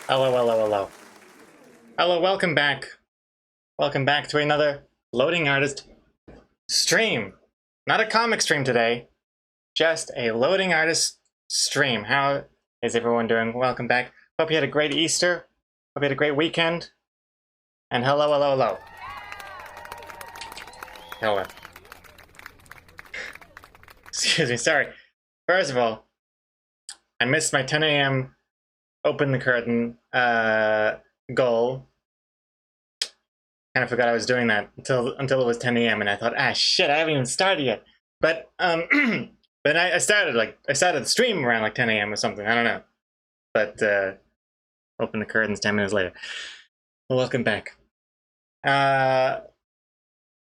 Hello, hello, hello. Hello, welcome back. Welcome back to another Loading Artist stream. Not a comic stream today, just a Loading Artist stream. How is everyone doing? Welcome back. Hope you had a great Easter. Hope you had a great weekend. And hello, hello, hello. Hello. Excuse me, sorry. First of all, I missed my 10 a.m. open the curtain goal. Kind of forgot I was doing that until it was 10 a.m. and I thought, shit, I haven't even started yet. But but I started the stream around like 10 a.m. or something. I don't know. But open the curtains 10 minutes later. Well, welcome back.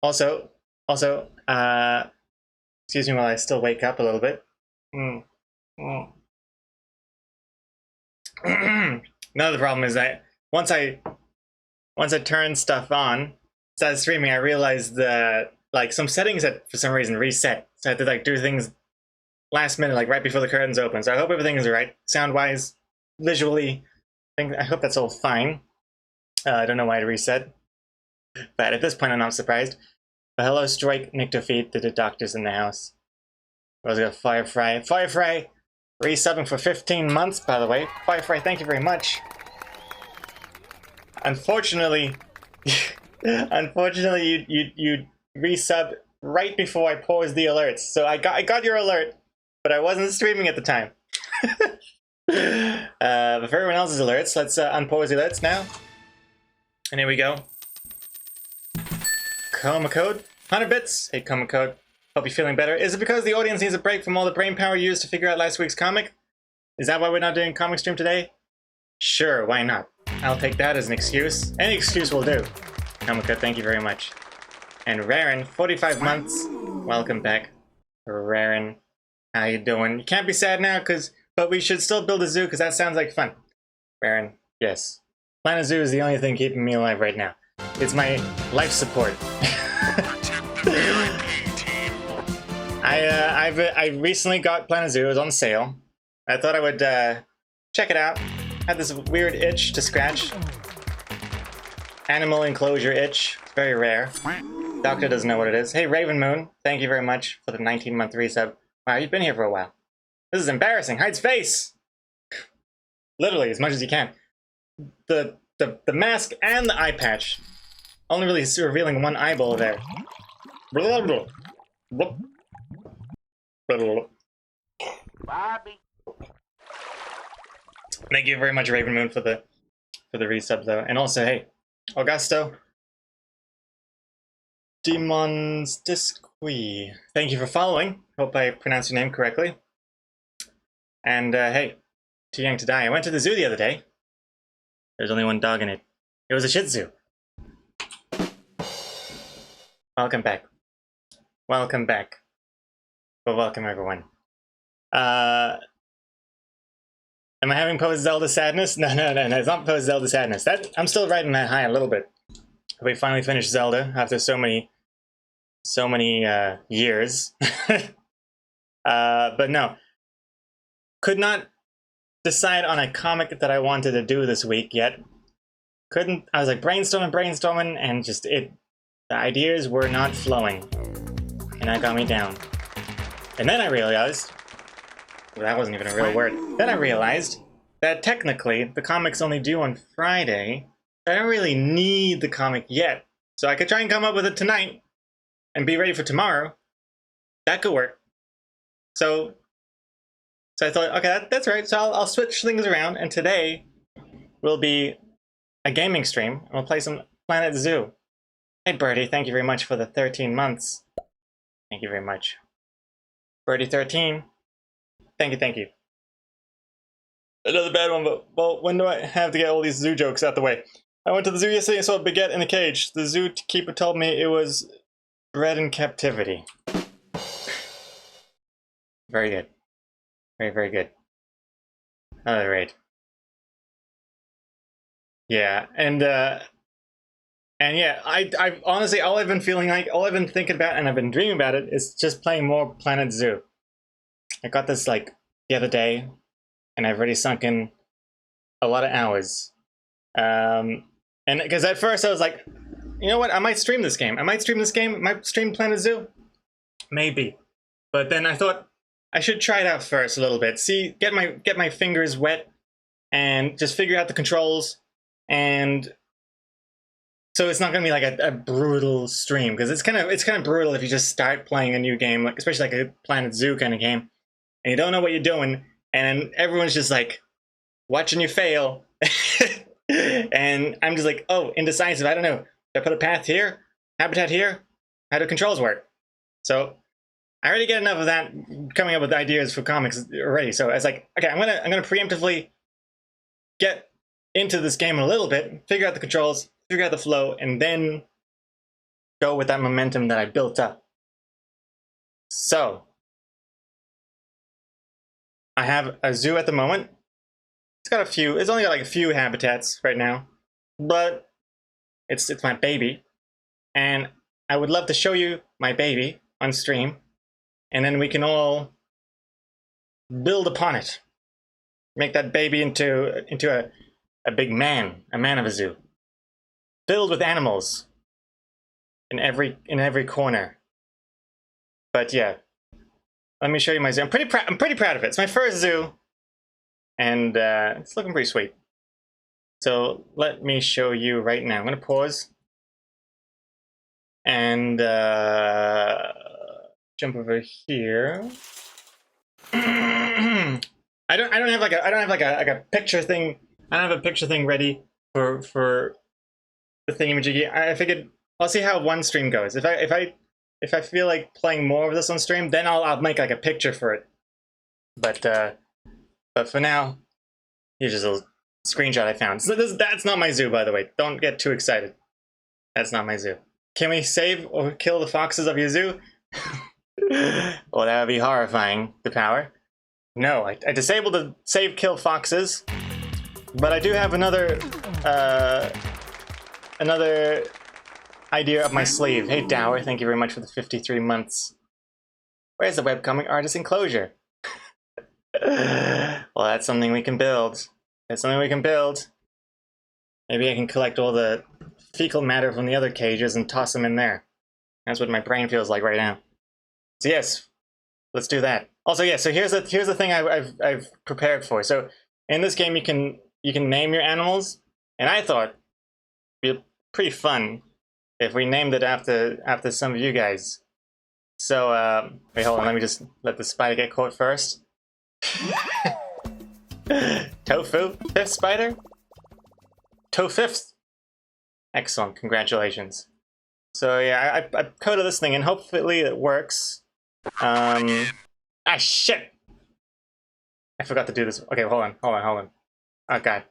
Also, excuse me while I still wake up a little bit. Another problem is that once I turned stuff on, started streaming, I realized that like some settings had for some reason reset. So I had to like do things last minute, like right before the curtains open. So I hope everything is alright, sound wise, visually. I hope that's all fine. I don't know why it reset, but at this point I'm not surprised. But hello, Strike, Nictofeed, the doctors in the house. I was got Firefly, resubbing for 15 months, by the way. Firefly, thank you very much. Unfortunately, you resub right before I paused the alerts. So I got your alert, but I wasn't streaming at the time. But for everyone else's alerts, let's unpause the alerts now. And here we go. Coma Code, 100 bits. Hey, Coma Code. Hope you're feeling better. Is it because the audience needs a break from all the brain power used to figure out last week's comic? Is that why we're not doing comic stream today? Sure, why not? I'll take that as an excuse. Any excuse will do. Kamika, thank you very much. And Raren, 45 months. Welcome back. Raren, how you doing? You can't be sad now, but we should still build a zoo, because that sounds like fun. Raren, yes. Planet Zoo is the only thing keeping me alive right now. It's my life support. I recently got Planet Zoo. It was on sale. I thought I would check it out. Had this weird itch to scratch. Animal enclosure itch. Very rare. Doctor doesn't know what it is. Hey, Raven Moon, thank you very much for the 19-month resub. Wow, you've been here for a while. This is embarrassing. Hide space! Literally, as much as you can. The mask and the eye patch. Only really revealing one eyeball there. Bobby. Thank you very much, Raven Moon, for the resub though, and also hey, Augusto, Demons Disqui, thank you for following. Hope I pronounced your name correctly. And hey, Too Young to Die. I went to the zoo the other day. There's only one dog in it. It was a Shih Tzu. Welcome back. Welcome back. Well, welcome everyone. Am I having post-Zelda sadness? No, it's not post-Zelda sadness. I'm still riding that high a little bit. We finally finished Zelda after so many years. But no. Could not decide on a comic that I wanted to do this week yet. I was like brainstorming, and just the ideas were not flowing. And that got me down. And then I realized, well, that wasn't even a real word. Then I realized that technically the comic's only due on Friday. I don't really need the comic yet. So I could try and come up with it tonight and be ready for tomorrow. That could work. So I thought, okay, that's right. So I'll switch things around, and today will be a gaming stream. We'll play some Planet Zoo. Hey Birdie, thank you very much for the 13 months. Thank you very much. Birdie13. Thank you. Another bad one, but well, when do I have to get all these zoo jokes out the way? I went to the zoo yesterday and saw a baguette in a cage. The zookeeper told me it was bred in captivity. Very good. Very good. Alright. Yeah, and yeah, I've honestly, all I've been thinking about, and I've been dreaming about it, is just playing more Planet Zoo. I got this like the other day, and I've already sunk in a lot of hours. And because at first I was like, you know what? I might stream this game. I might stream Planet Zoo. Maybe. But then I thought I should try it out first a little bit. See, get my fingers wet and just figure out the controls. And so it's not gonna be like a brutal stream, because it's kind of brutal if you just start playing a new game, like especially like a Planet Zoo kind of game, and you don't know what you're doing, and everyone's just like watching you fail. And I'm just like, oh, indecisive. I don't know. Should I put a path here? Habitat here? How do controls work? So I already get enough of that coming up with ideas for comics already. So I was like, okay, I'm gonna preemptively get into this game a little bit, figure out the controls, figure out the flow, and then go with that momentum that I built up. So I have a zoo at the moment. It's only got like a few habitats right now, but it's my baby, and I would love to show you my baby on stream, and then we can all build upon it, make that baby into a big man, a man of a zoo, filled with animals in every corner. But yeah, let me show you my zoo. I'm pretty proud of it. It's my first zoo, and it's looking pretty sweet. So let me show you right now. I'm gonna pause and jump over here. I don't have like a picture thing. I don't have a picture thing ready for the thingamajiggy. I figured I'll see how one stream goes. If I feel like playing more of this on stream, then I'll make like a picture for it. But for now, here's just a screenshot I found. So that's not my zoo, by the way. Don't get too excited. That's not my zoo. Can we save or kill the foxes of your zoo? Well, that would be horrifying, the power. No, I disabled the save kill foxes, but I do have another idea up my sleeve. Hey Dower, thank you very much for the 53 months. Where's the webcomic artist enclosure? Well, that's something we can build. That's something we can build. Maybe I can collect all the fecal matter from the other cages and toss them in there. That's what my brain feels like right now. So yes, let's do that. Also, yeah. So here's the thing I've prepared for. So in this game, you can name your animals, and I thought it'd be pretty fun if we named it after some of you guys. So wait, hold on. Let me just let the spider get caught first. Tofu, fifth spider. Fifth. Excellent, congratulations. So yeah, I coded this thing and hopefully it works. Ah shit! I forgot to do this. Okay, hold on. Oh god.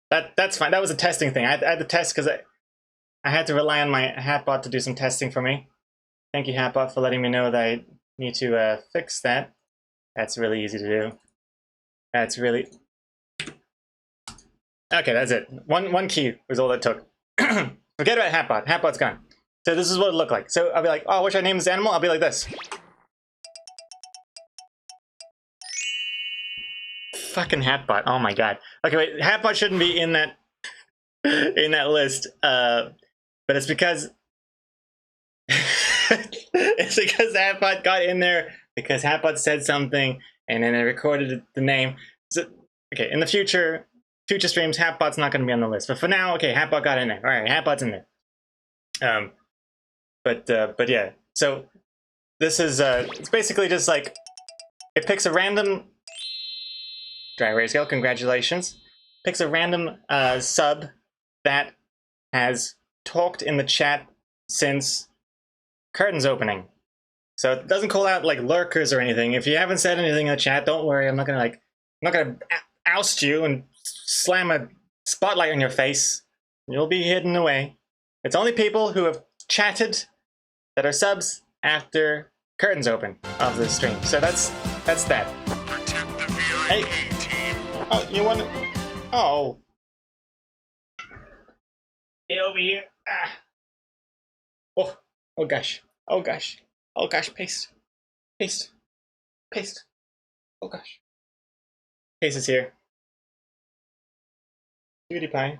That's fine. That was a testing thing. I had to test because I had to rely on my Hatbot to do some testing for me. Thank you, Hatbot, for letting me know that I need to fix that. That's really easy to do. That's really... Okay, that's it. One key was all it took. Forget about Hatbot. Hatbot's gone. So this is what it looked like. So I'll be like, oh, what should I name this animal? I'll be like this. Fucking Hatbot. Oh my god. Okay, wait. Hatbot shouldn't be in that list. But it's because Hatbot got in there because Hatbot said something and then I recorded the name. So okay, in the future streams, Hatbot's not going to be on the list. But for now, okay, Hatbot got in there. All right, Hatbot's in there. But yeah. So this is it's basically just like it picks a random dry erase scale. Congratulations. Picks a random sub that has talked in the chat since curtains opening. So it doesn't call out like lurkers or anything. If you haven't said anything in the chat, don't worry. I'm not gonna oust you and slam a spotlight on your face. You'll be hidden away. It's only people who have chatted that are subs after curtains open of the stream. So that's that. Hey, oh, you want to? Oh, get over here. Ah. Oh gosh. Oh gosh. Oh gosh. Paste. Oh gosh. Paste is here. Cutie pie.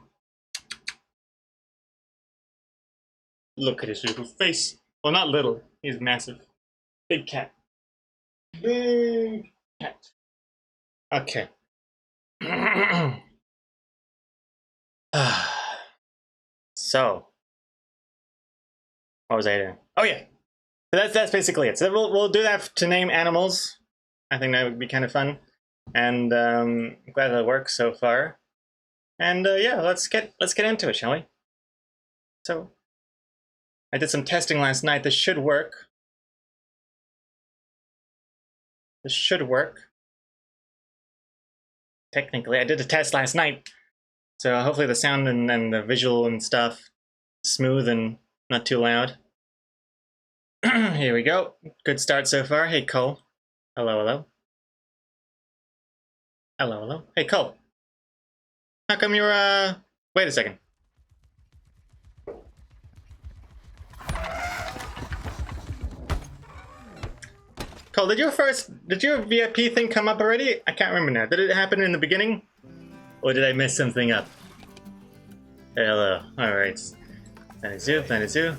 Look at his little face. Well, not little. He's massive. Big cat. Big cat. Okay. So, what was I doing? Oh yeah, that's basically it. So we'll do that to name animals. I think that would be kind of fun, and I'm glad that works so far. And yeah, let's get into it, shall we? So, I did some testing last night. This should work. This should work. Technically, I did a test last night, so hopefully the sound and the visual and stuff smooth and not too loud. Here we go. Good start so far. Hey, Cole. Hello, hello. Hello, hello. Hey, Cole. How come you're, wait a second. Cole, did your VIP thing come up already? I can't remember now. Did it happen in the beginning? Or did I mess something up? Hello. Alright. Planet Zoo, Planet Zoo.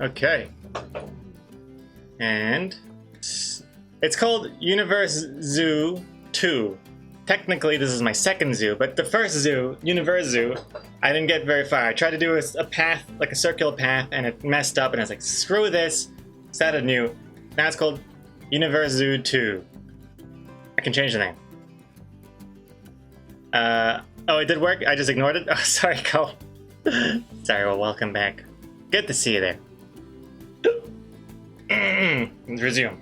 Okay. And it's called Universe Zoo 2. Technically, this is my second zoo, but the first zoo, Universe Zoo, I didn't get very far. I tried to do a path, like a circular path, and it messed up, and I was like, screw this. Started new. Now it's called Universe Zoo 2. I can change the name. Oh, it did work? I just ignored it? Oh, sorry, Cole. Sorry, well, welcome back. Good to see you there. Resume.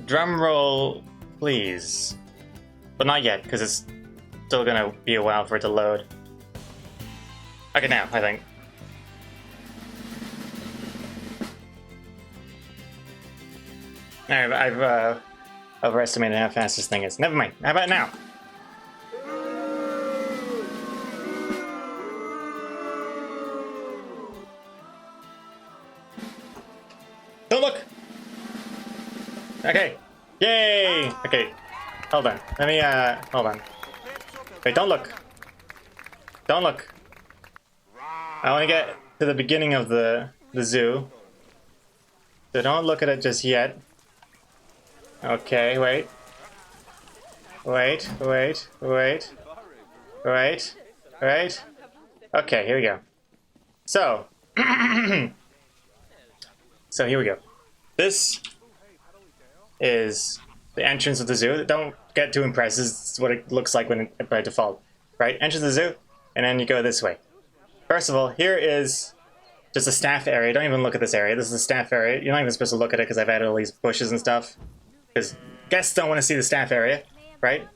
Drum roll, please. But not yet, because it's still gonna be a while for it to load. Okay, now, I think. I've overestimated how fast this thing is. Never mind. How about now? Don't look! Okay. Yay! Okay. Hold on. Let me, hold on. Wait, don't look. Don't look. I want to get to the beginning of the zoo. So don't look at it just yet. Okay, wait. Wait. Okay, here we go. So, so here we go. This is the entrance of the zoo. Don't get too impressed. This is what it looks like when by default, right? Entrance of the zoo, and then you go this way. First of all, here is just a staff area. Don't even look at this area. This is a staff area. You're not even supposed to look at it because I've added all these bushes and stuff. Because guests don't want to see the staff area, right?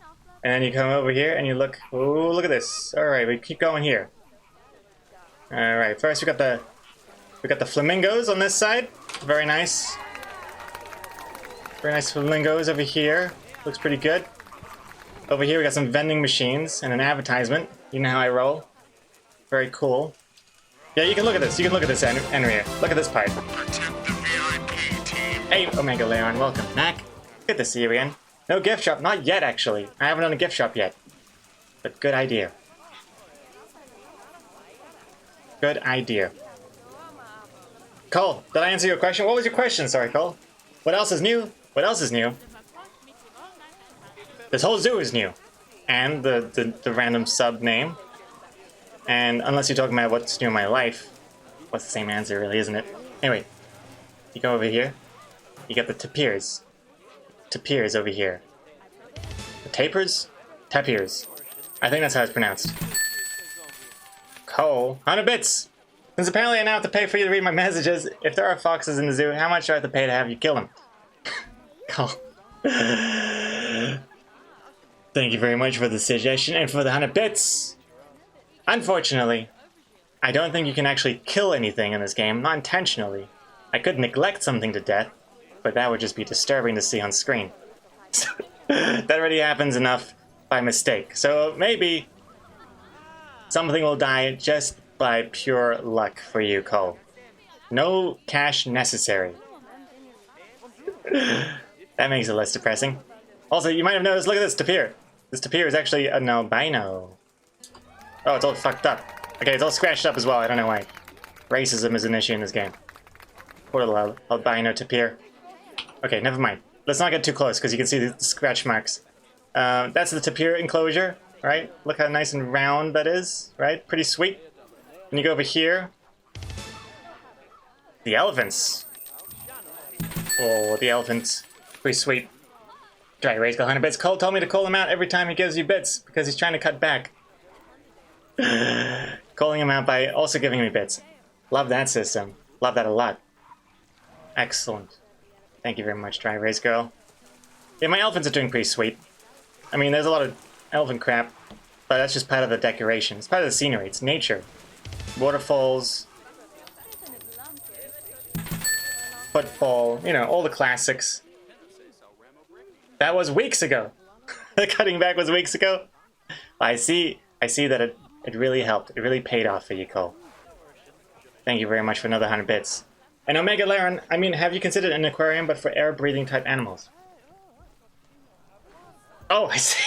And then you come over here and you look. Oh, look at this. All right, we keep going here. All right, first we got the flamingos on this side. Very nice. Very nice flamingos over here. Looks pretty good. Over here we got some vending machines and an advertisement. You know how I roll. Very cool. Yeah, you can look at this. You can look at this, Enria. Look at this part. Protect the VIP team. Hey, Omega Leon, welcome back. Good to see you again. No gift shop, not yet actually. I haven't done a gift shop yet. But good idea. Good idea. Cole, did I answer your question? What was your question? Sorry, Cole. What else is new? What else is new? This whole zoo is new. And the random sub name. And unless you're talking about what's new in my life, what's the same answer really, isn't it? Anyway, you go over here. You got the tapirs. Tapirs over here. The tapers? Tapirs. I think that's how it's pronounced. Cole. 100 bits! Since apparently I now have to pay for you to read my messages, if there are foxes in the zoo, how much do I have to pay to have you kill them? Cole. Thank you very much for the suggestion and for the 100 bits! Unfortunately, I don't think you can actually kill anything in this game, not intentionally. I could neglect something to death, but that would just be disturbing to see on screen. That already happens enough by mistake. So maybe something will die just by pure luck for you, Cole. No cash necessary. That makes it less depressing. Also, you might have noticed, look at this tapir. This tapir is actually an albino. Oh, it's all fucked up. Okay, it's all scratched up as well. I don't know why. Racism is an issue in this game. Poor little albino tapir. Okay, never mind. Let's not get too close because you can see the scratch marks. That's the tapir enclosure, right? Look how nice and round that is, right? Pretty sweet. And you go over here. The elephants. Oh, the elephants. Pretty sweet. Dry raise got 100 bits. Cole told me to call him out every time he gives you bits because he's trying to cut back. Calling him out by also giving me bits. Love that system. Love that a lot. Excellent. Thank you very much, Dry Raise Girl. Yeah, my elephants are doing pretty sweet. I mean, there's a lot of elephant crap, but that's just part of the decoration. It's part of the scenery. It's nature. Waterfalls. Football. You know, all the classics. That was weeks ago. The cutting back was weeks ago. I see that it really helped. It really paid off for you, Cole. Thank you very much for another 100 bits. And Omega Laren, I mean, have you considered an aquarium but for air-breathing type animals? Oh, I see.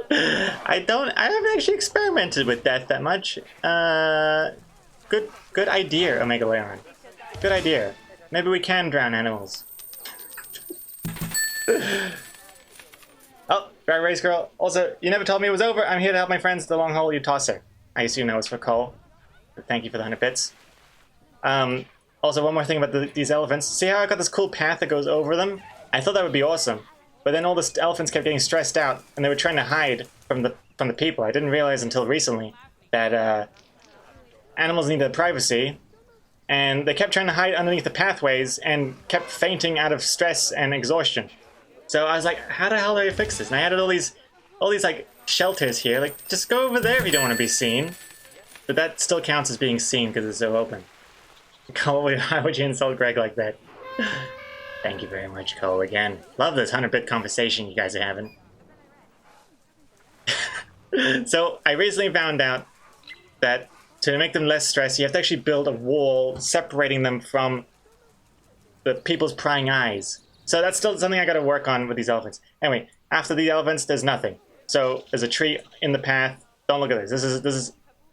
I haven't actually experimented with that much. Good idea, Omega Laren. Good idea. Maybe we can drown animals. Oh, Dry Race Girl. Also, you never told me it was over. I'm here to help my friends. The long hole, you tosser. I assume that was for Cole. But thank you for the 100 bits. Also, one more thing about these elephants. See how I got this cool path that goes over them? I thought that would be awesome. But then all the elephants kept getting stressed out, and they were trying to hide from the people. I didn't realize until recently that animals need their privacy, and they kept trying to hide underneath the pathways and kept fainting out of stress and exhaustion. So I was like, how the hell do I fix this? And I added all these like shelters here. Like, just go over there if you don't want to be seen. But that still counts as being seen because it's so open. Cole, why would you insult Greg like that? Thank you very much, Cole, again. Love this 100-bit conversation you guys are having. So, I recently found out that to make them less stressed, you have to actually build a wall separating them from the people's prying eyes. So that's still something I gotta work on with these elephants. Anyway, after the elephants, there's nothing. So, there's a tree in the path. Don't look at this. This is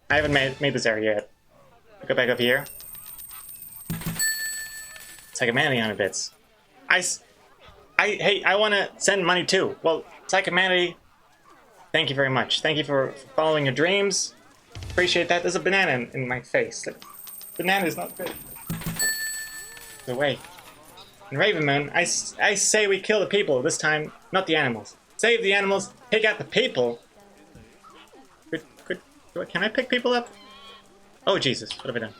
I haven't made this area yet. Go back up here. Psychomanity 100 bits. Hey, I want to send money too. Well, Psychomanity, thank you very much. Thank you for following your dreams. Appreciate that. There's a banana in my face. Like, banana is not good. Get away. And Raven Moon, I say we kill the people this time, not the animals. Save the animals, take out the people. Can I pick people up? Oh, Jesus. What have I done?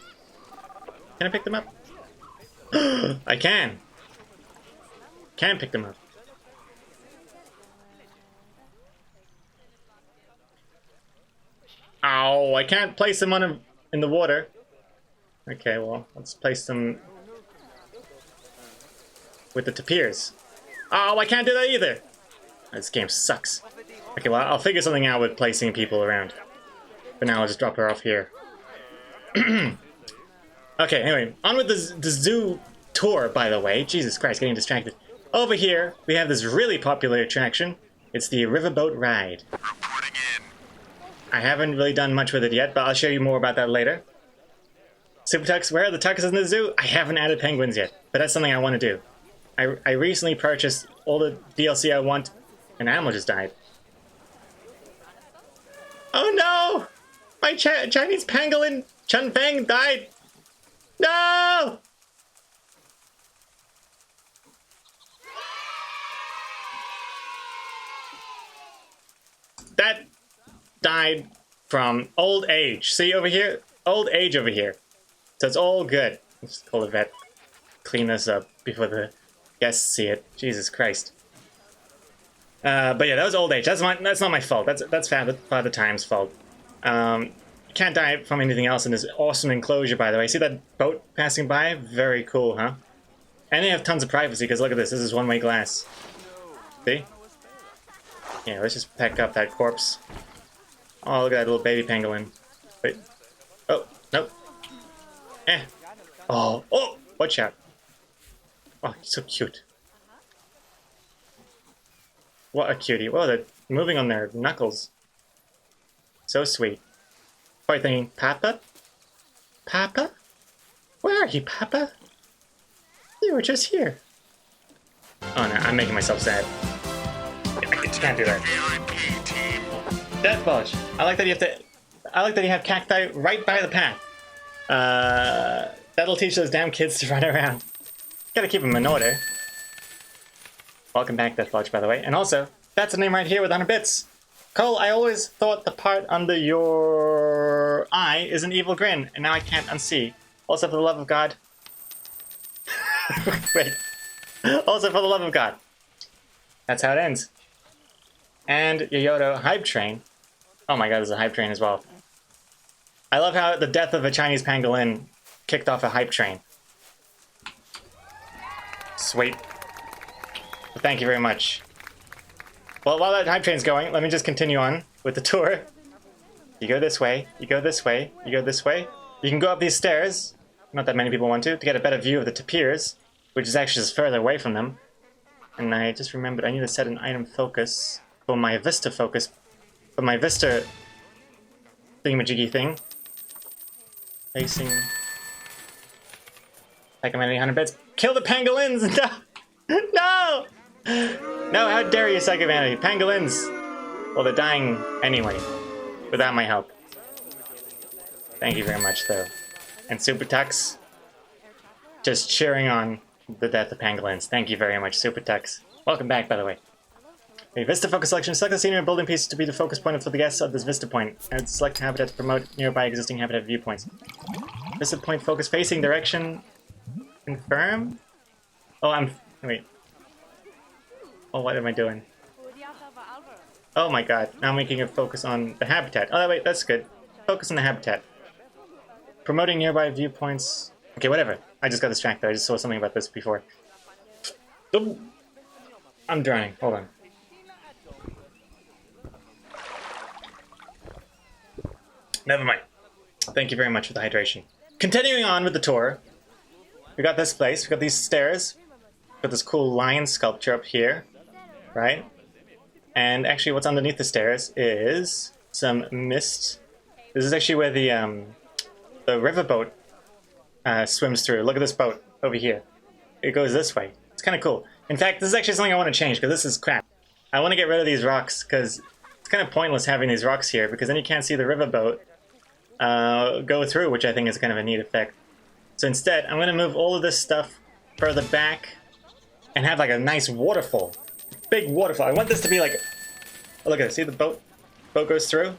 Can I pick them up? I can. Can pick them up. Ow, I can't place them in the water. Okay, well, let's place them with the tapirs. Oh, I can't do that either. This game sucks. Okay, well, I'll figure something out with placing people around. But now I'll just drop her off here. Okay, anyway, on with the zoo tour, by the way. Jesus Christ, getting distracted. Over here, we have this really popular attraction. It's the riverboat ride. Reporting in. I haven't really done much with it yet, but I'll show you more about that later. Super Tux, where are the tuxes in the zoo? I haven't added penguins yet, but that's something I want to do. I recently purchased all the DLC I want. An animal just died. Oh no! My Chinese pangolin, Chun Feng, died! No! That died from old age. See over here? Old age over here. So it's all good. Let's call the vet. Clean this up before the guests see it. Jesus Christ. But yeah, that was old age. That's not my fault. That's Father Time's fault. Can't die from anything else in this awesome enclosure, by the way. See that boat passing by? Very cool, huh? And they have tons of privacy, because look at this. This is one-way glass. See? Yeah, let's just pack up that corpse. Oh, look at that little baby pangolin. Wait. Oh, nope. Eh. Oh, watch out. Oh, he's so cute. What a cutie. What a moving on their knuckles. So sweet. Probably thinking, Papa? Papa? Where are you, Papa? You were just here. Oh no, I'm making myself sad. I just can't do that. VIP team. Death Bulge. I like that you have to. I like that you have cacti right by the path. That'll teach those damn kids to run around. Gotta keep them in order. Welcome back, Death Bulge, by the way. And also, that's a name right here with 100 bits. Cole, I always thought the part under your eye is an evil grin, and now I can't unsee. Also, for the love of God. Wait. Also, for the love of God. That's how it ends. And Yoyoto Hype Train. Oh my god, there's a Hype Train as well. I love how the death of a Chinese pangolin kicked off a Hype Train. Sweet. Well, thank you very much. Well, while that Hype Train's going, let me just continue on with the tour. You go this way, you go this way, you go this way. You can go up these stairs. Not that many people want to get a better view of the tapirs, which is actually just further away from them. And I just remembered I need to set an item focus for my Vista focus, for my Vista thingamajiggy thing. Facing. Like I'm at 800 bits. Kill the pangolins! No! No! No, how dare you, Psych Humanity. Pangolins! Well, they're dying anyway, without my help. Thank you very much, though. And Super Tux, just cheering on the death of pangolins. Thank you very much, Super Tux. Welcome back, by the way. A Vista focus selection. Select the scenery and building pieces to be the focus point for the guests of this Vista point. And select habitat to promote nearby existing habitat viewpoints. Vista point focus facing direction. Confirm? Oh, wait. Oh, what am I doing? Oh my god. Now I'm making a focus on the habitat. Oh, wait, that's good. Focus on the habitat. Promoting nearby viewpoints. Okay, whatever. I just got distracted. I just saw something about this before. Oh, I'm drowning. Hold on. Never mind. Thank you very much for the hydration. Continuing on with the tour. We got this place. We got these stairs. We got this cool lion sculpture up here. Right? And actually what's underneath the stairs is some mist. This is actually where the riverboat swims through. Look at this boat over here. It goes this way. It's kind of cool. In fact, this is actually something I want to change because this is crap. I want to get rid of these rocks because it's kind of pointless having these rocks here because then you can't see the riverboat go through, which I think is kind of a neat effect. So instead, I'm going to move all of this stuff further back and have like a nice waterfall. Big waterfall. I want this to be like... Oh, look at it. See the boat? Boat goes through.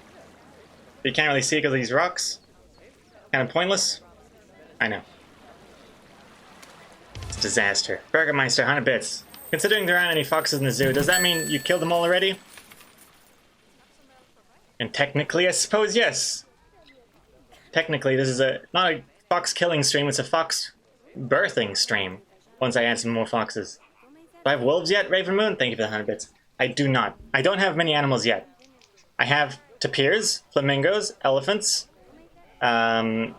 You can't really see it because of these rocks. Kind of pointless. I know. It's a disaster. Burgermeister, 100 bits. Considering there aren't any foxes in the zoo, does that mean you killed them all already? And technically, I suppose yes. Technically, this is not a fox killing stream, it's a fox birthing stream. Once I add some more foxes. Do I have wolves yet, Raven Moon? Thank you for the 100 bits. I do not. I don't have many animals yet. I have tapirs, flamingos, elephants. Over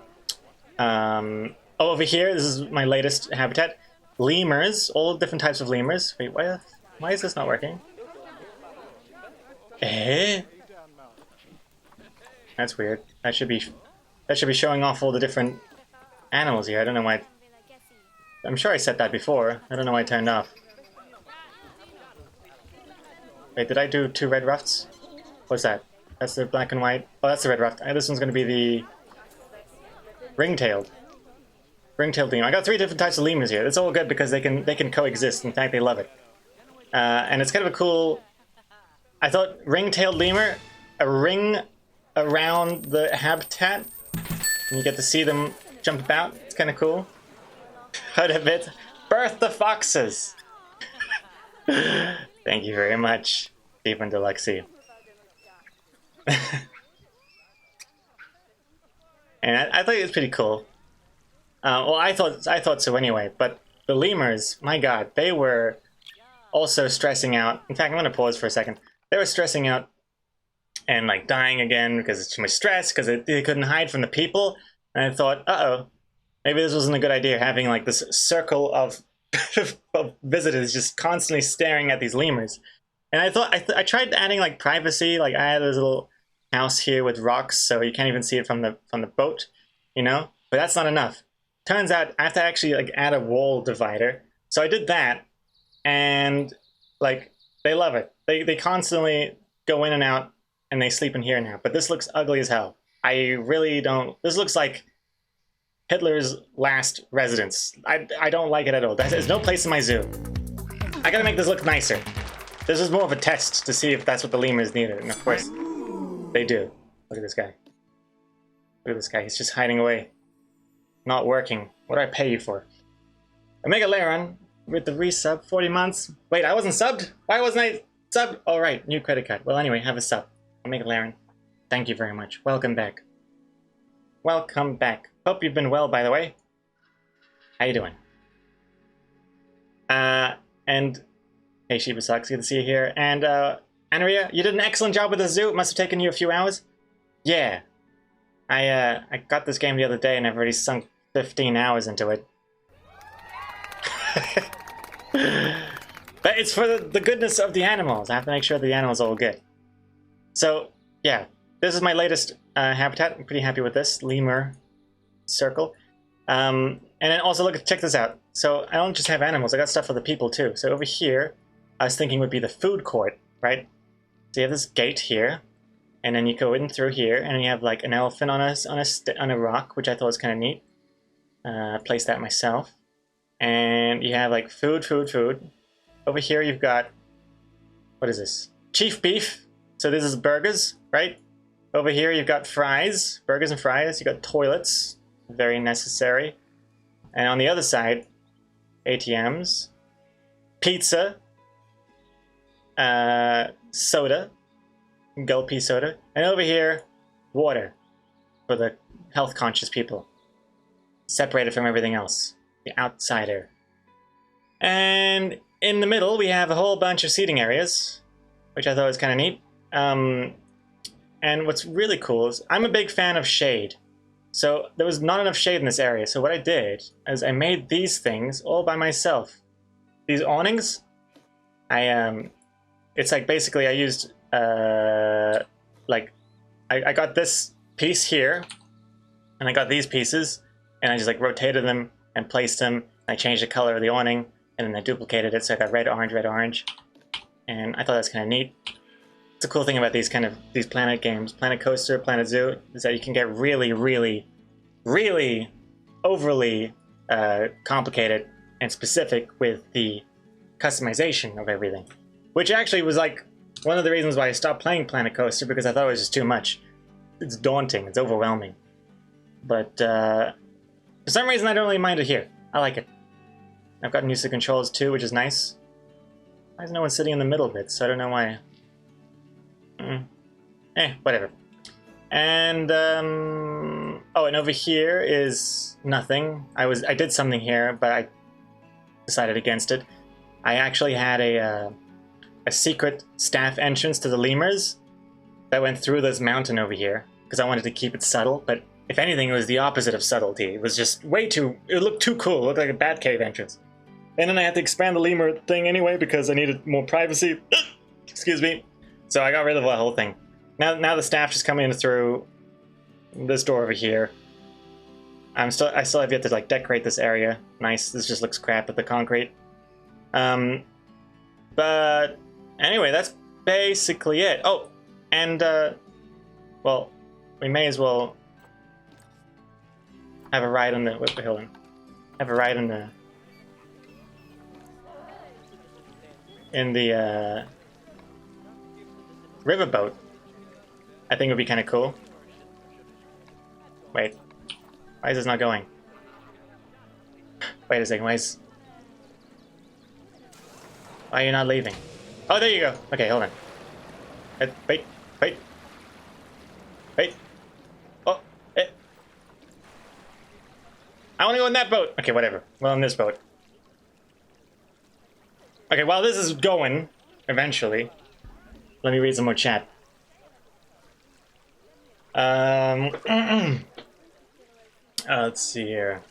here, this is my latest habitat. Lemurs, all different types of lemurs. Wait, why is this not working? Eh? That's weird. That should be showing off all the different animals here. I don't know why. I'm sure I said that before. I don't know why it turned off. Wait, did I do 2 red rufts? What's that? That's the black and white. Oh, that's the red ruft. This one's going to be the ring-tailed. Ring-tailed lemur. I got 3 different types of lemurs here. It's all good because they can coexist. In fact, they love it. And it's kind of a cool... I thought ring-tailed lemur, a ring around the habitat, and you get to see them jump about. It's kind of cool. Heard of it? Birth the foxes! Thank you very much, Stephen Deluxey. And I thought it was pretty cool. Well, I thought so anyway. But the lemurs, my god, they were also stressing out. In fact, I'm gonna pause for a second. They were stressing out and like dying again because it's too much stress because they couldn't hide from the people. And I thought, uh-oh, maybe this wasn't a good idea having like this circle of of visitors just constantly staring at these lemurs. And I tried adding like privacy, like I had this little house here with rocks, so you can't even see it from the boat, you know. But that's not enough. Turns out I have to actually like add a wall divider. So I did that, and like they love it. They constantly go in and out, and they sleep in here now. But this looks ugly as hell. I really don't. This looks like Hitler's last residence. I don't like it at all. There's no place in my zoo. I gotta make this look nicer. This is more of a test to see if that's what the lemurs needed, and of course, they do. Look at this guy. Look at this guy. He's just hiding away. Not working. What do I pay you for? Omega Laron with the resub, 40 months. Wait, I wasn't subbed? Why wasn't I subbed? Oh, right, new credit card. Well, anyway, have a sub. Omega Laron. Thank you very much. Welcome back. Welcome back. Hope you've been well, by the way. How you doing? And hey, Shiba Sucks, good to see you here. And Anria, you did an excellent job with the zoo. It must have taken you a few hours. Yeah. I got this game the other day and I've already sunk 15 hours into it. But it's for the goodness of the animals. I have to make sure the animals are all good. So, yeah. This is my latest habitat. I'm pretty happy with this. Lemur circle. And then also, look, check this out. So I don't just have animals. I got stuff for the people, too. So over here, I was thinking would be the food court, right? So you have this gate here. And then you go in through here, and then you have like an elephant on a rock, which I thought was kind of neat. Placed that myself. And you have like food. Over here you've got, what is this? Chief beef. So this is burgers, right? Over here you've got fries, burgers and fries. You got toilets, very necessary. And on the other side, ATMs, pizza, soda. Gulpy soda, and over here, water for the health-conscious people, separated from everything else, the outsider. And in the middle, we have a whole bunch of seating areas, which I thought was kind of neat. And what's really cool is I'm a big fan of shade, so there was not enough shade in this area. So what I did is I made these things all by myself. These awnings, it's like basically I used. I got this piece here, and I got these pieces, and I just like rotated them and placed them. I changed the color of the awning, and then I duplicated it, so I got red, orange, and I thought that's kind of neat. It's a cool thing about these Planet games, Planet Coaster, Planet Zoo, is that you can get really, really, really overly complicated and specific with the customization of everything, which actually was like one of the reasons why I stopped playing Planet Coaster, because I thought it was just too much. It's daunting, it's overwhelming. But for some reason I don't really mind it here. I like it. I've got music controls too, which is nice. Why is no one sitting in the middle bit? So I don't know why. Whatever. And oh, and over here is nothing. I did something here, but I decided against it. I actually had a secret staff entrance to the lemurs that went through this mountain over here because I wanted to keep it subtle, but if anything it was the opposite of subtlety. It was just it looked too cool. It looked like a Batcave entrance. And then I had to expand the lemur thing anyway because I needed more privacy. Excuse me. So I got rid of the whole thing. Now the staff just come in through this door over here. I still have yet to like decorate this area. Nice. This just looks crap with the concrete. But anyway, that's basically it. Oh, and, well, we may as well have a ride on the... hold on. Have a ride on the... in the, riverboat. I think it would be kind of cool. Wait. Why is this not going? Wait a second, why are you not leaving? Oh, there you go. Okay, hold on. Wait. Oh, I want to go in that boat. Okay, whatever. Well, in this boat. Okay, while this is going, eventually, let me read some more chat. Let's see here.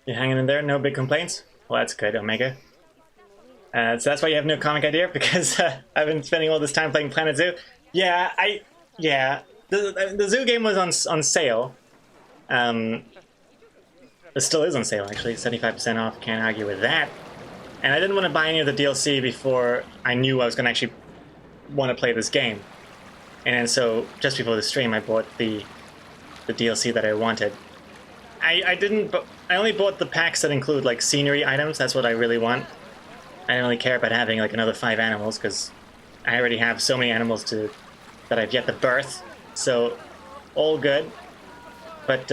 You hanging in there? No big complaints? Well, that's good, Omega. So that's why you have no comic idea, because I've been spending all this time playing Planet Zoo. Yeah, the Zoo game was on sale. It still is on sale, actually, 75% off. Can't argue with that. And I didn't want to buy any of the DLC before I knew I was going to actually want to play this game. And so just before the stream, I bought the DLC that I wanted. I only bought the packs that include like scenery items. That's what I really want. I don't really care about having like another 5 animals, because I already have so many animals that I've yet to birth. So all good. But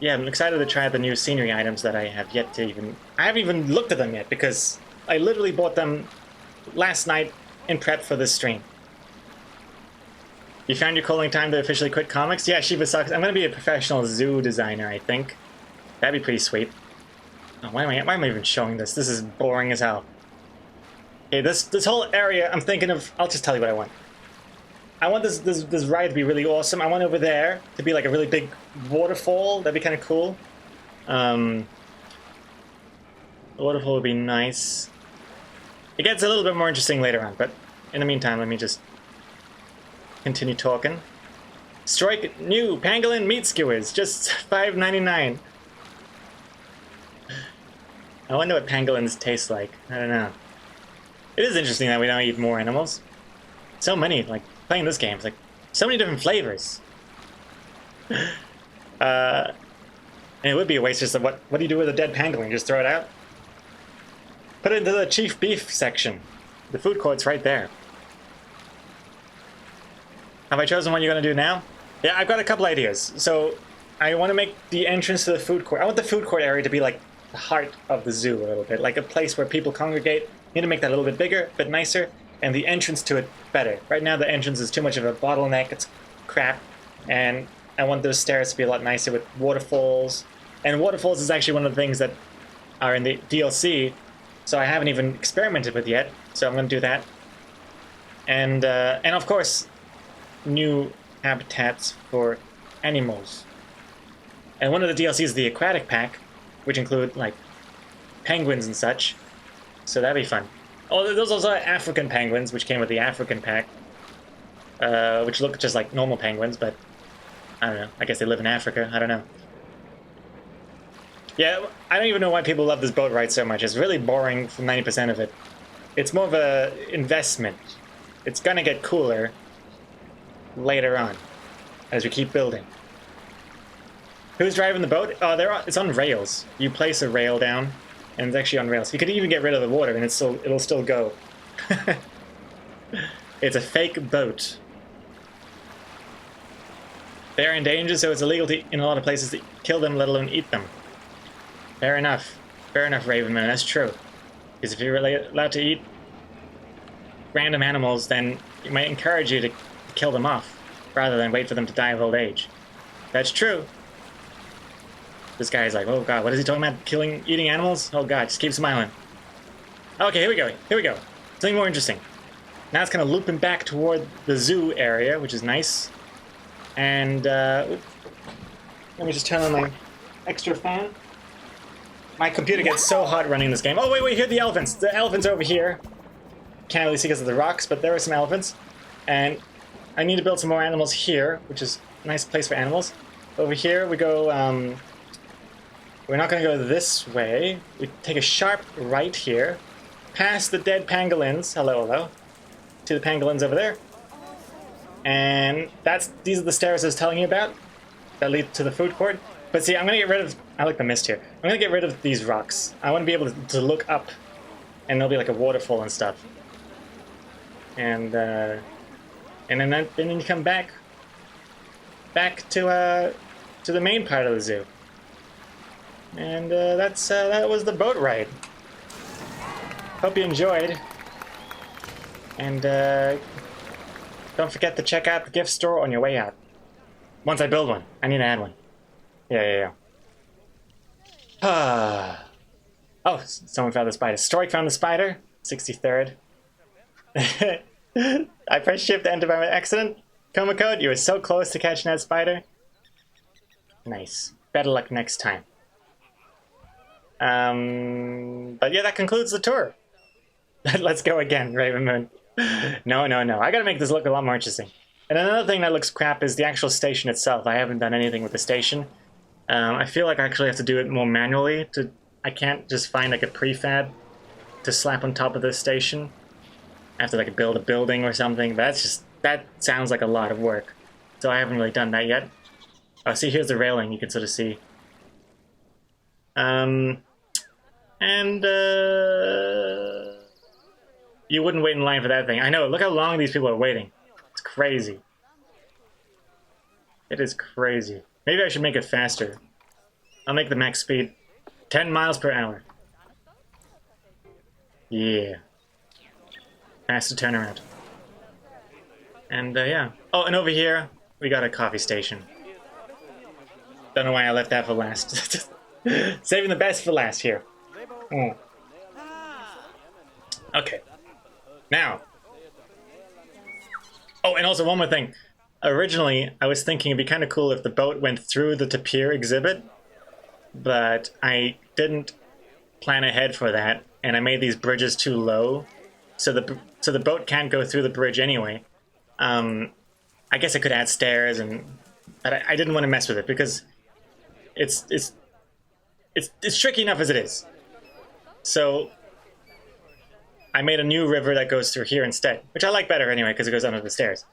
yeah, I'm excited to try the new scenery items that I have yet to even... I haven't even looked at them yet, because I literally bought them last night in prep for this stream. You found your calling time to officially quit comics? Yeah, Shiva sucks. I'm going to be a professional zoo designer, I think. That'd be pretty sweet. Oh, why am I even showing this? This is boring as hell. Okay, this whole area, I'm thinking of... I'll just tell you what I want. I want this ride to be really awesome. I want over there to be like a really big waterfall. That'd be kind of cool. The waterfall would be nice. It gets a little bit more interesting later on, but in the meantime, let me just continue talking. Strike new pangolin meat skewers, just $5.99. I wonder what pangolins taste like. I don't know. It is interesting that we don't eat more animals. So many, like, playing this game, it's like, so many different flavors. And it would be a waste just of what do you do with a dead pangolin? Just throw it out? Put it into the chief beef section. The food court's right there. Have I chosen what you're going to do now? Yeah, I've got a couple ideas. So, I want to make the entrance to the food court... I want the food court area to be like the heart of the zoo a little bit. Like a place where people congregate. Need to make that a little bit bigger, a bit nicer. And the entrance to it better. Right now the entrance is too much of a bottleneck. It's crap. And I want those stairs to be a lot nicer with waterfalls. And waterfalls is actually one of the things that are in the DLC. So I haven't even experimented with yet. So I'm going to do that. And of course... new habitats for animals. And one of the DLCs is the aquatic pack, which include like penguins and such. So that'd be fun. Oh, there's also African penguins, which came with the African pack, which look just like normal penguins, but I don't know. I guess they live in Africa. I don't know. Yeah, I don't even know why people love this boat ride so much. It's really boring for 90% of it. It's more of a investment. It's gonna get cooler later on, as we keep building. Who's driving the boat? Oh, it's on rails. You place a rail down, and it's actually on rails. You could even get rid of the water, and it'll still go. It's a fake boat. They're endangered, so it's illegal in a lot of places to kill them, let alone eat them. Fair enough. Fair enough, Ravenman. That's true. Because if you're really allowed to eat random animals, then it might encourage you to kill them off, rather than wait for them to die of old age. That's true. This guy's like, oh god, what is he talking about? Eating animals? Oh god, just keep smiling. Okay, here we go. Something more interesting. Now it's kind of looping back toward the zoo area, which is nice. And, let me just turn on my extra fan. My computer gets so hot running this game. Oh, wait, here are the elephants. The elephants are over here. Can't really see because of the rocks, but there are some elephants. And I need to build some more animals here, which is a nice place for animals. Over here, we go, we're not going to go this way. We take a sharp right here, past the dead pangolins. Hello. To the pangolins over there. And these are the stairs I was telling you about that lead to the food court. But see, I'm going to get rid of... I like the mist here. I'm going to get rid of these rocks. I want to be able to look up, and there'll be like a waterfall and stuff. And then you come back to the main part of the zoo. And that was the boat ride. Hope you enjoyed. And don't forget to check out the gift store on your way out. Once I build one. I need to add one. Yeah. Oh, someone found the spider. Stork found the spider. 63rd. I pressed shift to enter by accident. Coma code, you were so close to catching that spider. Nice. Better luck next time. But yeah, that concludes the tour. Let's go again, Raven Moon. No, no, no. I gotta make this look a lot more interesting. And another thing that looks crap is the actual station itself. I haven't done anything with the station. I feel like I actually have to do it more manually. I can't just find like a prefab to slap on top of this station. I have to like build a building or something. But that sounds like a lot of work. So I haven't really done that yet. Oh, see, here's the railing. You can sort of see. You wouldn't wait in line for that thing. I know. Look how long these people are waiting. It's crazy. It is crazy. Maybe I should make it faster. I'll make the max speed 10 miles per hour. Yeah. Faster turnaround. And yeah. Oh, and over here, we got a coffee station. Don't know why I left that for last. Saving the best for last here. Mm. Okay. Now. Oh, and also one more thing. Originally, I was thinking it'd be kind of cool if the boat went through the Tapir exhibit, but I didn't plan ahead for that, and I made these bridges too low, so the boat can't go through the bridge anyway. I guess I could add stairs, but I didn't want to mess with it because it's tricky enough as it is. So I made a new river that goes through here instead, which I like better anyway because it goes under the stairs.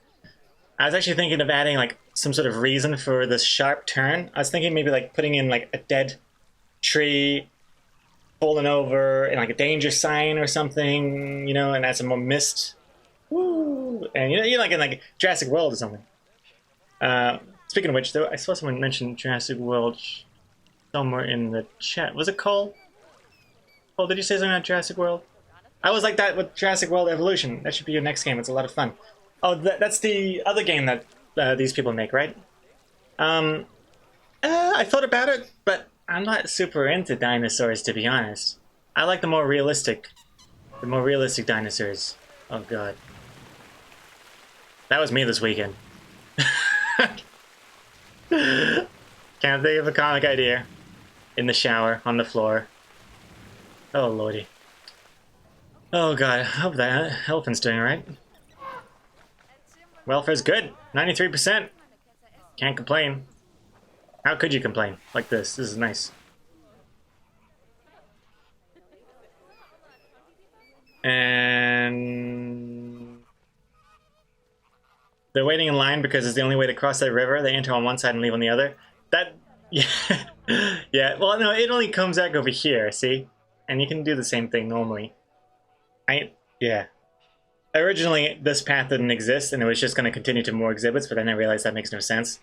I was actually thinking of adding like some sort of reason for this sharp turn. I was thinking maybe like putting in like a dead tree falling over and like a danger sign or something, you know, and add some more mist. Woo! And you're like in like Jurassic World or something. Speaking of which, though, I saw someone mention Jurassic World somewhere in the chat. Was it Cole? Cole, did you say something about Jurassic World? I was like that with Jurassic World Evolution. That should be your next game. It's a lot of fun. Oh, that's the other game that these people make, right? I thought about it, but I'm not super into dinosaurs, to be honest. I like the more realistic dinosaurs. Oh god, that was me this weekend. Can't think of a comic idea. In the shower, on the floor. Oh lordy. Oh god, I hope that elephant's doing alright. Welfare's good. 93%. Can't complain. How could you complain like this? This is nice. And they're waiting in line because it's the only way to cross that river. They enter on one side and leave on the other. That, yeah, yeah. Well, no, it only comes back over here. See, and you can do the same thing normally. Yeah. Originally, this path didn't exist, and it was just going to continue to more exhibits, but then I realized that makes no sense.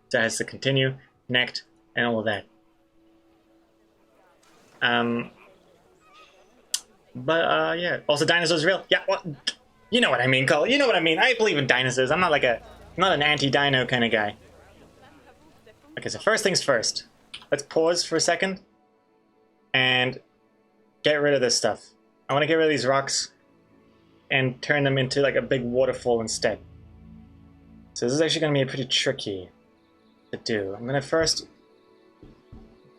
So it has to continue, connect, and all of that. Yeah. Also, dinosaurs are real. Yeah, well, you know what I mean, Cole. You know what I mean. I believe in dinosaurs. I'm not an anti-dino kind of guy. Okay, so first things first. Let's pause for a second and get rid of this stuff. I want to get rid of these rocks and turn them into like a big waterfall instead. So this is actually going to be pretty tricky to do. I'm going to first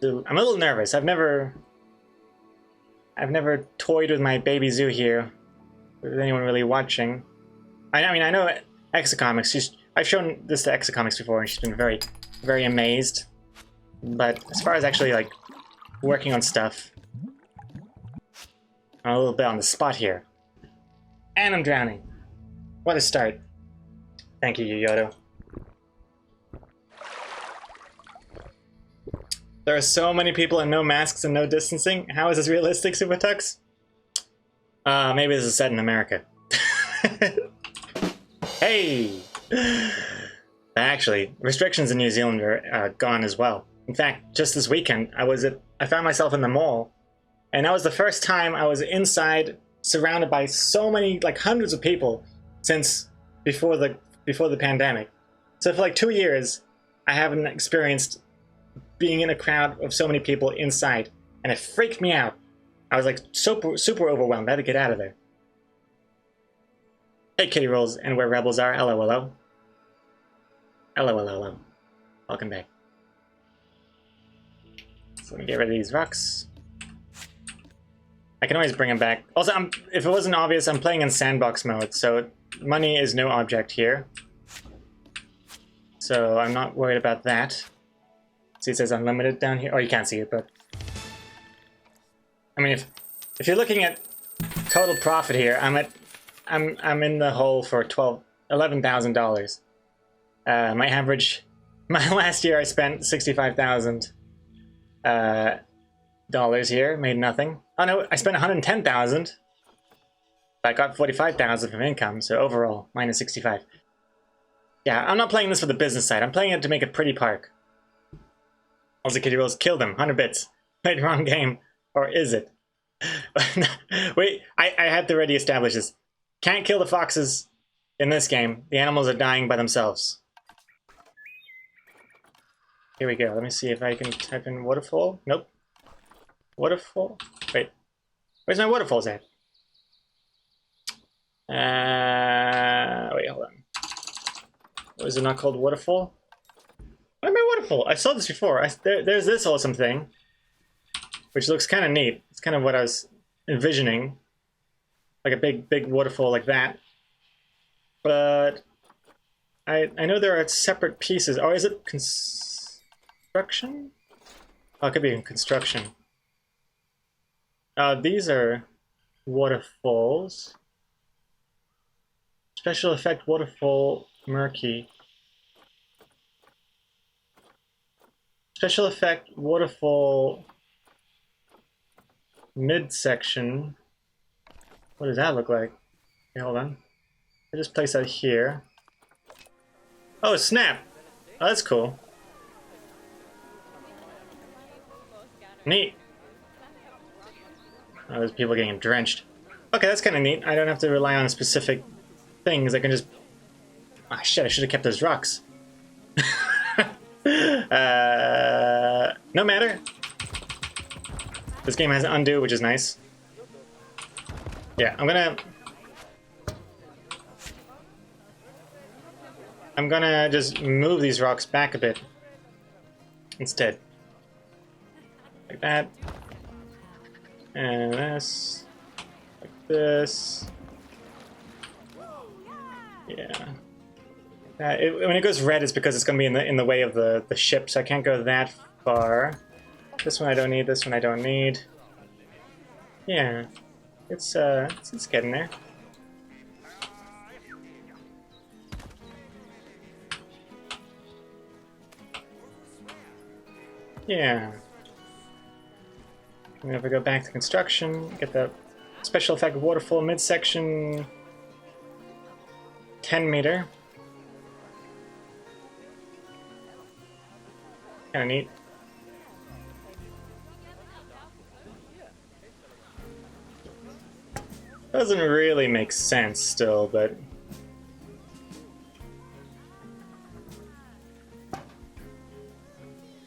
do... I'm a little nervous. I've never toyed with my baby zoo here with anyone really watching. I mean, I know Exocomics. I've shown this to Exocomics before, and she's been very, very amazed. But as far as actually like working on stuff, I'm a little bit on the spot here. And I'm drowning. What a start. Thank you, Yoyoto. There are so many people and no masks and no distancing. How is this realistic, Super Tux? Maybe this is set in America. Hey! Actually, restrictions in New Zealand are gone as well. In fact, just this weekend, I found myself in the mall, and that was the first time I was inside, surrounded by so many, like hundreds of people, since before the pandemic. So for like 2 years, I haven't experienced being in a crowd of so many people inside, and it freaked me out. I was like super overwhelmed. I had to get out of there. Hey, Kitty Rolls, and where rebels are. Hello, hello. Hello, hello, hello. Welcome back. So let me get rid of these rocks. I can always bring him back. Also, if it wasn't obvious, I'm playing in sandbox mode, so money is no object here. So I'm not worried about that. See, it says unlimited down here. Oh, you can't see it, but I mean, if you're looking at total profit here, I'm in the hole for $11,000. My last year I spent $65,000 dollars here, made nothing. Oh no, I spent $110,000. I got $45,000 from income, so overall minus 65. Yeah, I'm not playing this for the business side. I'm playing it to make a pretty park. Also, Kitty Rolls killed him. 100 bits. Wait, wrong game. Or is it? Wait, I had to already establish this. Can't kill the foxes in this game. The animals are dying by themselves. Here we go. Let me see if I can type in waterfall. Nope. Waterfall? Wait. Where's my waterfalls at? Wait, hold on. Was it not called waterfall? Why am I waterfall? I saw this before. There's this awesome thing, which looks kind of neat. It's kind of what I was envisioning, like a big waterfall like that. But I know there are separate pieces. Oh, is it construction? Oh, it could be in construction. These are waterfalls. Special effect waterfall murky. Special effect waterfall midsection. What does that look like? Okay, hold on. I just place that here. Oh, snap! Oh, that's cool. Neat. Oh, there's people getting drenched. Okay, that's kind of neat. I don't have to rely on specific things. I can just... Ah, shit, I should have kept those rocks. No matter. This game has undo, which is nice. Yeah, I'm gonna just move these rocks back a bit instead. Like that. And this. Like this. Yeah. When it goes red, it's because it's going to be in the way of the ship, so I can't go that far. This one I don't need, this one I don't need. Yeah. It's getting there. Yeah. And if I go back to construction, get the special effect waterfall midsection 10 meter. Kinda neat. Doesn't really make sense still, but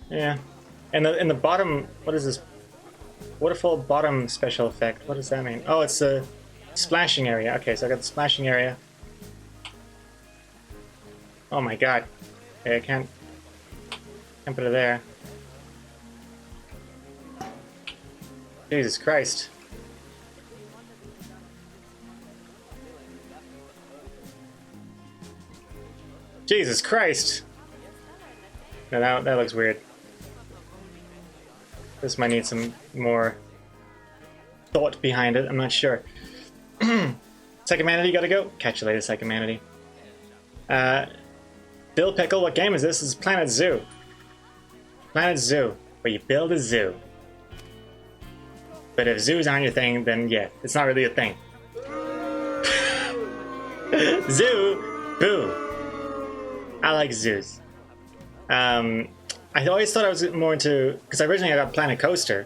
yeah. And in the bottom, what is this? Waterfall bottom special effect. What does that mean? Oh, it's the splashing area. Okay, so I got the splashing area. Oh my god. Okay, I can't put it there. Jesus Christ. Jesus Christ! No, that looks weird. This might need some more thought behind it, I'm not sure. Psychomanity, gotta go? Catch you later, Psychomanity. Bill Pickle, what game is this? This is Planet Zoo. Planet Zoo, where you build a zoo. But if zoos aren't your thing, then yeah, it's not really a thing. Zoo! Boo! I like zoos. I always thought I was more into... Because originally I got Planet Coaster.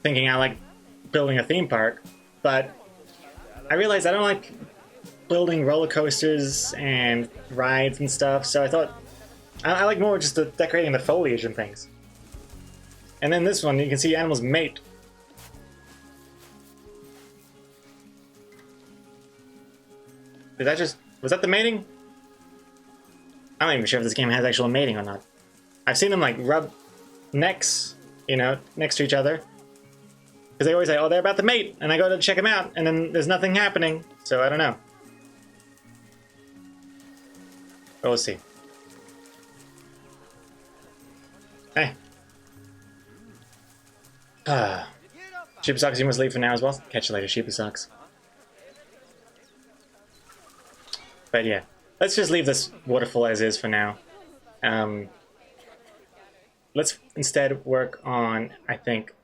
Thinking I like building a theme park. But I realized I don't like building roller coasters and rides and stuff. So I thought... I like more just the decorating the foliage and things. And then this one, you can see animals mate. Did that just... Was that the mating? I'm not even sure if this game has actual mating or not. I've seen them like rub necks, you know, next to each other. Because they always say, oh, they're about to mate, and I go to check them out, and then there's nothing happening. So I don't know. But we'll see. Hey. Sheepy Socks, you must leave for now as well. Catch you later, Sheepy Socks. But yeah, let's just leave this waterfall as is for now. Let's instead work on, I think,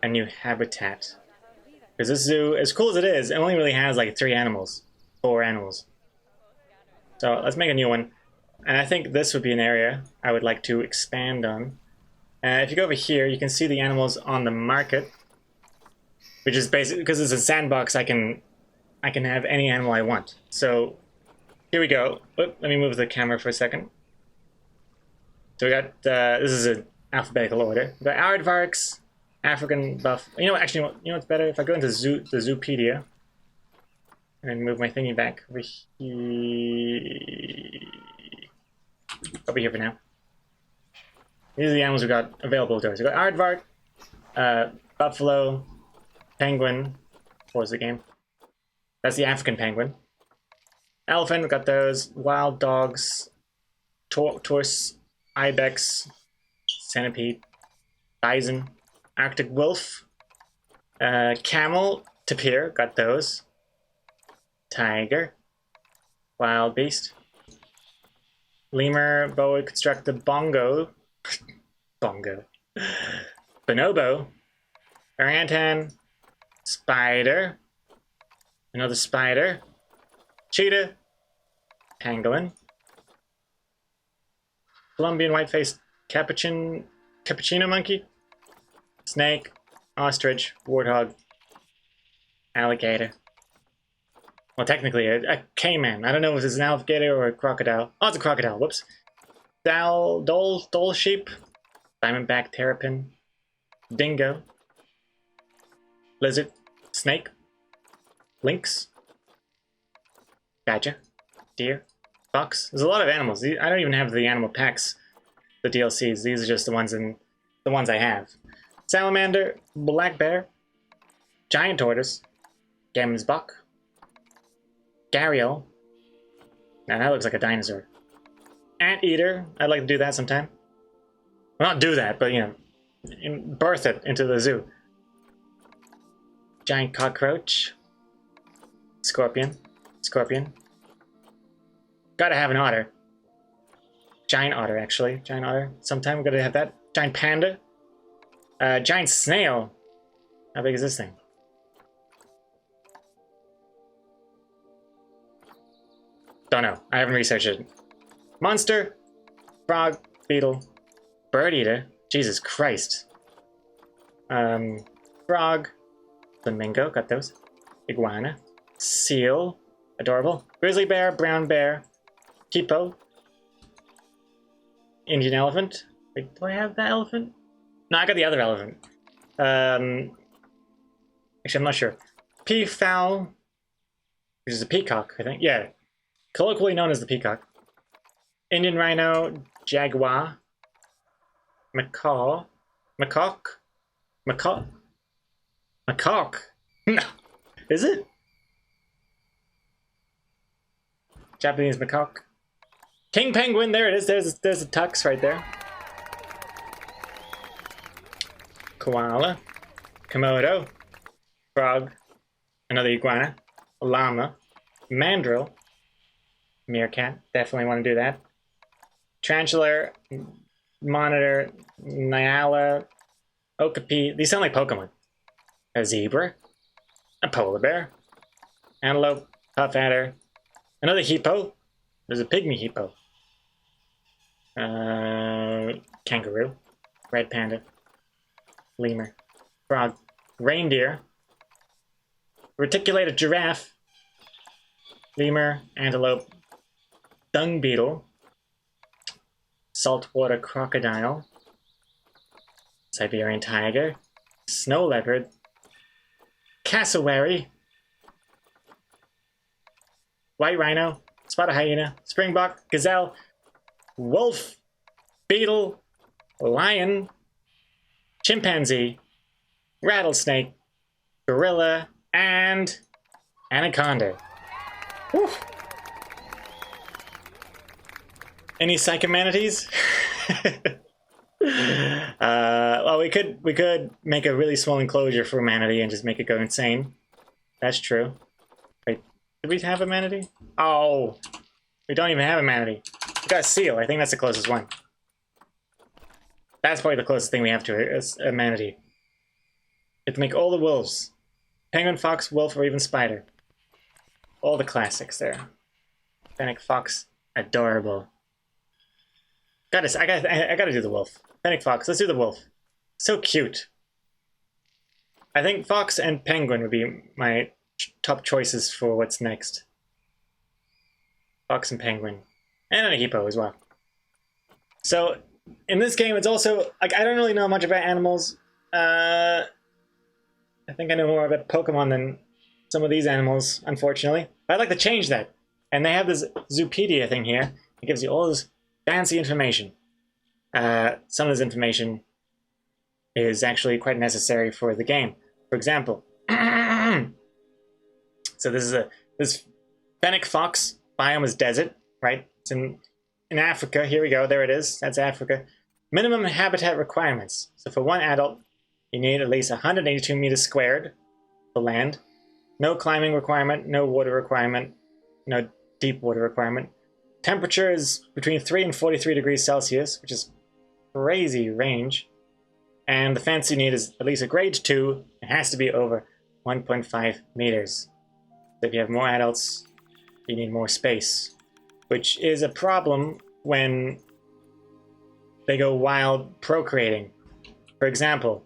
a new habitat. Because this zoo, as cool as it is, it only really has like 4 animals. So let's make a new one. And I think this would be an area I would like to expand on. If you go over here, you can see the animals on the market. Which is basically, because it's a sandbox, I can have any animal I want. So here we go. Oop, let me move the camera for a second. So we got, this is an alphabetical order. We got aardvarks, African buff. You know what, actually, you know what's better? If I go into the Zoopedia and move my thingy back over here. Over here for now. These are the animals we got available to us. We got aardvark, buffalo, penguin. What was the game? That's the African penguin. Elephant, we got those. Wild dogs, tortoise, ibex, centipede, bison, Arctic wolf, camel, tapir, got those. Tiger, wild beast, lemur, boa constrictor, bongo, bonobo, orangutan, spider, another spider, cheetah, pangolin, Colombian white-faced cappuccino monkey, snake, ostrich, warthog, alligator. Well, technically, a caiman. I don't know if it's an alligator or a crocodile. Oh, it's a crocodile. Whoops. Dole sheep, diamondback terrapin, dingo, lizard, snake, lynx, badger, deer, fox. There's a lot of animals. I don't even have the animal packs, the DLCs. These are just the ones I have. Salamander, black bear, giant tortoise, Gemsbok, Gharial. Now that looks like a dinosaur. Anteater. I'd like to do that sometime. Well, not do that, but you know, birth it into the zoo. Giant cockroach. Scorpion. Gotta have an otter. Giant otter, actually. Giant otter. Sometime we're gonna have that. Giant panda. Giant snail. How big is this thing? Don't know. I haven't researched it. Monster. Frog. Beetle. Bird eater. Jesus Christ. Frog. Flamingo. Got those. Iguana. Seal. Adorable. Grizzly bear. Brown bear. Hippo. Indian elephant. Wait, do I have that elephant? No, I got the other elephant. Actually, I'm not sure. Peafowl, which is a peacock, I think. Yeah. Colloquially known as the peacock. Indian rhino, jaguar, macaque. No. Is it? Japanese macaque. King penguin, there it is. There's a tux right there. Koala, Komodo, frog, another iguana, llama, mandrill, meerkat, definitely want to do that. Tarantula, monitor, Nyala, okapi, these sound like Pokemon. A zebra, a polar bear, antelope, puff adder, another hippo, there's a pygmy hippo, kangaroo, red panda, lemur, frog, reindeer, reticulated giraffe, lemur, antelope, dung beetle, saltwater crocodile, Siberian tiger, snow leopard, cassowary, white rhino, spotted hyena, springbok, gazelle, wolf, beetle, lion, chimpanzee, rattlesnake, gorilla, and anaconda. Whew. Any psychomanities? Well, we could make a really small enclosure for a manatee and just make it go insane. That's true. Wait, did we have a manatee? Oh, we don't even have a manatee. We got a seal. I think that's the closest one. That's probably the closest thing we have to a manatee. We have to make all the wolves. Penguin, fox, wolf, or even spider. All the classics there. Fennec fox, adorable. I gotta do the wolf. Fennec fox, let's do the wolf. So cute. I think fox and penguin would be my top choices for what's next. Fox and penguin. And a hippo as well. So, in this game, it's also, like, I don't really know much about animals. I think I know more about Pokemon than some of these animals, unfortunately. But I'd like to change that. And they have this Zoopedia thing here. It gives you all this fancy information. Some of this information is actually quite necessary for the game. For example, so this fennec fox biome is desert, right? It's in Africa. Here we go. There it is. That's Africa. Minimum habitat requirements. So for one adult, you need at least 182 meters squared for land. No climbing requirement, no water requirement, no deep water requirement. Temperature is between 3 and 43 degrees Celsius, which is crazy range. And the fence you need is at least a grade 2. It has to be over 1.5 meters. So if you have more adults, you need more space, which is a problem when they go wild procreating. For example,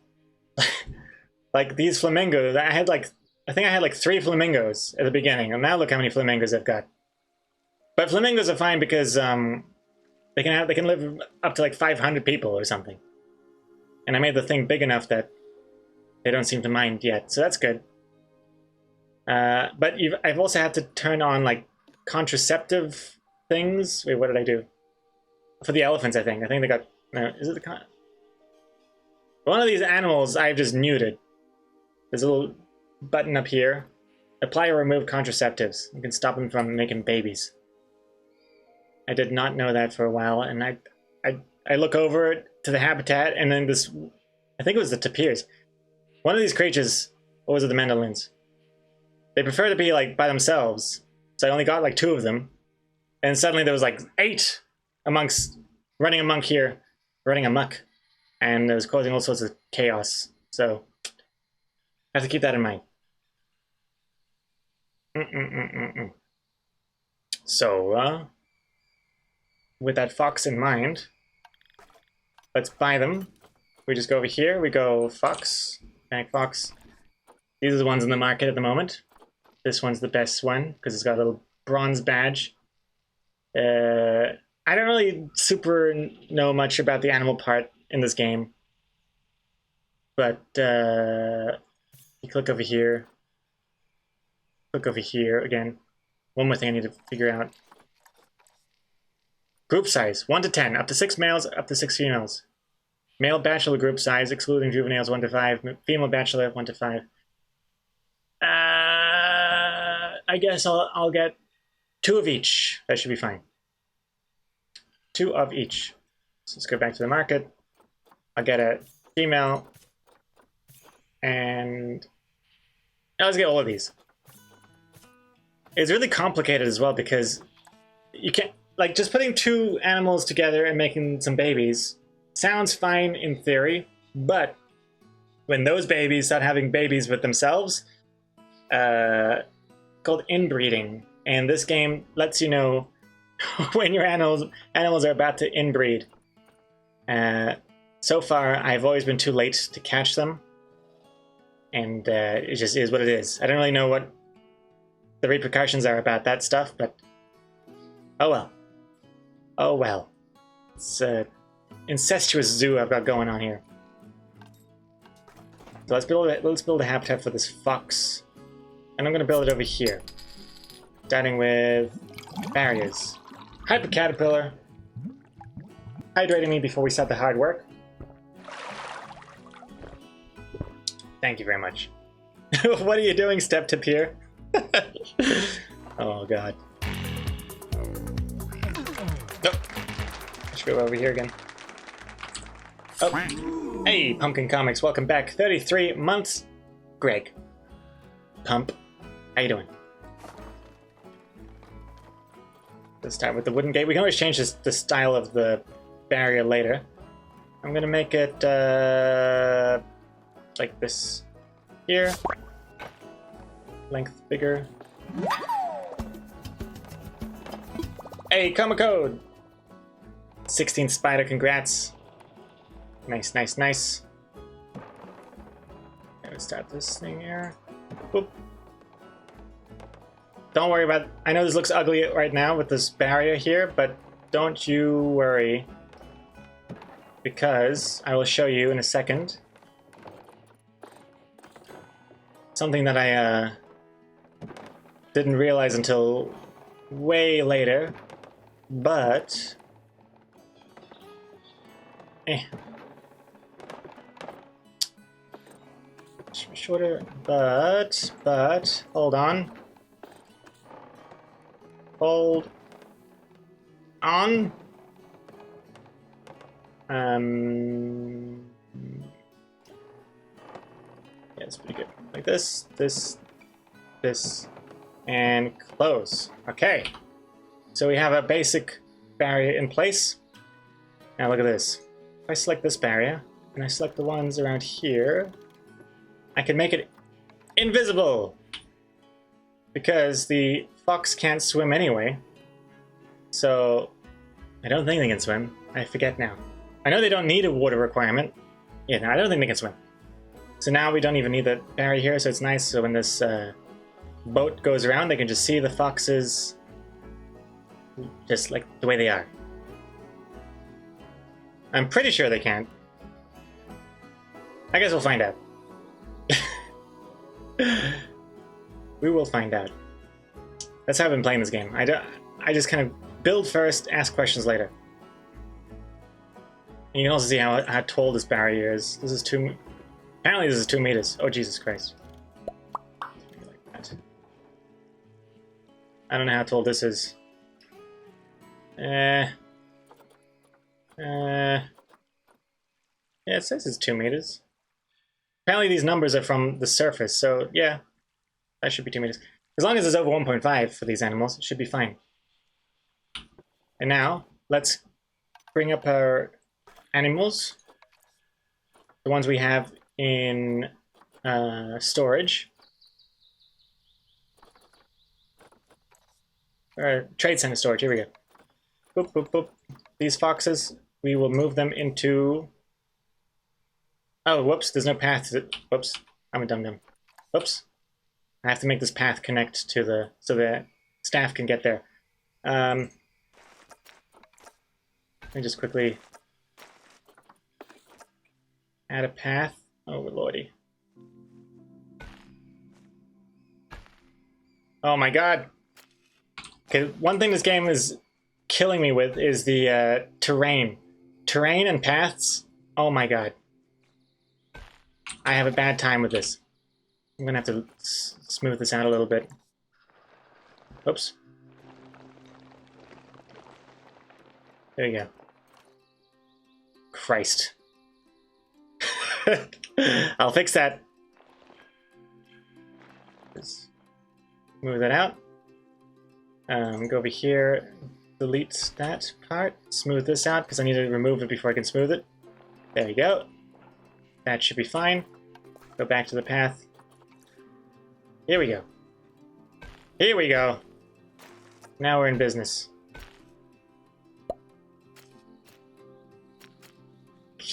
like these flamingos, I think I had like 3 flamingos at the beginning, and now look how many flamingos I've got. But flamingos are fine because they can live up to like 500 people or something. And I made the thing big enough that they don't seem to mind yet, so that's good. But I've also had to turn on like contraceptive things. Wait, what did I do? For the elephants, I think. I think they got. No, is it the one of these animals I've just neutered. There's a little button up here. Apply or remove contraceptives. You can stop them from making babies. I did not know that for a while, and I look over to the habitat, and then this, I think it was the tapirs. One of these creatures, or was it the mandolins? They prefer to be like by themselves, so I only got like 2 of them, and suddenly there was like 8 running amok here, running amok, and it was causing all sorts of chaos. So I have to keep that in mind. So with that fox in mind, let's buy them. We just go over here. We go fox, fennec fox. These are the ones in the market at the moment. This one's the best one because it's got a little bronze badge. I don't really super know much about the animal part in this game, but you click over here. Click over here again. One more thing I need to figure out. Group size 1 to 10, up to 6 males, up to 6 females. Male bachelor group size, excluding juveniles, 1 to 5. Female bachelor, 1 to 5. I guess I'll get 2 of each. That should be fine. 2 of each. So let's go back to the market. I'll get a female, and let's get all of these. It's really complicated as well because you can't, like, just putting 2 animals together and making some babies sounds fine in theory, but when those babies start having babies with themselves, called inbreeding, and this game lets you know when your animals are about to inbreed. So far, I've always been too late to catch them, and it just is what it is. I don't really know what the repercussions are about that stuff, but oh well. Oh well. It's an incestuous zoo I've got going on here. So let's build a habitat for this fox, and I'm going to build it over here, starting with barriers. Hyper caterpillar, hydrating me before we start the hard work. Thank you very much. What are you doing, Step to Pier? Oh god. Nope. I should go over here again. Oh. Hey, Pumpkin Comics, welcome back. 33 months. Greg. Pump. How you doing? Let's start with the wooden gate. We can always change the style of the barrier later. I'm gonna make it like this here. Length bigger. Hey, Comma Code! 16 Spider, congrats. Nice, nice, nice. Let's start this thing here. Boop. Don't worry about... I know this looks ugly right now with this barrier here, but don't you worry. Because I will show you in a second something that I didn't realize until way later, but shorter, but hold on. Hold on. Yeah, it's pretty good. Like this, and close. Okay. So we have a basic barrier in place. Now look at this. If I select this barrier, and I select the ones around here, I can make it invisible! Because the fox can't swim anyway. So, I don't think they can swim. I forget now. I know they don't need a water requirement. Yeah, no, I don't think they can swim. So now we don't even need the barrier here, so it's nice. So when this boat goes around, they can just see the foxes just like the way they are. I'm pretty sure they can. I guess we'll find out. We will find out. That's how I've been playing this game. I just kind of build first, ask questions later. And you can also see how tall this barrier is. This is apparently this is 2 meters. Oh, Jesus Christ. Like that. I don't know how tall this is. Yeah, it says it's 2 meters. Apparently these numbers are from the surface, so yeah, that should be 2 meters. As long as it's over 1.5 for these animals, it should be fine. And now, let's bring up our animals. The ones we have in storage. Or trade center storage, here we go. Boop, boop, boop. These foxes, we will move them into... Oh, whoops, there's no path to... Whoops, I'm a dum-dum. Whoops. I have to make this path connect to the... so the staff can get there. Let me just quickly add a path. Oh, lordy. Oh my god. Okay, one thing this game is killing me with is the terrain. Terrain and paths, oh my god. I have a bad time with this. I'm gonna have to smooth this out a little bit. Oops. There you go. Christ. I'll fix that. Just move that out. Go over here, delete that part, smooth this out because I need to remove it before I can smooth it. There you go. That should be fine. Go back to the path. Here we go. Here we go. Now we're in business.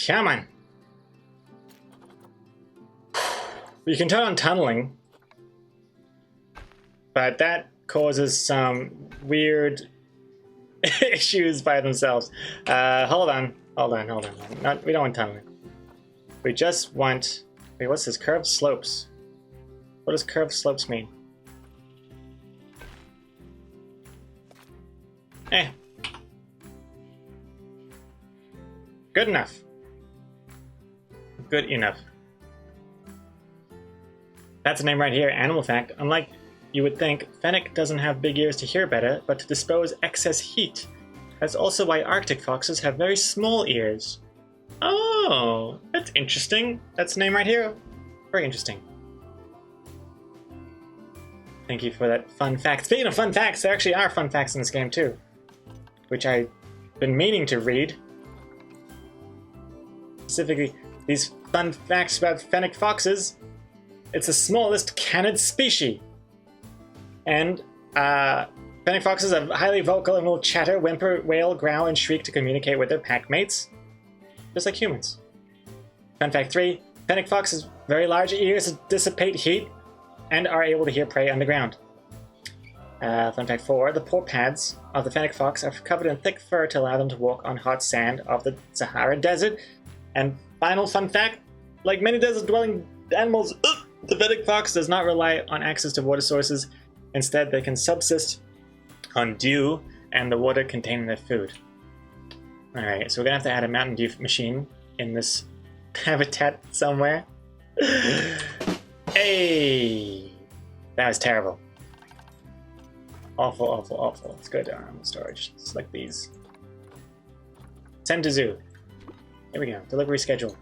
Come on. You can turn on tunneling, but that causes some weird issues by themselves. Hold on. We don't want tunneling. We just want... Wait, what's this? Curved slopes. What does curved slopes mean? Good enough. Good enough. That's a name right here, animal fact. Unlike you would think, fennec doesn't have big ears to hear better, but to dispose excess heat. That's also why Arctic foxes have very small ears. Oh, that's interesting. That's a name right here. Very interesting. Thank you for that fun fact. Speaking of fun facts, there actually are fun facts in this game too, which I've been meaning to read. Specifically, these fun facts about fennec foxes. It's the smallest canid species. And fennec foxes are highly vocal and will chatter, whimper, wail, growl, and shriek to communicate with their pack mates, just like humans. Fun fact 3, fennec foxes' very large ears dissipate heat and are able to hear prey underground. Fun fact 4, the paw pads of the fennec fox are covered in thick fur to allow them to walk on hot sand of the Sahara Desert. And final fun fact, like many desert-dwelling animals, the fennec fox does not rely on access to water sources. Instead, they can subsist on dew and the water contained in their food. Alright, so we're gonna have to add a Mountain Dew machine in this habitat somewhere. Hey! That was terrible. Awful, awful, awful. Let's go down storage. Select these. Send to zoo. Here we go. Delivery schedule.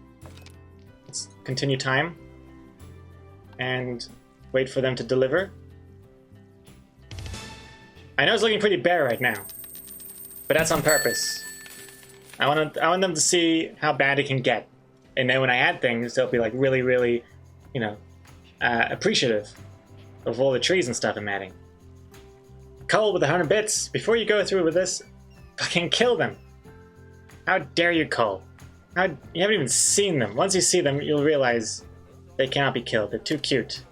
Let's continue time. And wait for them to deliver. I know it's looking pretty bare right now, but that's on purpose. I want them to see how bad it can get, and then when I add things, they'll be like really, really, you know, appreciative of all the trees and stuff I'm adding. Cole with 100 bits. Before you go through with this, fucking kill them. How dare you, Cole? You haven't even seen them. Once you see them, you'll realize they cannot be killed. They're too cute.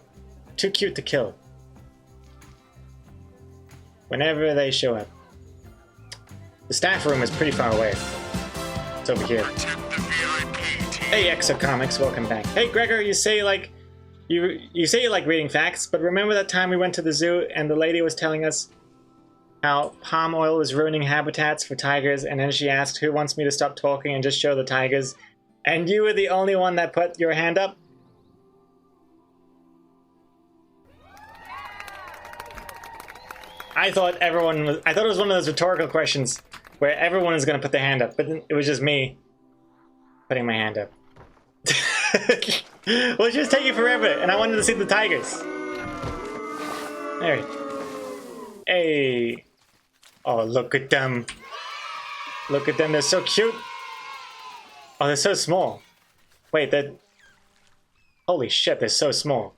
Too cute to kill. Whenever they show up. The staff room is pretty far away. It's over here. Protect the VIP team. Hey, Exo Comics, welcome back. Hey, Gregor, you say you say you like reading facts, but remember that time we went to the zoo and the lady was telling us how palm oil is ruining habitats for tigers, and then she asked who wants me to stop talking and just show the tigers, and you were the only one that put your hand up? I thought it was one of those rhetorical questions where everyone is going to put their hand up, but it was just me putting my hand up. Well, it's just taking forever, and I wanted to see the tigers. There. Hey. Oh, look at them. Look at them, they're so cute. Oh, they're so small. Wait, they're... Holy shit, they're so small.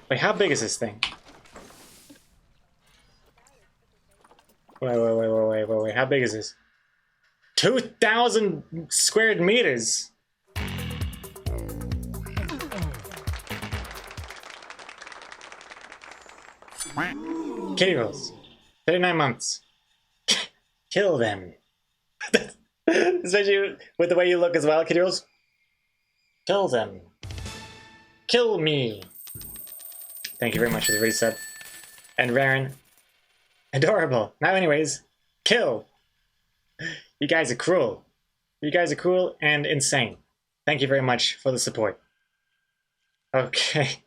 Wait, how big is this thing? Wait, how big is this? 2,000 square meters! Kitty rolls. 39 months. Kill them. Especially with the way you look as well, kitty rolls. Kill them. Kill me. Thank you very much for the resub. And Raren. Adorable. Now anyways, kill. You guys are cruel. You guys are cruel and insane. Thank you very much for the support. Okay.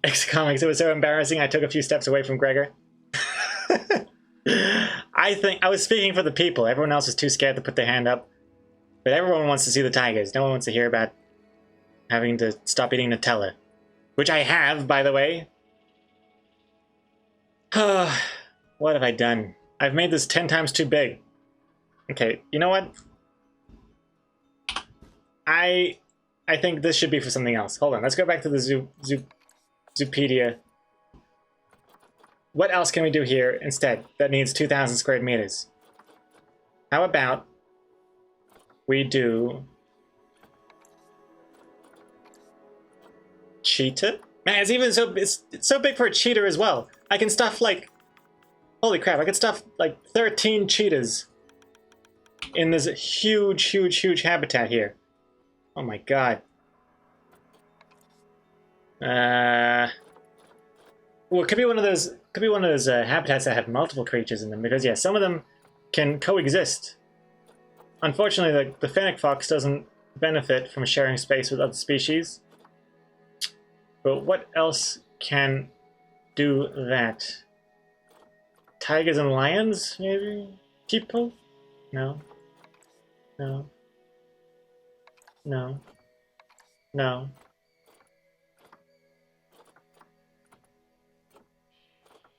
X Comics, it was so embarrassing I took a few steps away from Gregor. I think I was speaking for the people. Everyone else is too scared to put their hand up. But everyone wants to see the tigers. No one wants to hear about having to stop eating Nutella. Which I have, by the way. What have I done? I've made this 10 times too big. Okay, you know what? I think this should be for something else. Hold on, let's go back to the Zoopedia. What else can we do here instead that needs 2,000 square meters? How about we do cheetah? Man, it's so big for a cheetah as well. I can stuff like, holy crap, I could stuff like 13 cheetahs in this huge habitat here. Oh my god. Well, it could be one of those habitats that have multiple creatures in them, because yeah, some of them can coexist. Unfortunately, the fennec fox doesn't benefit from sharing space with other species. But what else can do that? Tigers and lions, maybe? People? No. No. No. No.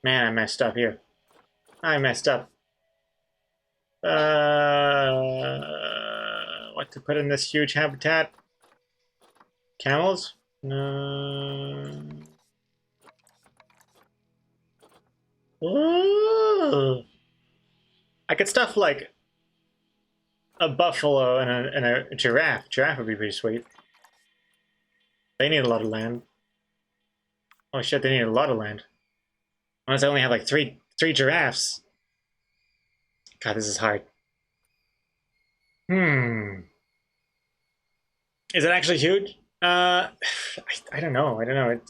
Man, I messed up here. I messed up. What to put in this huge habitat? Camels? No. Ooh. I could stuff like a buffalo and a giraffe. Giraffe would be pretty sweet. They need a lot of land. Oh shit, they need a lot of land. Unless I only have like three giraffes. God, this is hard. Is it actually huge? I don't know. I don't know.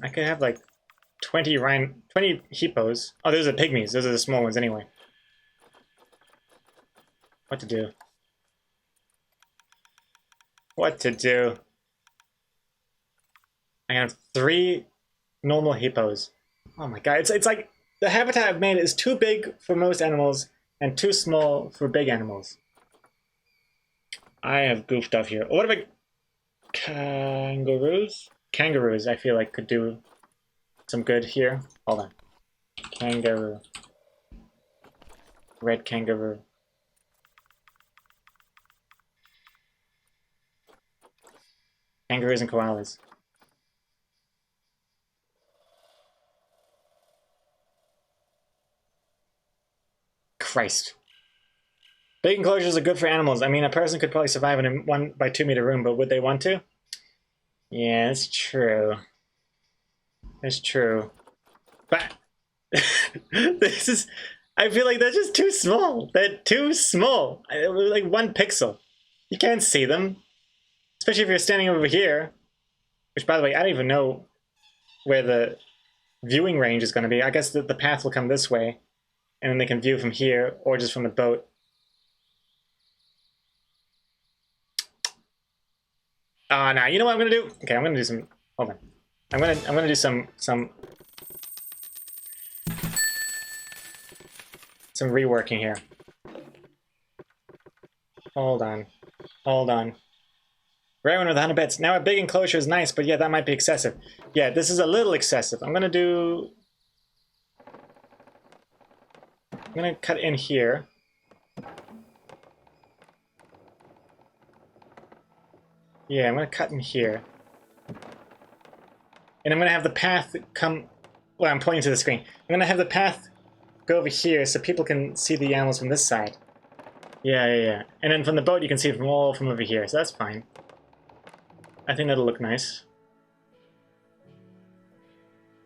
I could have like 20 hippos. Oh, those are pygmies. Those are the small ones anyway. What to do? What to do? I have 3 normal hippos. Oh my god, it's like the habitat I've made is too big for most animals and too small for big animals. I have goofed off here. What about kangaroos? Kangaroos, I feel like could do some good here. Hold on. Kangaroo. Red kangaroo. Kangaroos and koalas. Christ. Big enclosures are good for animals. I mean, a person could probably survive in a 1 by 2 meter room, but would they want to? Yeah, it's true. It's true. But this is... I feel like they're just too small. They're too small. Like 1 pixel. You can't see them. Especially if you're standing over here. Which, by the way, I don't even know where the viewing range is going to be. I guess the path will come this way. And then they can view from here, or just from the boat. Now you know what I'm gonna do? Okay, I'm gonna do some. Hold on. I'm gonna do some reworking here. Hold on. Hold on. Right one with 100 bits. Now a big enclosure is nice, but yeah, that might be excessive. Yeah, this is a little excessive. I'm gonna cut in here. Yeah, I'm gonna cut in here. And I'm gonna have the path come... Well, I'm pointing to the screen. I'm gonna have the path go over here so people can see the animals from this side. Yeah. And then from the boat you can see it from over here, so that's fine. I think that'll look nice.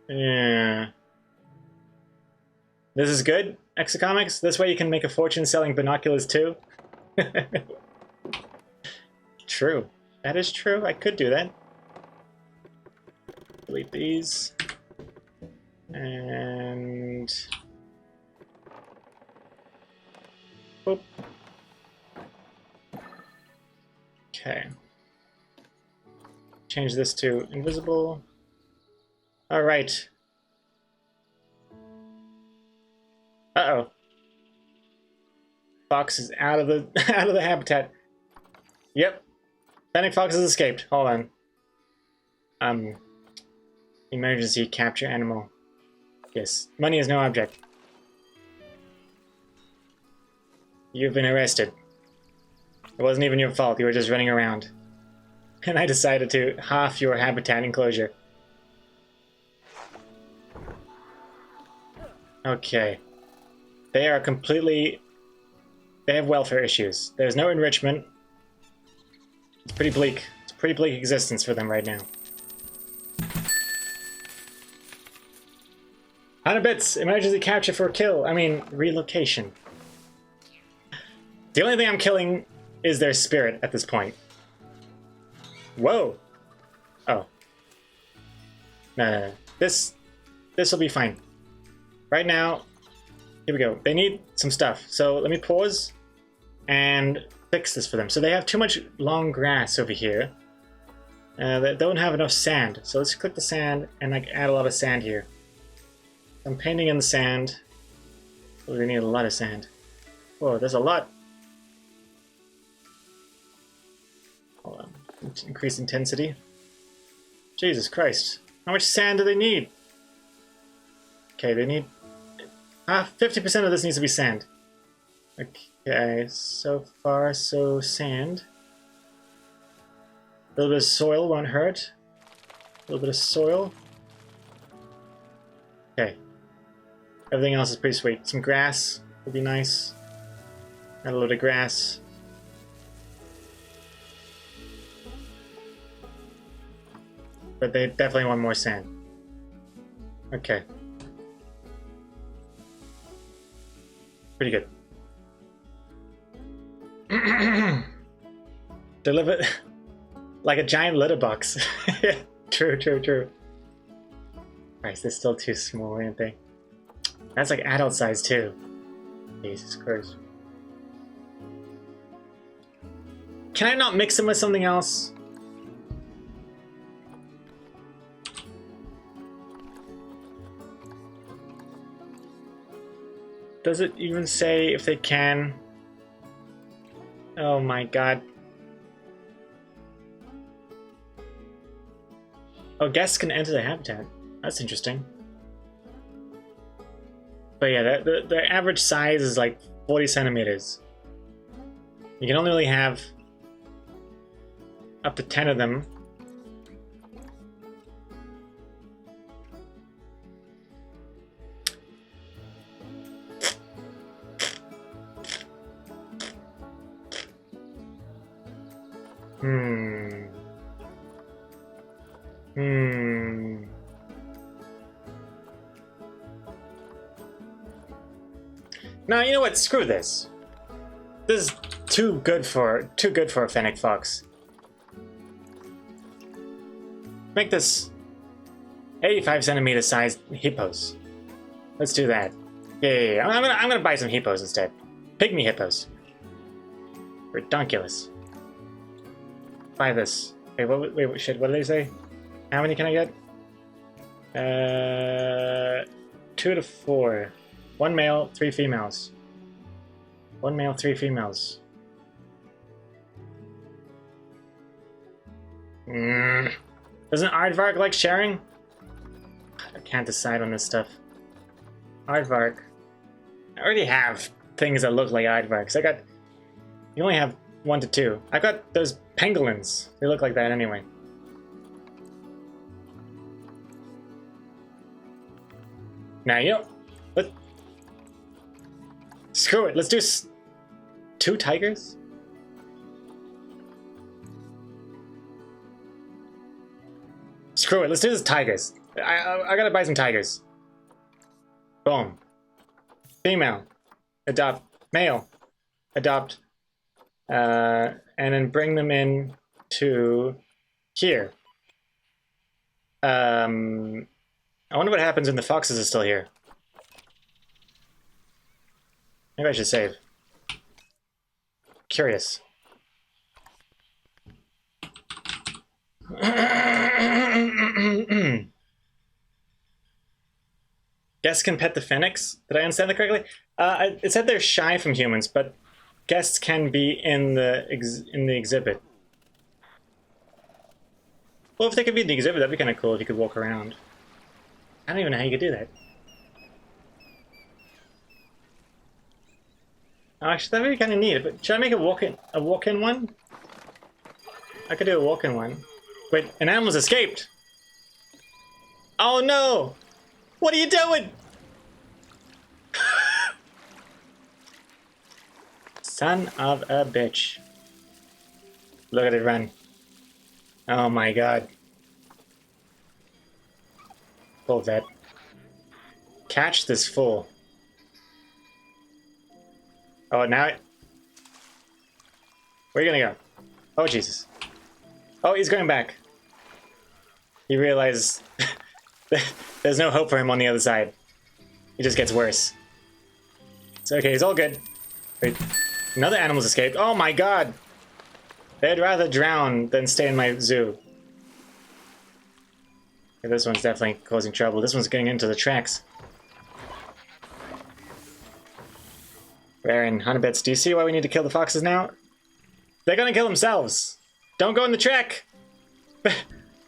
Yeah. This is good, Exocomics. This way you can make a fortune selling binoculars too. True. That is true. I could do that. Delete these. And... Boop. Okay. Change this to invisible. Alright. Uh-oh. Fox is out of the out of the habitat. Yep. Fennec fox has escaped. Hold on. Emergency capture animal. Yes. Money is no object. You've been arrested. It wasn't even your fault. You were just running around. And I decided to half your habitat enclosure. Okay. They are completely... They have welfare issues. There's no enrichment. It's pretty bleak. It's a pretty bleak existence for them right now. 100 bits! Emergency capture for a kill. I mean, relocation. The only thing I'm killing is their spirit at this point. Whoa! Oh. No. This will be fine. right now, here we go. They need some stuff. So let me pause and fix this for them. So they have too much long grass over here. They don't have enough sand. So let's click the sand and like add a lot of sand here. I'm painting in the sand. Oh, we need a lot of sand. Whoa, there's a lot. Hold on. Increase intensity. Jesus Christ. How much sand do they need? Okay, they need... 50% of this needs to be sand. Okay, so far, so sand. A little bit of soil won't hurt. A little bit of soil. Okay. Everything else is pretty sweet. Some grass would be nice. Add a load of grass. But they definitely want more sand. Okay. Pretty good. Deliver like a giant litter box. True. Christ, they're still too small, aren't they? That's like adult size too. Jesus Christ. Can I not mix them with something else? Does it even say if they can? Oh my god. Oh, guests can enter the habitat. That's interesting. But yeah, the average size is like 40 centimeters. You can only really have up to 10 of them. No, you know what? Screw this. This is too good for a fennec fox. Make this 85 centimeter sized hippos. Let's do that. Yeah. I'm gonna buy some hippos instead. Pygmy hippos. Redonkulous. Buy this. Wait, shit, what did they say? How many can I get? 2 to 4. 1 male, 3 females. 1 male, 3 females. Doesn't Aardvark like sharing? I can't decide on this stuff. Aardvark. I already have things that look like Aardvarks. You only have 1 to 2. I got those pangolins. They look like that anyway. Now, you know, screw it. Let's do 2 tigers. Screw it. Let's do this tigers. I gotta buy some tigers. Boom. Female. Adopt. Male. Adopt. And then bring them in to here. I wonder what happens when the foxes are still here. Maybe I should save. Curious. Guests can pet the fennecs? Did I understand that correctly? It said they're shy from humans, but guests can be in the exhibit. Well, if they could be in the exhibit, that'd be kind of cool if you could walk around. I don't even know how you could do that. Oh, actually, that'd be kind of neat. But should I make a walk-in one? I could do a walk-in one. Wait, an animal's escaped. Oh no! What are you doing? Son of a bitch. Look at it run. Oh my god. Pull that. Catch this fool. Oh, now it... Where are you gonna go? Oh, Jesus. Oh, he's going back. He realized there's no hope for him on the other side. He just gets worse. It's okay, it's all good. Wait, another animal's escaped. Oh my god! They'd rather drown than stay in my zoo. Okay, this one's definitely causing trouble. This one's getting into the tracks. Baron, Honeybits, do you see why we need to kill the foxes now? They're gonna kill themselves! Don't go in the track!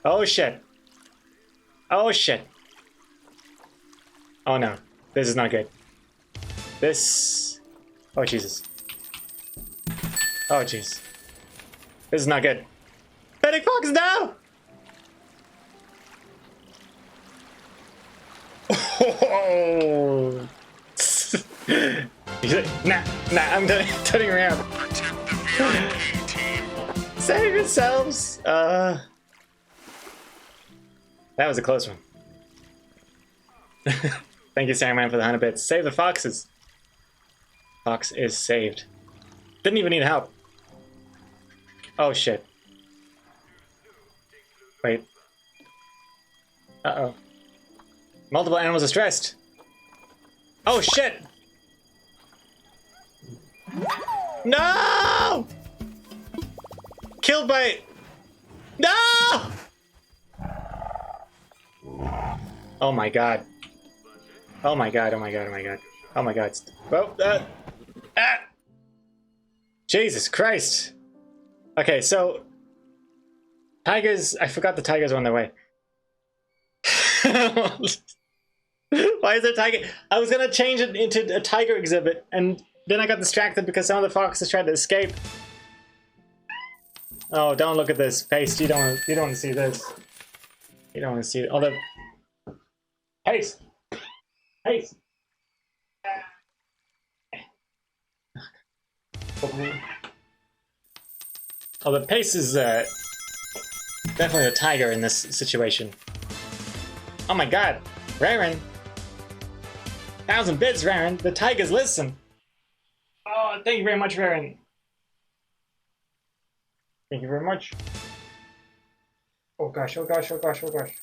Oh shit. Oh shit. Oh no. This is not good. This... Oh Jesus. Oh jeez. This is not good. Fennec Fox, no! Oh! Nah, I'm turning around. Protect the VIP team. Save yourselves! That was a close one. Thank you, Sandman, for the 100 bits. Save the foxes! Fox is saved. Didn't even need help. Oh shit. Wait. Uh-oh. Multiple animals are stressed. Oh shit! No! Killed by... No! Oh my god. Oh my god, oh my god, oh my god. Oh my god. Well, Jesus Christ. Okay, so... Tigers... I forgot the tigers were on their way. Why is there a tiger? I was gonna change it into a tiger exhibit, and then I got distracted because some of the foxes tried to escape. Oh, don't look at this. Paste, you don't want to see this. You don't want to see it. Although... Paste! Paste! Oh, the Pace is definitely a tiger in this situation. Oh my god, Raren! 1,000 bits, Raren! The tigers listen! Oh, thank you very much, Raren! Thank you very much. Oh gosh, oh gosh, oh gosh, oh gosh.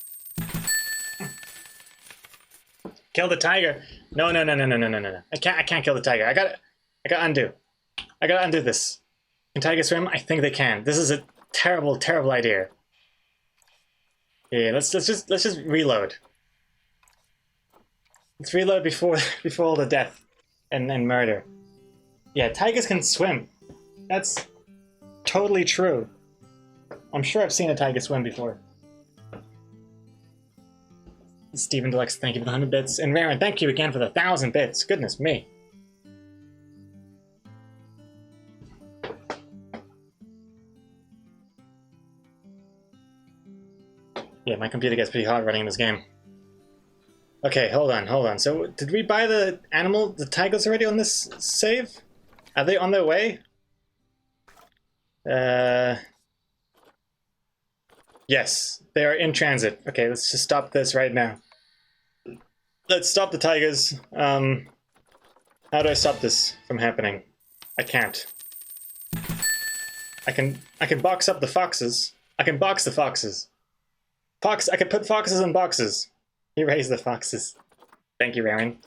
Kill the tiger! No. I can't kill the tiger. I gotta undo. I gotta undo this. Can tigers swim? I think they can. This is a terrible, terrible idea. Yeah, let's just reload. Let's reload before all the death and murder. Yeah, tigers can swim. That's totally true. I'm sure I've seen a tiger swim before. Stephen Deluxe, thank you for the 100 bits. And Raren, thank you again for the 1,000 bits. Goodness me. Yeah, my computer gets pretty hot running this game. Okay, hold on. So, did we buy the tigers already on this save? Are they on their way? Yes, they are in transit. Okay, let's just stop this right now. Let's stop the tigers. How do I stop this from happening? I can't. I can box up the foxes. I can box the foxes. I can put foxes in boxes. Erase the foxes. Thank you, Raren.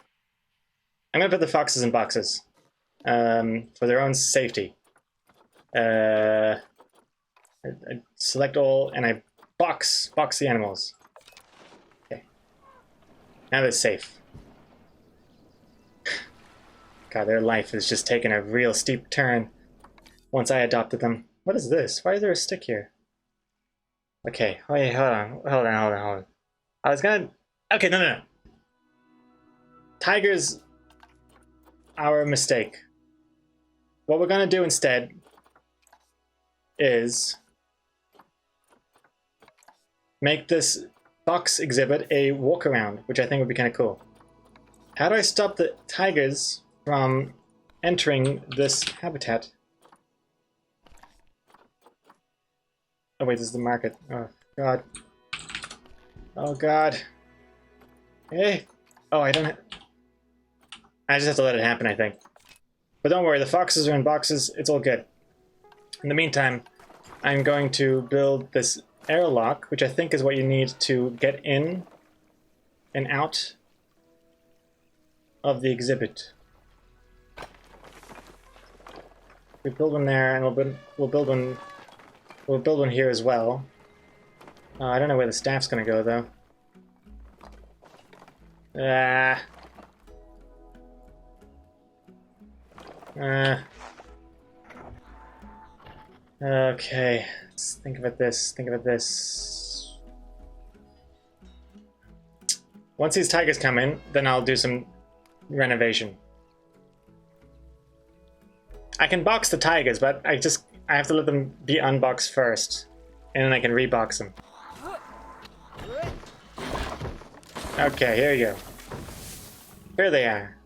I'm gonna put the foxes in boxes. For their own safety. I select all and I box the animals. Okay. Now they're safe. God, their life has just taken a real steep turn once I adopted them. What is this? Why is there a stick here? Okay, wait, hold on. I was gonna... Okay, no. Tigers, our mistake. What we're gonna do instead is make this fox exhibit a walk around, which I think would be kind of cool. How do I stop the tigers from entering this habitat? Oh wait, this is the market. Oh god. Oh god. Hey! Oh, I just have to let it happen, I think. But don't worry, the foxes are in boxes, it's all good. In the meantime, I'm going to build this airlock, which I think is what you need to get in and out of the exhibit. We build one there, and we'll build one here as well. I don't know where the staff's gonna go though. Okay, let's think about this. Think about this. Once these tigers come in, then I'll do some renovation. I can box the tigers, but I have to let them be unboxed first, and then I can rebox them. Okay, here you go. Here they are.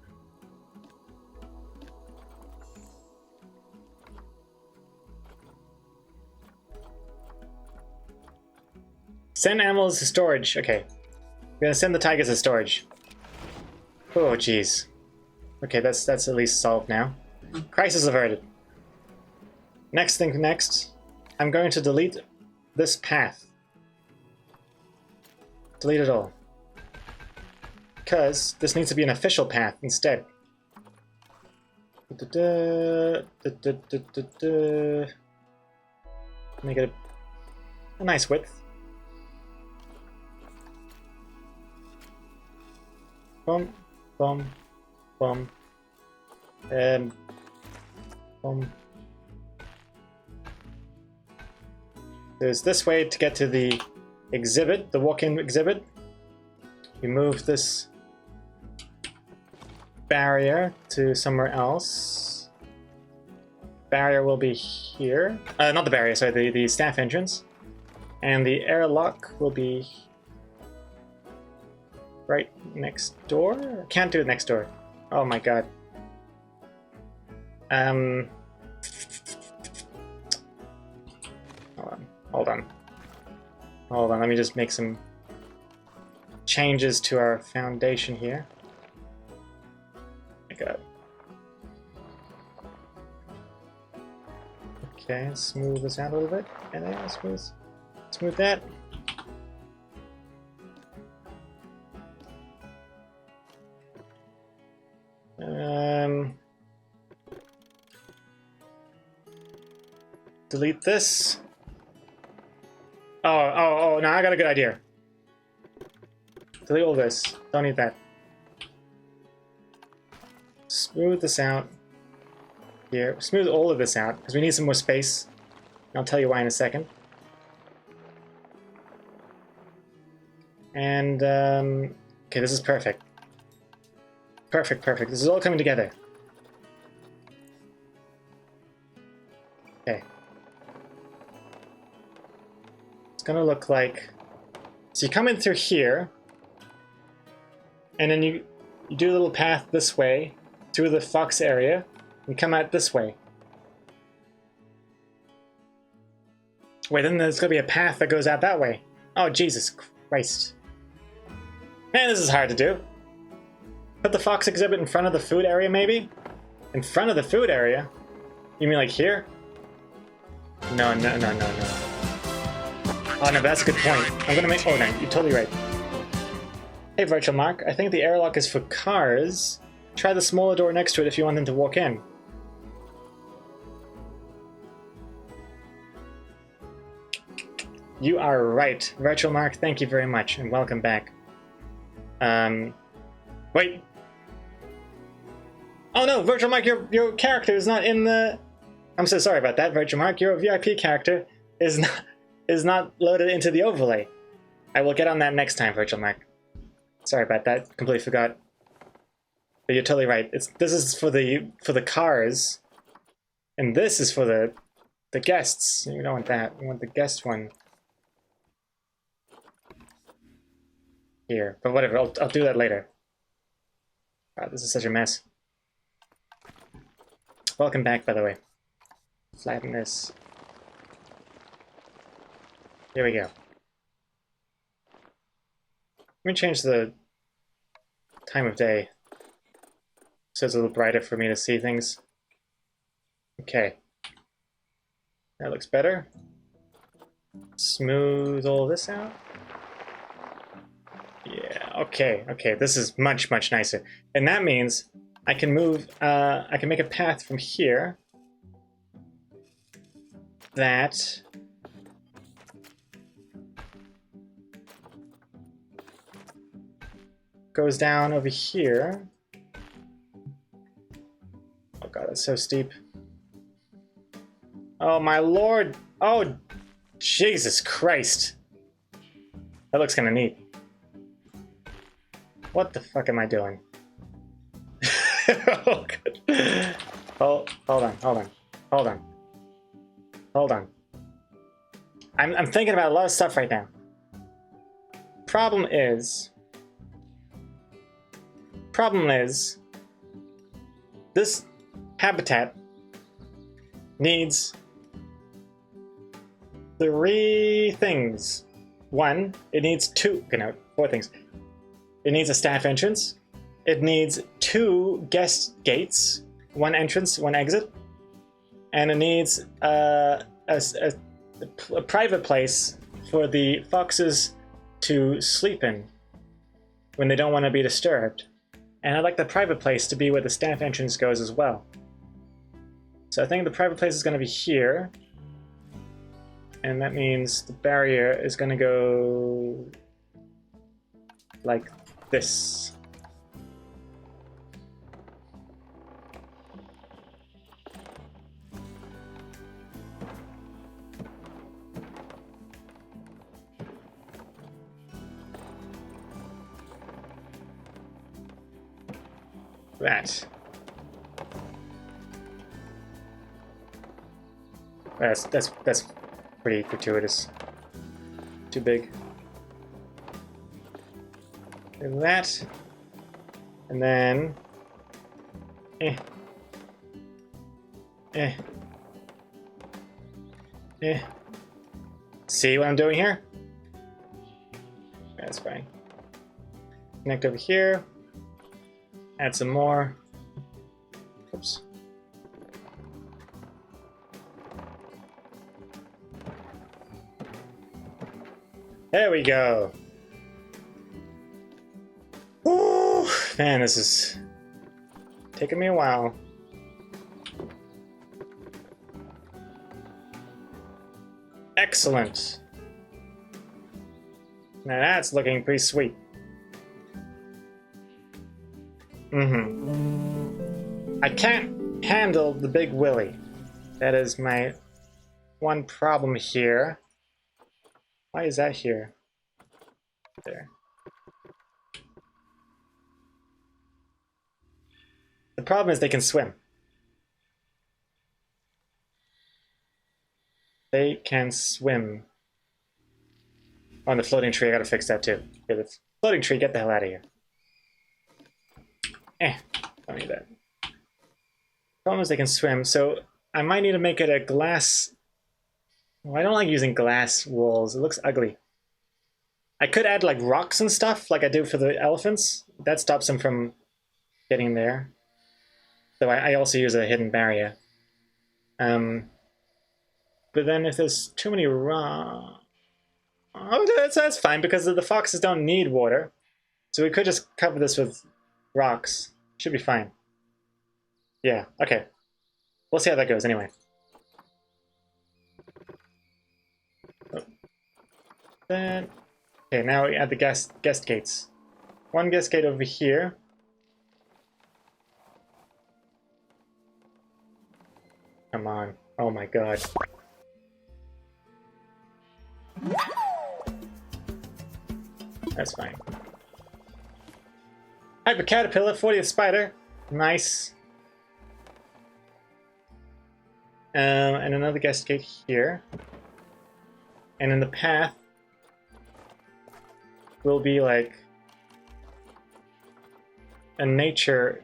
Send animals to storage. Okay. We're gonna send the tigers to storage. Oh, jeez. Okay, that's at least solved now. Crisis averted. Next, I'm going to delete this path. Delete it all. Because this needs to be an official path instead. Make it a nice width. Boom, boom, boom, boom. There's this way to get to the exhibit, the walk-in exhibit. You move this barrier to somewhere else. Barrier will be here. Not the barrier, sorry, the staff entrance. And the airlock will be right next door? Can't do it next door. Oh my god. Hold on. Let me just make some changes to our foundation here. My god. Okay, smooth this out a little bit. And then smooth that. Delete this. Oh, no, I got a good idea. Delete all this. Don't need that. Smooth this out. Here. Smooth all of this out, because we need some more space. I'll tell you why in a second. And, okay, this is perfect. Perfect. This is all coming together. Okay. It's gonna look like... So you come in through here, and then you do a little path this way, through the fox area, and come out this way. Wait, then there's gonna be a path that goes out that way. Oh, Jesus Christ. Man, this is hard to do. Put the fox exhibit in front of the food area, maybe? In front of the food area? You mean like here? No. Oh no, that's a good point. I'm gonna make... Oh no, you're totally right. Hey, Virtual Mark, I think the airlock is for cars. Try the smaller door next to it if you want them to walk in. You are right. Virtual Mark, thank you very much, and welcome back. Wait. Oh no, Virtual Mark, your character is not in the... I'm so sorry about that, Virtual Mark. Your VIP character is not loaded into the overlay. I will get on that next time, Virtual Mark. Sorry about that. Completely forgot. But you're totally right. This is for the cars, and this is for the guests. We don't want that. We want the guest one here. But whatever. I'll do that later. Wow, this is such a mess. Welcome back, by the way. Flatten this. Here we go. Let me change the time of day so it's a little brighter for me to see things. Okay. That looks better. Smooth all this out. Yeah. Okay, this is much, much nicer. And that means I can move, I can make a path from here that goes down over here. Oh god, that's so steep. Oh my lord! Oh, Jesus Christ! That looks kind of neat. What the fuck am I doing? Oh, good. Hold on. I'm thinking about a lot of stuff right now. Problem is, this habitat needs 3 things. 1, it needs 2, okay, no, 4 things. It needs a staff entrance. It needs 2 guest gates, 1 entrance, 1 exit. And it needs a private place for the foxes to sleep in when they don't want to be disturbed. And I'd like the private place to be where the staff entrance goes as well. So I think the private place is going to be here. And that means the barrier is going to go like this. That. That's pretty gratuitous. Too big. And that. And then See what I'm doing here? That's fine. Connect over here. Add some more. Oops. There we go. Woo! Man, this is taking me a while. Excellent. Now that's looking pretty sweet. I can't handle the big Willy. That is my one problem here. Why is that here? There. The problem is they can swim. They can swim. On the floating tree, I gotta fix that too. Okay, the floating tree, get the hell out of here. Don't need that. Problem is they can swim, so I might need to make it a glass. Well, I don't like using glass walls. It looks ugly. I could add like rocks and stuff, like I do for the elephants. That stops them from getting there. So I also use a hidden barrier. But then if there's too many rocks... Oh, that's fine, because the foxes don't need water. So we could just cover this with rocks. Should be fine. Yeah, okay. We'll see how that goes anyway. Then, okay, now we add the guest gates. 1 guest gate over here. Come on. Oh my god. That's fine. Hyper Caterpillar, 40th Spider. Nice. And another guest gate here. And in the path will be like a natural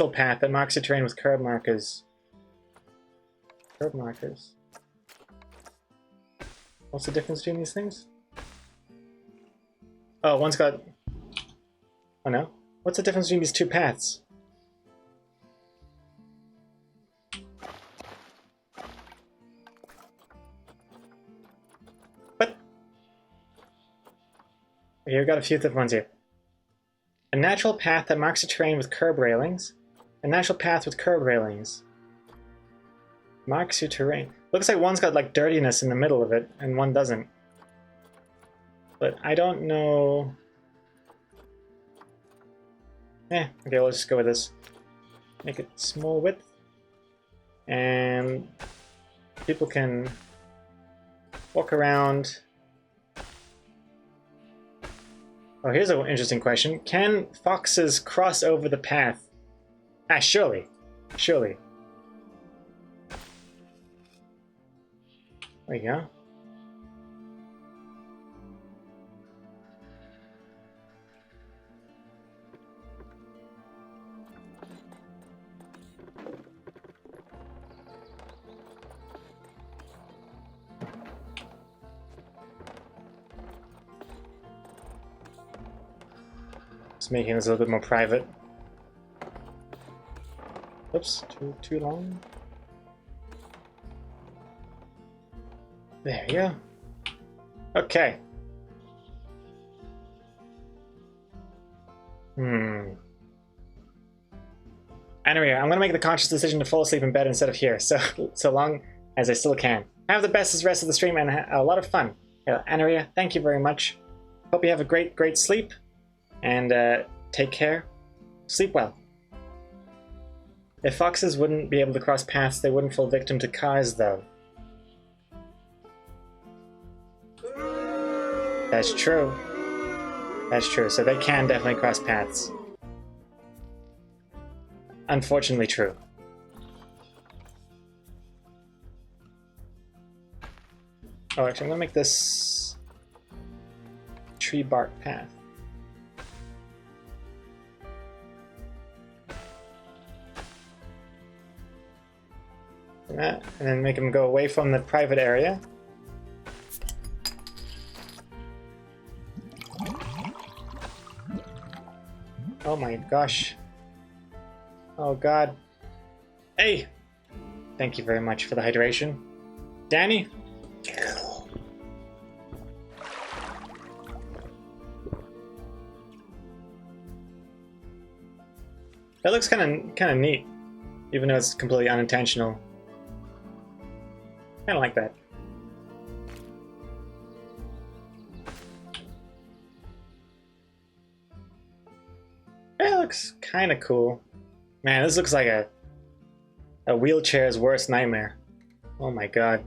path that marks the terrain with curb markers. Curb markers. What's the difference between these things? Oh, one's got... Oh no? What's the difference between these 2 paths? What? Here, we've got a few different ones here. A natural path that marks the terrain with curb railings. A natural path with curb railings. Marks your terrain. Looks like one's got like dirtiness in the middle of it, and one doesn't. But I don't know... okay, we'll just go with this. Make it small width. And people can walk around. Oh, here's an interesting question. Can foxes cross over the path? Ah, surely. Surely. There you go. Just making this a little bit more private. Oops, too long. There you go. Okay. Anyway, I'm gonna make the conscious decision to fall asleep in bed instead of here, so long as I still can. Have the best rest of the stream and a lot of fun. Anaria, thank you very much. Hope you have a great sleep, and take care. Sleep well. If foxes wouldn't be able to cross paths, they wouldn't fall victim to cars, though. That's true. That's true, so they can definitely cross paths. Unfortunately true. Oh, actually, I'm gonna make this tree bark path. And then make them go away from the private area. Oh my gosh. Oh god. Hey! Thank you very much for the hydration. Danny? That looks kind of neat, even though it's completely unintentional. Kind of like that. That looks kind of cool. Man, this looks like a wheelchair's worst nightmare. Oh my god.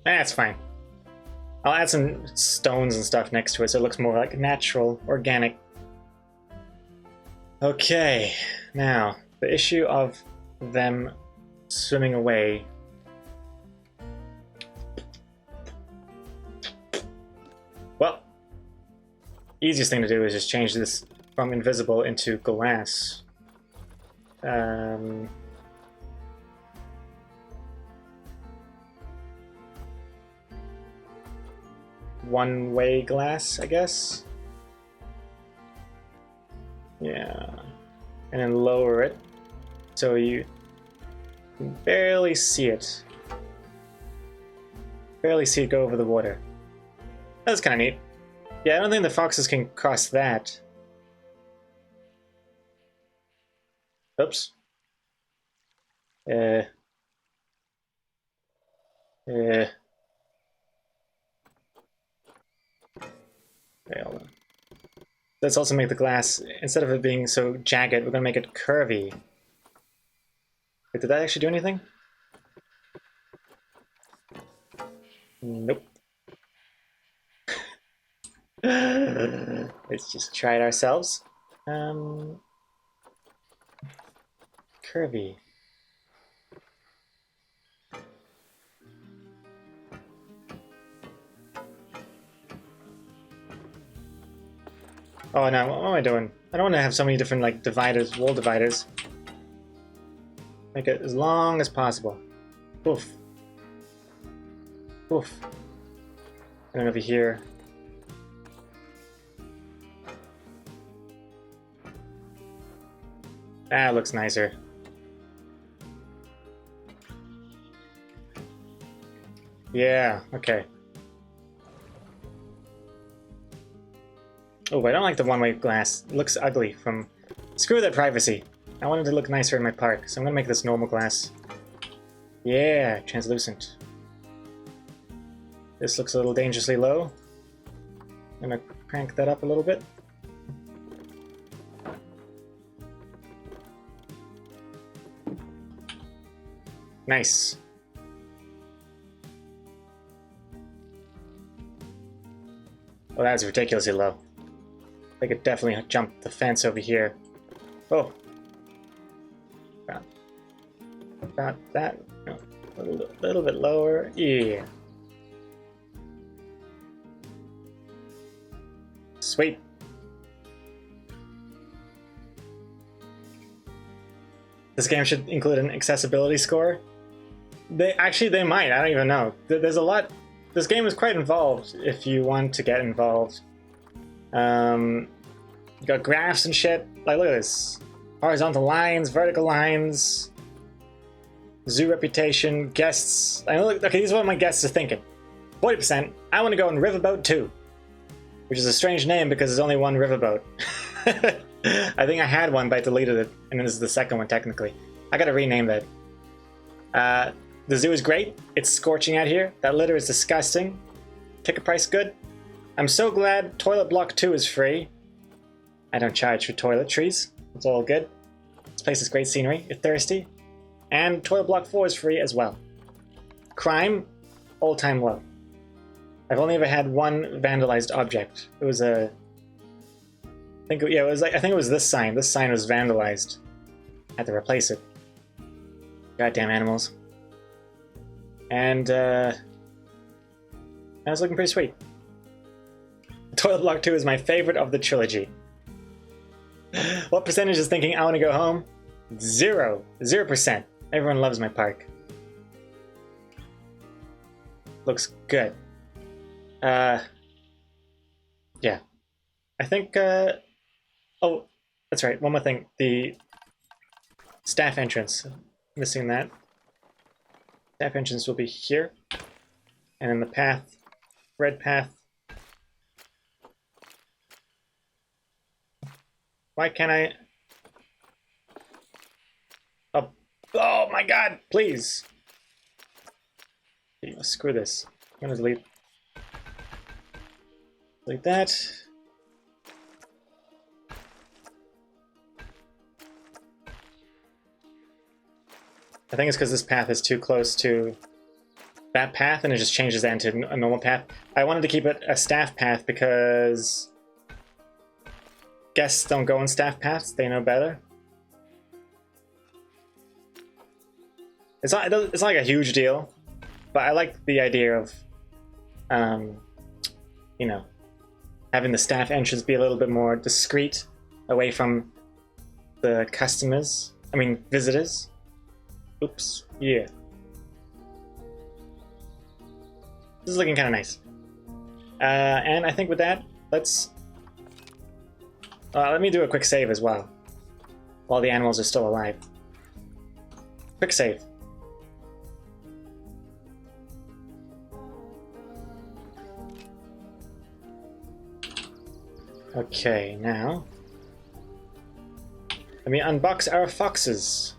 That's fine. I'll add some stones and stuff next to it so it looks more like natural, organic. Okay, now, the issue of them swimming away. Well, easiest thing to do is just change this from invisible into glass. One-way glass, I guess. Yeah, and then lower it so you can barely see it. Barely see it go over the water. That's kind of neat. Yeah, I don't think the foxes can cross that. Oops. Okay, hold on. Let's also make the glass, instead of it being so jagged, we're gonna make it curvy. Wait, did that actually do anything? Nope. Let's just try it ourselves. Curvy. Oh no, what am I doing? I don't want to have so many different like dividers, wall dividers. Make it as long as possible. Oof. Oof. And then over here. That looks nicer. Yeah, okay. Oh, I don't like the one-way glass. It looks ugly from... Screw that privacy. I wanted to look nicer in my park, so I'm gonna make this normal glass. Yeah, translucent. This looks a little dangerously low. I'm gonna crank that up a little bit. Nice. Oh, that's ridiculously low. I could definitely jump the fence over here. Oh. About that. No, a little bit lower. Yeah. Sweet. This game should include an accessibility score. They might. I don't even know. There's a lot. This game is quite involved if you want to get involved. You got graphs and shit. Like, look at this. Horizontal lines, vertical lines, zoo reputation, guests. I mean, look, okay, these are what my guests are thinking. 40%. I want to go in Riverboat 2, which is a strange name because there's only one Riverboat. I think I had one, but I deleted it, and this is the second one technically. I gotta rename that. The zoo is great. It's scorching out here. That litter is disgusting. Ticket price good. I'm so glad Toilet Block 2 is free. I don't charge for toiletries. It's all good. This place is great scenery. You're thirsty. And Toilet Block 4 is free as well. Crime, all-time low. I've only ever had one vandalized object. It was a... I think it was this sign. This sign was vandalized. I had to replace it. Goddamn animals. And that was looking pretty sweet. Toilet Block 2 is my favorite of the trilogy. What percentage is thinking I want to go home? 0%. Everyone loves my park. Looks good. Yeah. I think, oh, that's right, one more thing. The staff entrance. Missing that. Staff entrance will be here. And then the path, red path. Why can't I? Oh my god, please. Screw this. I'm gonna delete that. I think it's because this path is too close to that path and it just changes that into a normal path. I wanted to keep it a staff path because guests don't go on staff paths, they know better. It's not like a huge deal, but I like the idea of, you know, having the staff entrance be a little bit more discreet, away from the visitors. Oops, yeah. This is looking kind of nice. And I think with that, let me do a quick save as well, while the animals are still alive. Quick save. Okay, now let me unbox our foxes.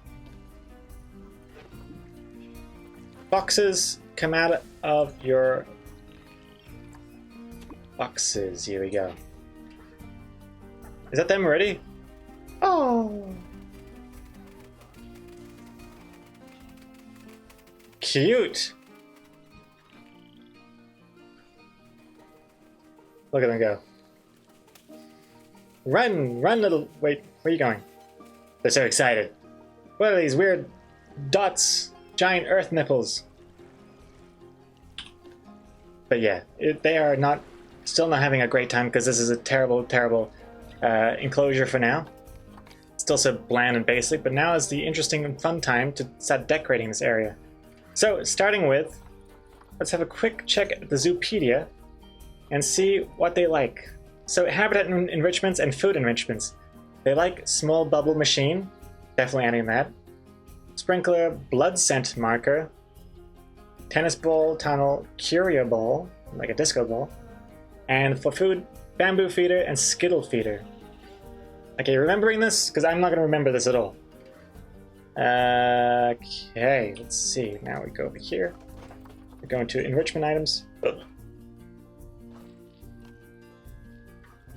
Boxes, come out of your boxes. Here we go. Is that them already? Oh. Cute. Look at them go. Run, little... Wait, where are you going? They're so excited. What are these weird dots? Giant earth nipples. But yeah, they are still not having a great time because this is a terrible, terrible enclosure for now. Still so bland and basic, but now is the interesting and fun time to start decorating this area. So, starting with, let's have a quick check at the Zoopedia and see what they like. So, habitat enrichments and food enrichments. They like small bubble machine, definitely adding that. Sprinkler blood scent marker. tennis ball, tunnel, curio ball, like a disco ball, and for food, bamboo feeder and skittle feeder. Okay, remembering this? Because I'm not going to remember this at all. Okay, let's see. Now we go over here. We're going to enrichment items. Ugh.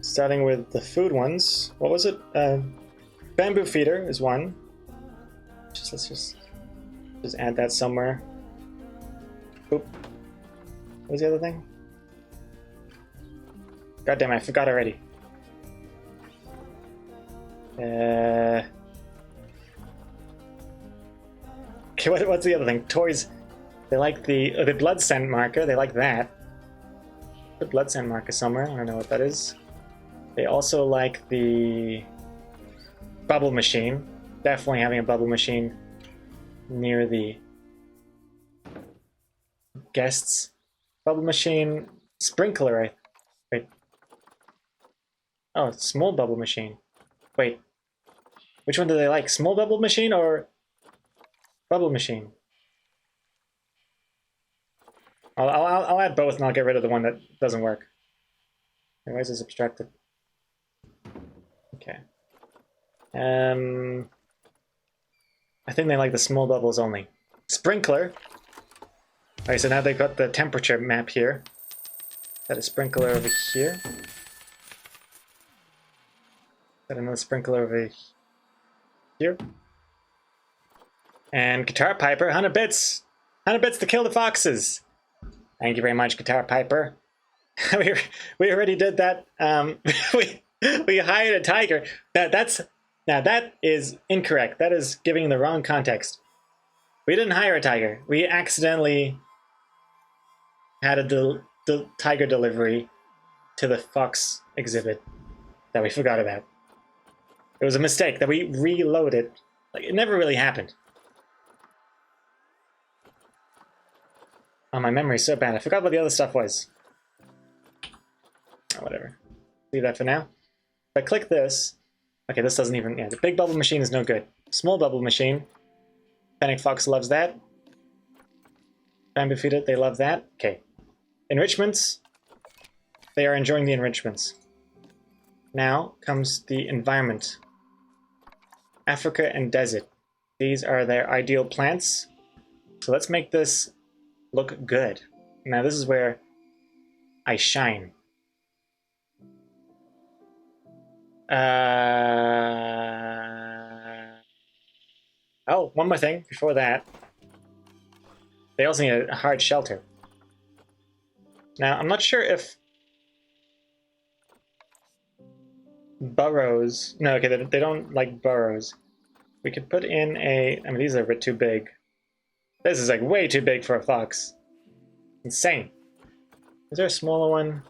Starting with the food ones. What was it? Bamboo feeder is one. Let's just add that somewhere. Oop. What was the other thing? God damn, I forgot already. Okay, what's the other thing? Toys. They like the blood scent marker. They like that. The blood scent marker somewhere. I don't know what that is. They also like the bubble machine. Definitely having a bubble machine near the guests. Bubble machine. Sprinkler. Wait. Oh, small bubble machine. Wait. Which one do they like? Small bubble machine or bubble machine? I'll add both and I'll get rid of the one that doesn't work. Why is this abstracted? Okay. I think they like the small bubbles only. Sprinkler. Alright, so now they've got the temperature map here. Got a sprinkler over here. Got another sprinkler over here. And Guitar Piper, 100 bits! 100 bits to kill the foxes! Thank you very much, Guitar Piper. we already did that. We hired a tiger. Now that is incorrect. That is giving the wrong context. We didn't hire a tiger. We accidentally had a tiger delivery to the fox exhibit that we forgot about. It was a mistake that we reloaded. Like, it never really happened. Oh, my memory's so bad. I forgot what the other stuff was. Oh, whatever. Leave that for now. If I click this... Okay, this doesn't even... Yeah, the big bubble machine is no good. Small bubble machine. Fennec Fox loves that. Bamboo Feeder, they love that. Okay. Enrichments. They are enjoying the enrichments. Now comes the environment. Africa and desert. These are their ideal plants. So let's make this look good. Now this is where I shine. Oh, one more thing before that. They also need a hard shelter. Now, I'm not sure if burrows... No, okay, they don't like burrows. We could put in a... I mean, these are a bit too big. This is like way too big for a fox. Insane. Is there a smaller one?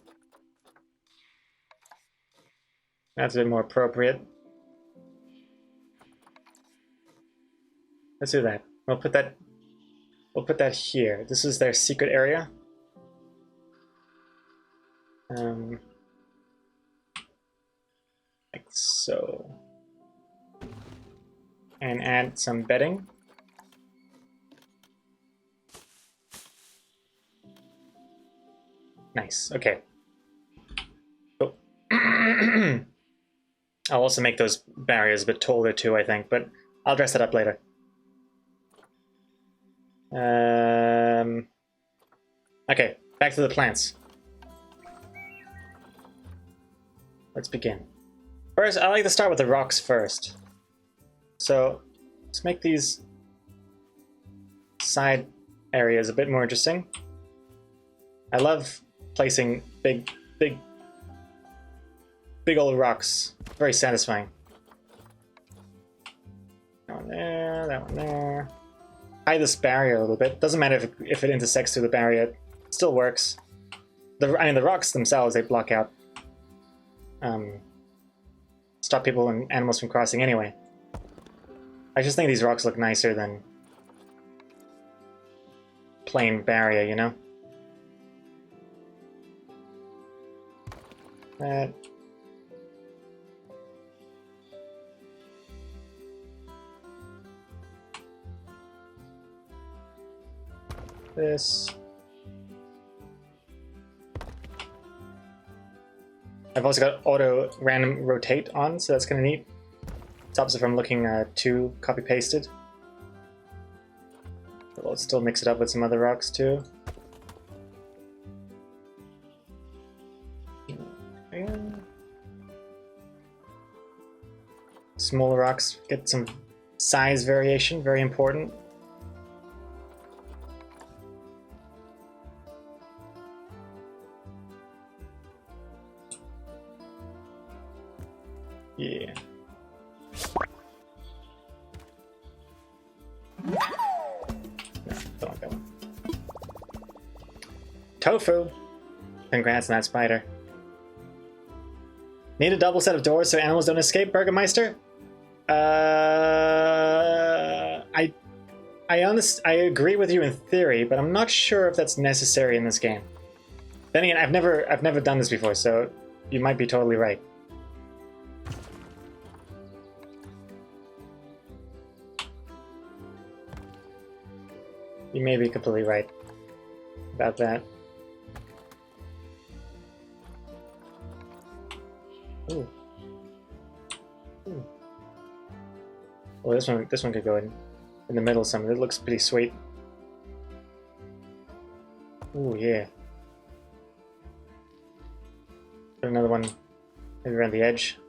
That's a bit more appropriate. Let's do that. We'll put that here. This is their secret area. Like so. And add some bedding. Nice, okay. Oh. I'll also make those barriers a bit taller too, I think, but I'll dress that up later. Okay, back to the plants. Let's begin. First, I like to start with the rocks first. So, let's make these side areas a bit more interesting. I love placing big old rocks. Very satisfying. That one there, that one there. Hide this barrier a little bit. Doesn't matter if it intersects through the barrier. It still works. I mean, the rocks themselves, they block out. Stop people and animals from crossing anyway. I just think these rocks look nicer than plain barrier, you know? That. this. I've also got auto random rotate on, so that's kind of neat. Stops it from looking too copy pasted. But we'll still mix it up with some other rocks too. Smaller rocks get some size variation, very important. Yeah. No, don't like that one. Tofu! Congrats on that spider. Need a double set of doors so animals don't escape, Burgermeister? I agree with you in theory, but I'm not sure if that's necessary in this game. Then again, I've never done this before, so you might be totally right. You may be completely right about that. Ooh. Ooh. Well, this one could go in the middle somewhere. It looks pretty sweet. Ooh, yeah. Put another one maybe around the edge.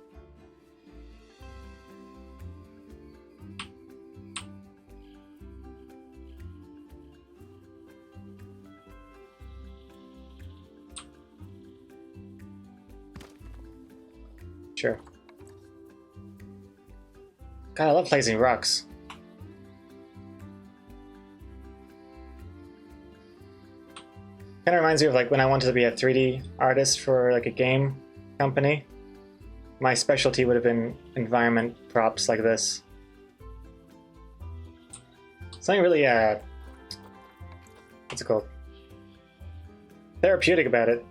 Sure. God, I love placing rocks. Kind of reminds me of like when I wanted to be a 3D artist for like a game company. My specialty would have been environment props like this. Something really what's it called? Therapeutic about it.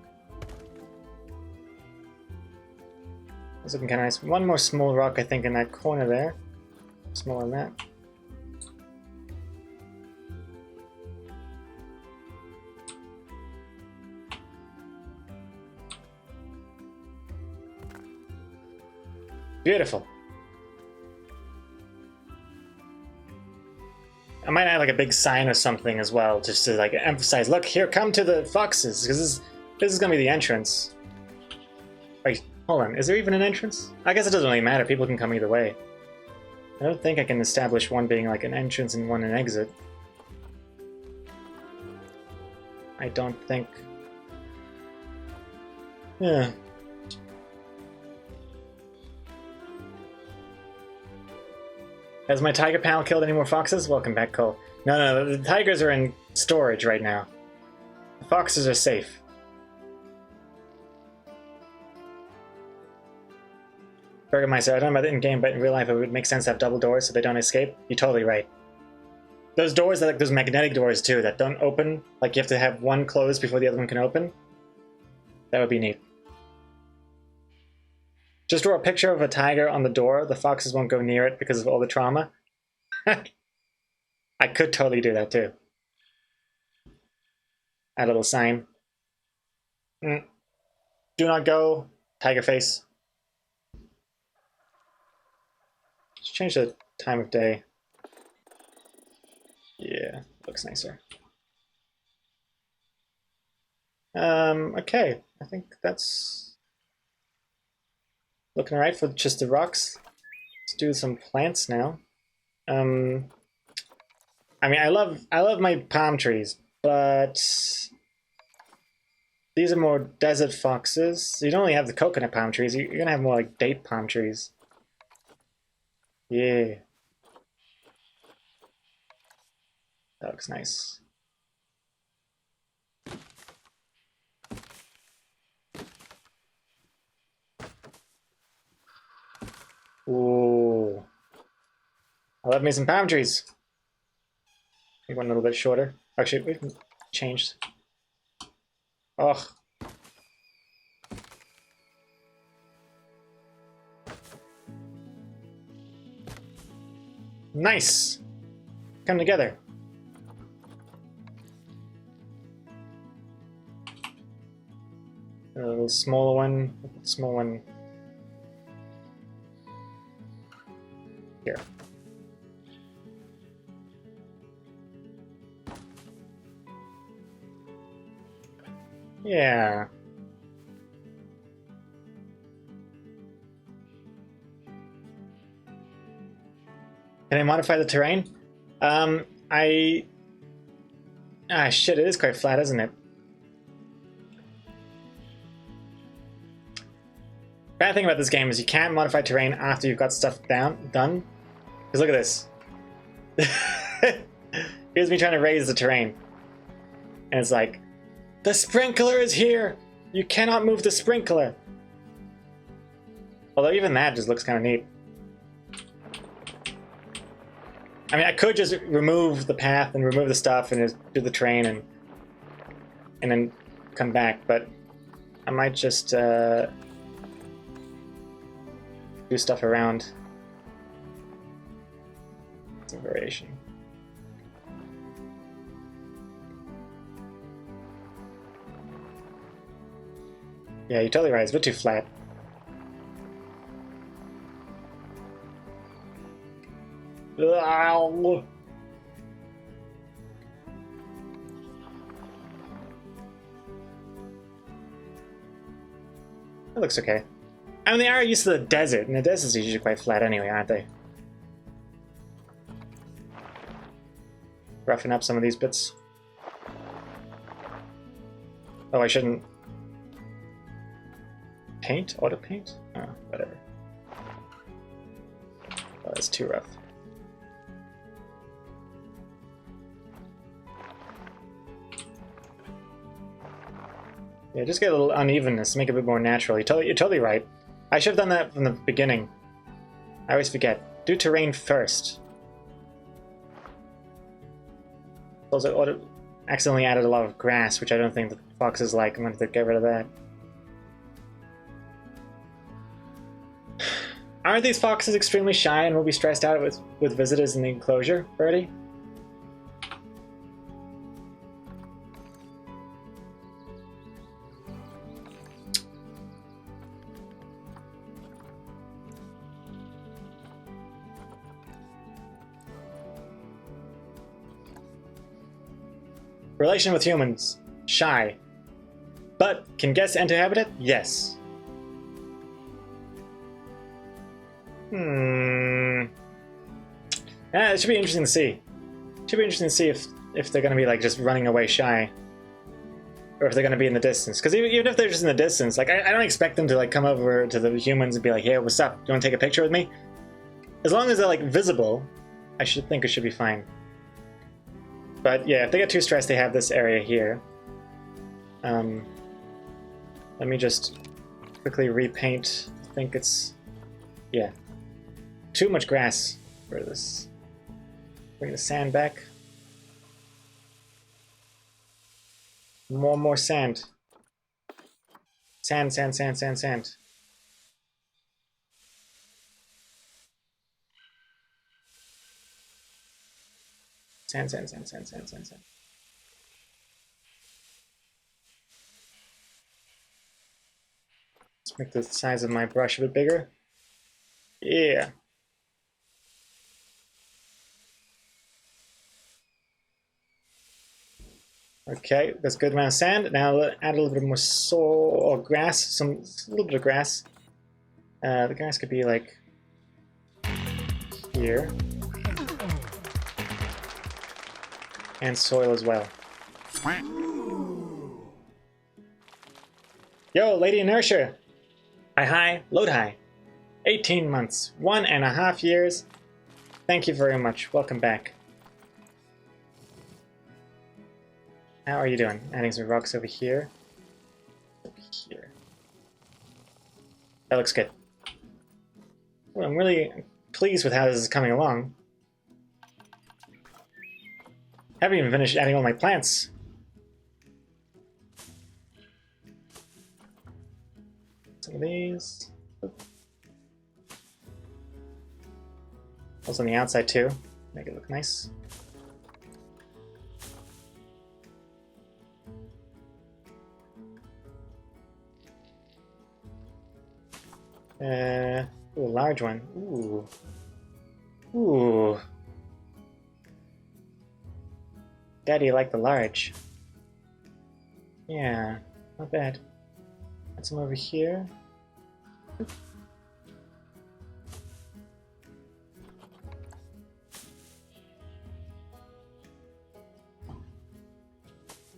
It's looking kind of nice. One more small rock, I think, in that corner there. Smaller than that. Beautiful. I might add like a big sign or something as well, just to like emphasize, look, here, come to the foxes, because this is gonna be the entrance. Wait, hold on, is there even an entrance? I guess it doesn't really matter, people can come either way. I don't think I can establish one being like an entrance and one an exit. I don't think... Yeah. Has my tiger pal killed any more foxes? Welcome back, Cole. No, the tigers are in storage right now. The foxes are safe. Burgermeister, I don't know about it in game, but in real life it would make sense to have double doors so they don't escape. You're totally right. Those doors are like those magnetic doors too that don't open. Like you have to have one closed before the other one can open. That would be neat. Just draw a picture of a tiger on the door. The foxes won't go near it because of all the trauma. I could totally do that too. Add a little sign. Do not go, tiger face. Let's change the time of day. Yeah, looks nicer. Okay, I think that's looking alright for just the rocks. Let's do some plants now. I mean, I love my palm trees, but these are more desert foxes. You don't only have the coconut palm trees. You're gonna have more like date palm trees. Yeah, that looks nice. Ooh. I love me some palm trees. Make one a little bit shorter. Actually, we can change. Oh. Nice. Come together. A little smaller one. Small one. Here. Yeah. Can I modify the terrain? Shit, it is quite flat, isn't it? Bad thing about this game is you can't modify terrain after you've got stuff done. Because look at this. Here's me trying to raise the terrain. And it's like, the sprinkler is here! You cannot move the sprinkler! Although even that just looks kind of neat. I mean, I could just remove the path and remove the stuff and just do the terrain and then come back, but I might just do stuff around. Some variation. Yeah, you're totally right. It's a bit too flat. Ow. That looks okay. I mean, they are used to the desert, and the desert's usually quite flat anyway, aren't they? Roughen up some of these bits. Oh, I shouldn't... Paint? Auto paint? Oh, whatever. Oh, that's too rough. Yeah, just get a little unevenness, make it a bit more natural. You're totally right. I should have done that from the beginning. I always forget. Do terrain first. Also, accidentally added a lot of grass, which I don't think the foxes like. I'm going to have to get rid of that. Aren't these foxes extremely shy and will be stressed out with visitors in the enclosure, Birdie? Relation with humans. Shy. But can guests enter habitat? Yes. Yeah, it should be interesting to see. Should be interesting to see if they're going to be like just running away shy, or if they're going to be in the distance. Because even if they're just in the distance, like I don't expect them to like come over to the humans and be like, "Hey, what's up? You want to take a picture with me?" As long as they're like visible, I should think it should be fine. But yeah, if they get too stressed, they have this area here. Let me just quickly repaint. I think it's, yeah, too much grass for this. Bring the sand back. More sand. Sand. Sand. Let's make the size of my brush a bit bigger. Yeah. Okay, that's a good amount of sand. Now add a little bit more soil or grass, a little bit of grass. The grass could be like here. And soil as well. Yo, Lady Inertia! Hi, load high. 18 months, 1.5 years. Thank you very much. Welcome back. How are you doing? Adding some rocks over here. Over here. That looks good. Well, I'm really pleased with how this is coming along. Haven't even finished adding all my plants. Some of these. Also on the outside too. Make it look nice. Ooh, a large one. Ooh. Ooh. Daddy, you like the large. Yeah, not bad. Got some over here.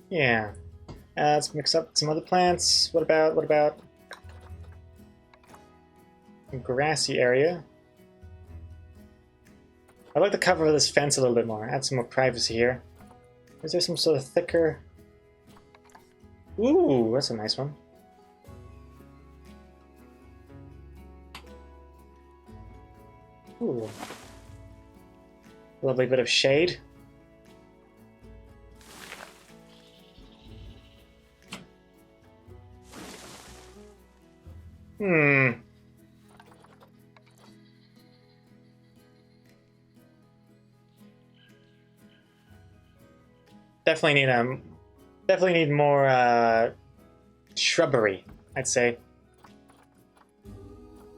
Yeah. Let's mix up some other plants. What about a grassy area? I'd like to cover this fence a little bit more. Add some more privacy here. Is there some sort of thicker... Ooh, that's a nice one. Ooh. Lovely bit of shade. Definitely need more shrubbery, I'd say.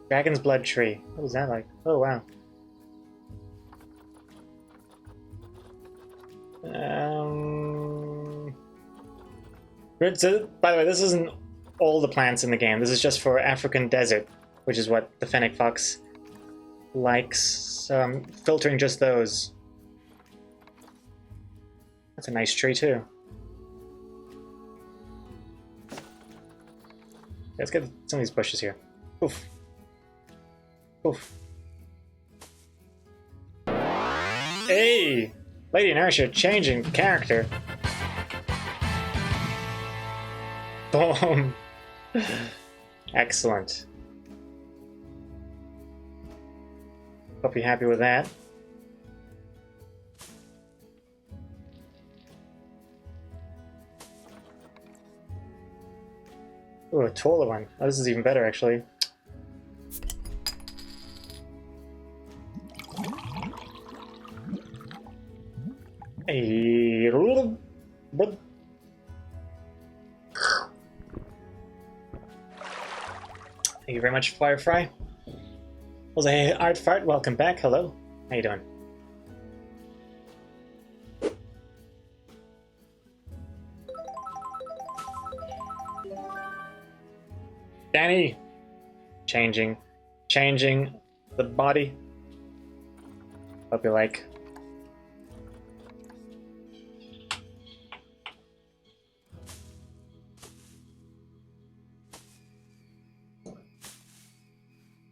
Dragon's blood tree. What was that like? Oh wow. So, by the way, this isn't all the plants in the game. This is just for African desert, which is what the fennec fox likes. So I'm filtering just those. That's a nice tree too. Let's get some of these bushes here. Oof. Oof. Hey! Lady Inertia changing character. Boom. Excellent. Hope you're happy with that. Ooh, a taller one. Oh, this is even better, actually. A little... Thank you very much, Firefly. Was a Art Fart. Welcome back. Hello. How you doing? Danny! Changing the body. Hope you like.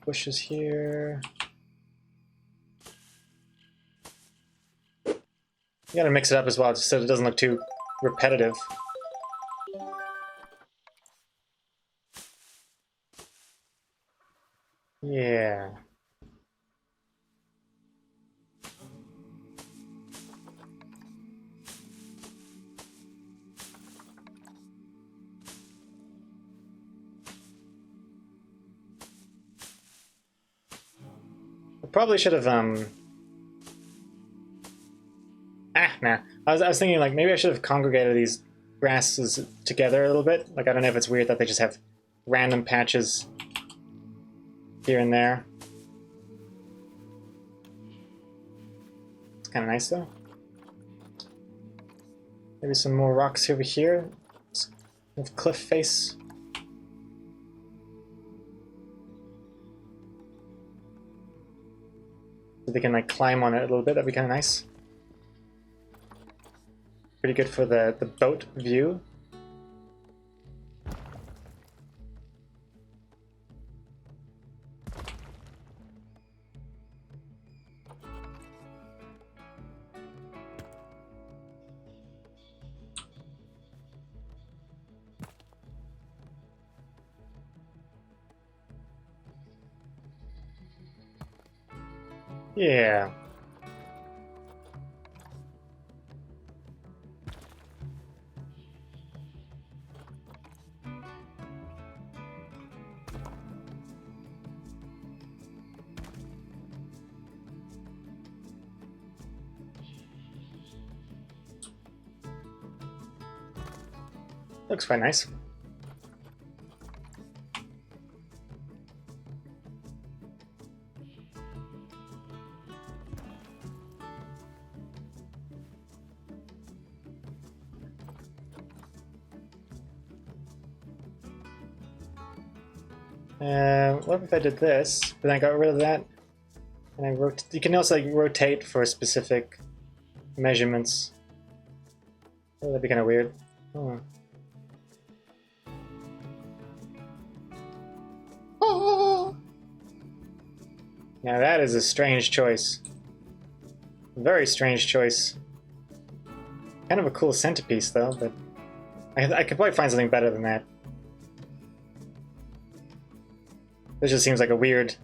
Bushes here. You gotta mix it up as well, just so it doesn't look too repetitive. Yeah. I probably should have, nah. I was thinking, like, maybe I should have congregated these grasses together a little bit. Like, I don't know if it's weird that they just have random patches here and there. It's kind of nice, though. Maybe some more rocks over here. With cliff face. So they can, like, climb on it a little bit. That'd be kind of nice. Pretty good for the boat view. Yeah. Looks quite nice. What if I did this, but then I got rid of that, and I you can also like rotate for specific measurements. Oh, that'd be kind of weird. Oh. Now that is a strange choice. Very strange choice. Kind of a cool centerpiece though, but I could probably find something better than that. This just seems like a weird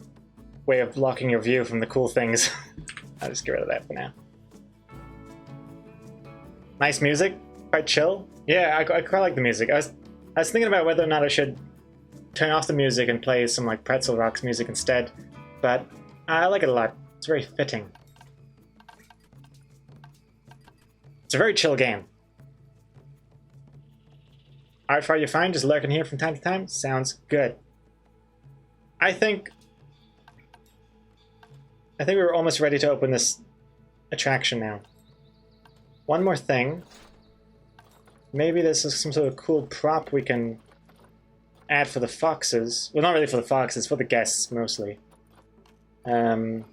way of blocking your view from the cool things. I'll just get rid of that for now. Nice music, quite chill. Yeah, I quite like the music. I was thinking about whether or not I should turn off the music and play some like Pretzel Rocks music instead, but I like it a lot. It's very fitting. It's a very chill game. Artfire you find just lurking here from time to time? Sounds good. I think we're almost ready to open this attraction now. One more thing. Maybe this is some sort of cool prop we can add for the foxes. Well, not really for the foxes, for the guests mostly. Some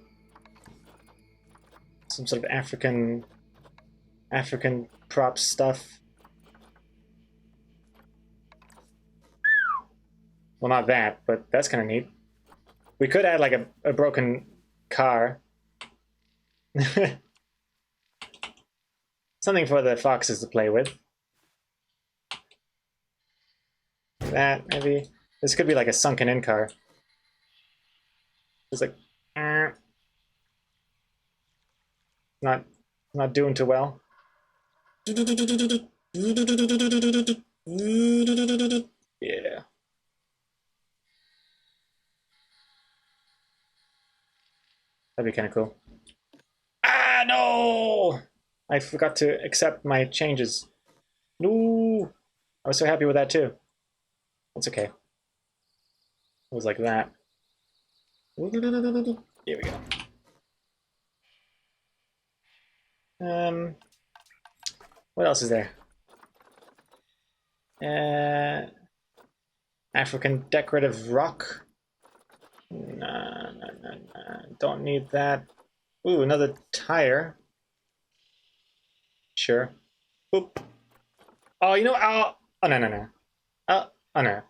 sort of African prop stuff. Well, not that, but that's kind of neat. We could add like a broken car. Something for the foxes to play with. That, maybe. This could be like a sunken in car. It's like, not doing too well. Yeah. That'd be kind of cool. Ah, no! I forgot to accept my changes. No! I was so happy with that too. That's okay. It was like that. Here we go. What else is there? African decorative rock. No. Don't need that. Ooh, another tire. Sure. Boop. Oh, you know, oh no. Oh no.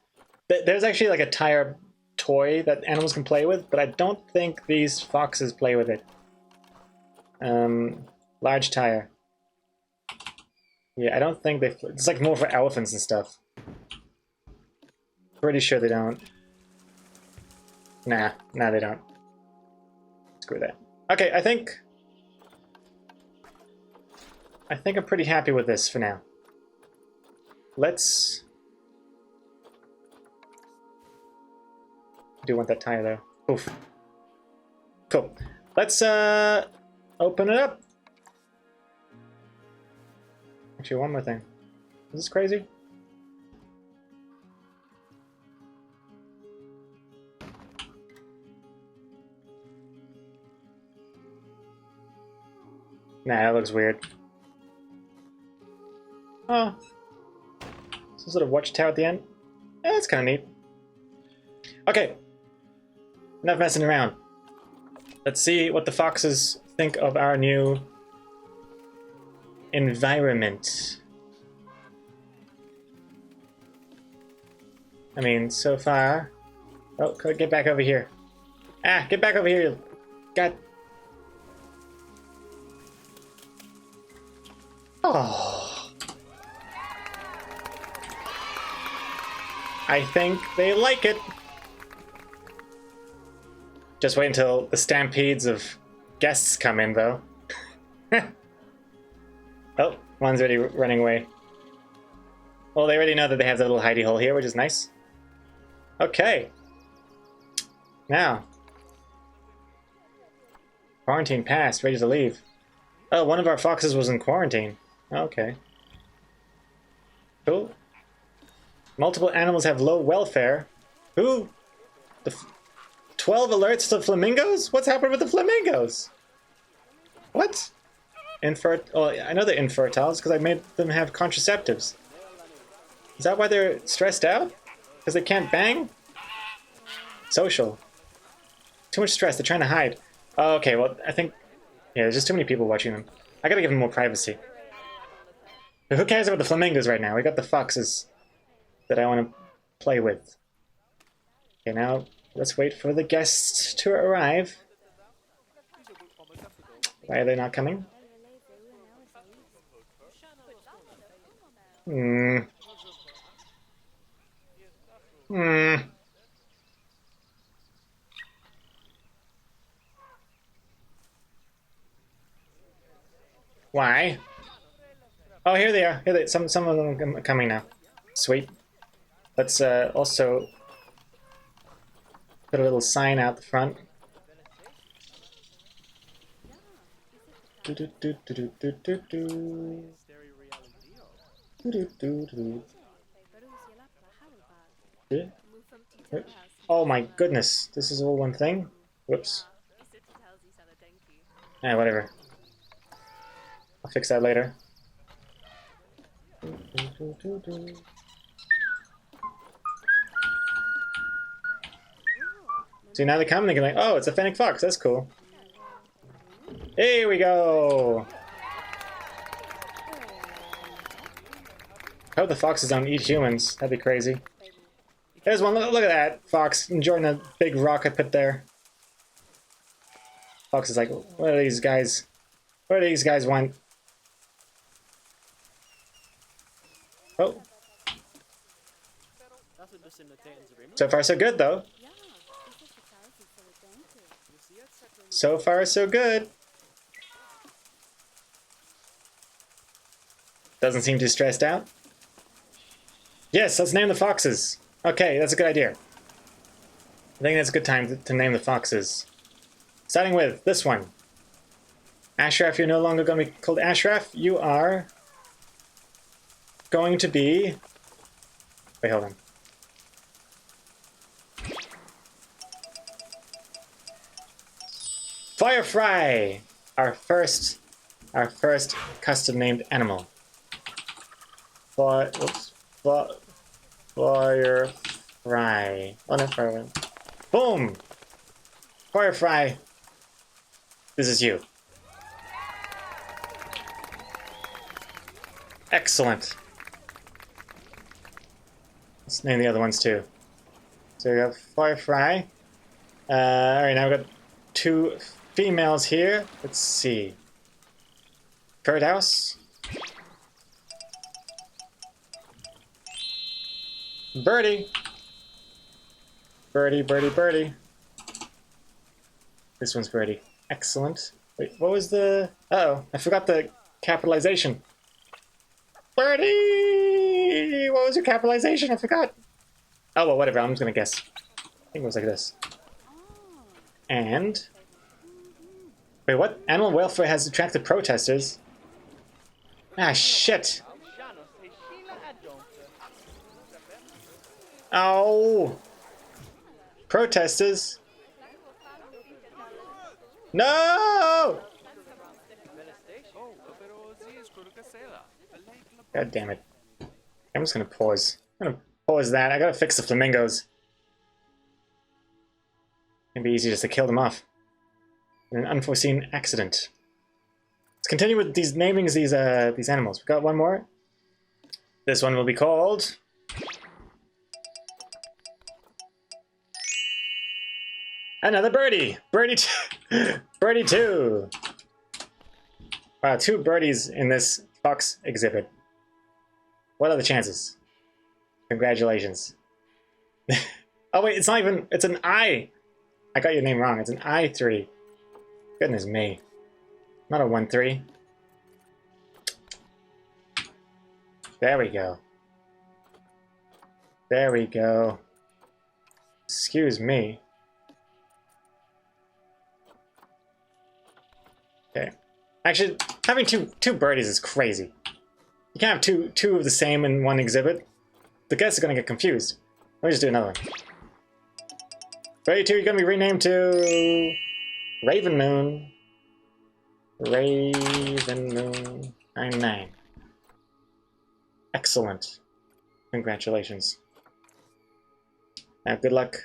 There's actually like a tire toy that animals can play with, but I don't think these foxes play with it. Large tire. Yeah, I don't think they... It's like more for elephants and stuff. Pretty sure they don't. Nah, they don't. Screw that. Okay, I think I'm pretty happy with this for now. Let's... I do want that tire though. Oof. Cool. Let's open it up. Actually, one more thing. Is this crazy? Nah, that looks weird. Oh. Some sort of watchtower at the end. Yeah, that's kind of neat. Okay. Enough messing around. Let's see what the foxes think of our new environment. I mean, so far... Oh, get back over here. Ah, get back over here. God. Oh. I think they like it. Just wait until the stampedes of guests come in, though. Oh, one's already running away. Well, they already know that they have that little hidey hole here, which is nice. Okay. Now. Quarantine passed, ready to leave. Oh, one of our foxes was in quarantine. Okay. Cool. Multiple animals have low welfare. Ooh! 12 alerts to flamingos? What's happened with the flamingos? What? Oh, I know they're infertiles because I made them have contraceptives. Is that why they're stressed out? Because they can't bang? Social. Too much stress. They're trying to hide. Oh, okay, well, I think... Yeah, there's just too many people watching them. I gotta give them more privacy. But who cares about the flamingos right now? We got the foxes that I want to play with. Okay, now let's wait for the guests to arrive. Why are they not coming? Hmm. Hmm. Why? Oh, here they are. Here they, some of them are coming now. Sweet. Let's also put a little sign out the front. Do do do do do do do do. Do do do do. Yeah. Oh my goodness! This is all one thing. Whoops. Eh, whatever. I'll fix that later. See, now they come and they're like, oh, it's a fennec fox. That's cool. Here we go. I hope the foxes don't eat humans. That'd be crazy. There's one. Look at that fox enjoying the big rock I put there. Fox is like, what are these guys? What do these guys want? Oh. So far, so good, though. So far, so good. Doesn't seem too stressed out. Yes, let's name the foxes. Okay, that's a good idea. I think that's a good time to name the foxes. Starting with this one. Ashraf, you're no longer going to be called Ashraf. You are going to be... Wait, hold on. Firefly! Our first custom named animal. Firefly. Oh no, Firefly. Boom! Firefly. This is you. Excellent. Let's name the other ones too. So we have Firefly. Alright, now we've got two females here. Let's see. Birdhouse. Birdie. Birdie, birdie, birdie. This one's birdie. Excellent. Wait, what was the... Uh-oh, I forgot the capitalization. Birdie! What was your capitalization? I forgot. Oh, well, whatever. I'm just gonna guess. I think it was like this. And... Wait, what? Animal welfare has attracted protesters. Ah, shit. Oh! Protesters. No! God damn it. I'm just gonna pause. I'm gonna pause that. I gotta fix the flamingos. It'd be easy just to kill them off. In an unforeseen accident. Let's continue with these namings these animals. We've got one more. This one will be called... Another birdie! Birdie 2! Birdie 2! Wow, 2 birdies in this fox exhibit. What are the chances? Congratulations. Oh wait, it's not even... It's an I! I got your name wrong. It's an I3. Goodness me. Not a 1-3. There we go. There we go. Excuse me. Okay. Actually, having two birdies is crazy. You can't have two of the same in one exhibit. The guests are gonna get confused. Let me just do another one. Birdie 2, you're gonna be renamed to Raven Moon. Raven Moon 99. Excellent. Congratulations. Now, good luck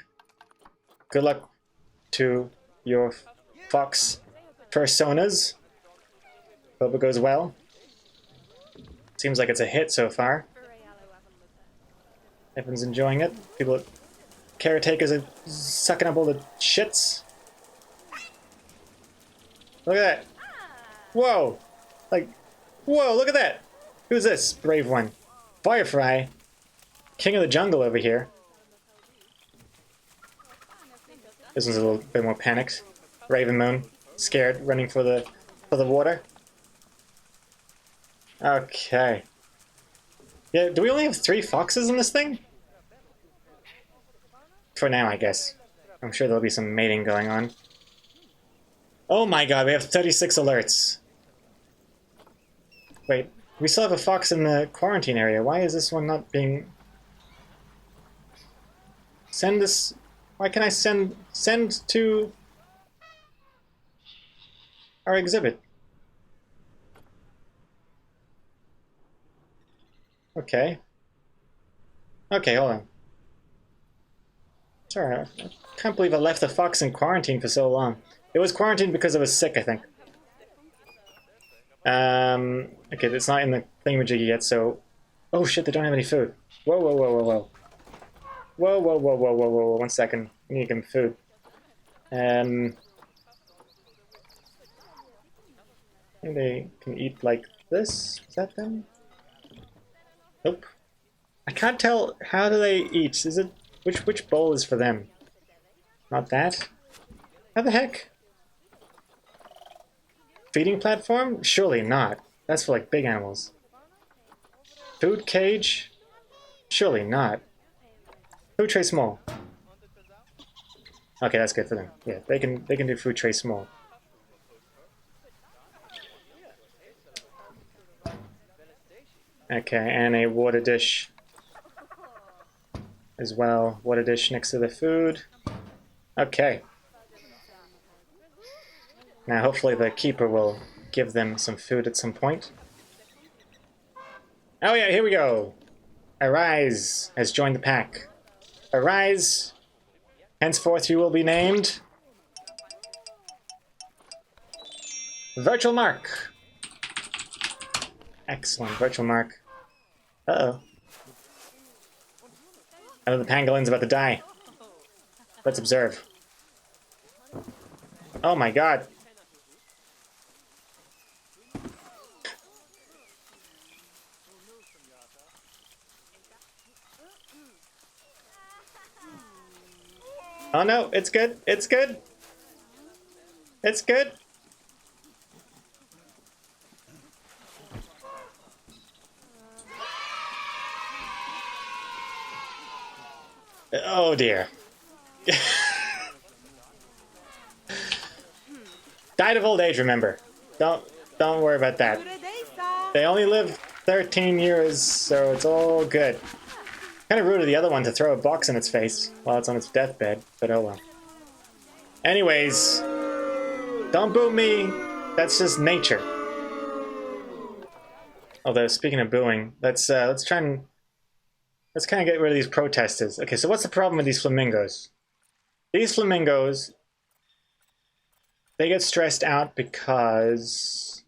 good luck to your fox personas. Hope it goes well. Seems like it's a hit so far. Everyone's enjoying it. People, caretakers are sucking up all the shits. Look at that. Whoa. Like, whoa, look at that. Who's this brave one? Firefly. King of the jungle over here. This one's a little bit more panicked. Raven Moon, scared, running for the water. Okay. Yeah, do we only have 3 foxes in this thing? For now, I guess. I'm sure there'll be some mating going on. Oh my god, we have 36 alerts. Wait, we still have a fox in the quarantine area. Why is this one not being... Send this... Why can I send to our exhibit? Okay. Okay, hold on. Sorry, I can't believe I left the fox in quarantine for so long. It was quarantined because I was sick, I think. Okay, it's not in the thingamajiggy yet, so... Oh shit, they don't have any food. Whoa, whoa, whoa, whoa, whoa. Whoa, whoa, whoa, whoa, whoa, whoa, 1 second. I need to give him food. I think they can eat like this. Is that them? Nope. I can't tell. How do they eat? Is it... Which bowl is for them? Not that? How the heck? Feeding platform? Surely not. That's for like big animals. Food cage? Surely not. Food tray small. Okay, that's good for them. Yeah, they can do food tray small. Okay, and a water dish as well. Water dish next to the food. Okay. Now hopefully the keeper will give them some food at some point. Oh yeah, here we go. Arise has joined the pack. Arise. Henceforth you will be named Virtual Mark. Excellent, Virtual Mark. Uh-oh. I know the pangolin's about to die. Let's observe. Oh my god. Oh no, it's good, it's good. It's good. Oh dear. Died of old age, remember. Don't worry about that. They only live 13 years, so it's all good. Kind of rude of the other one to throw a box in its face while it's on its deathbed, but oh well. Anyways, don't boo me. That's just nature. Although speaking of booing, let's kind of get rid of these protesters. Okay, so what's the problem with these flamingos? These flamingos, they get stressed out because...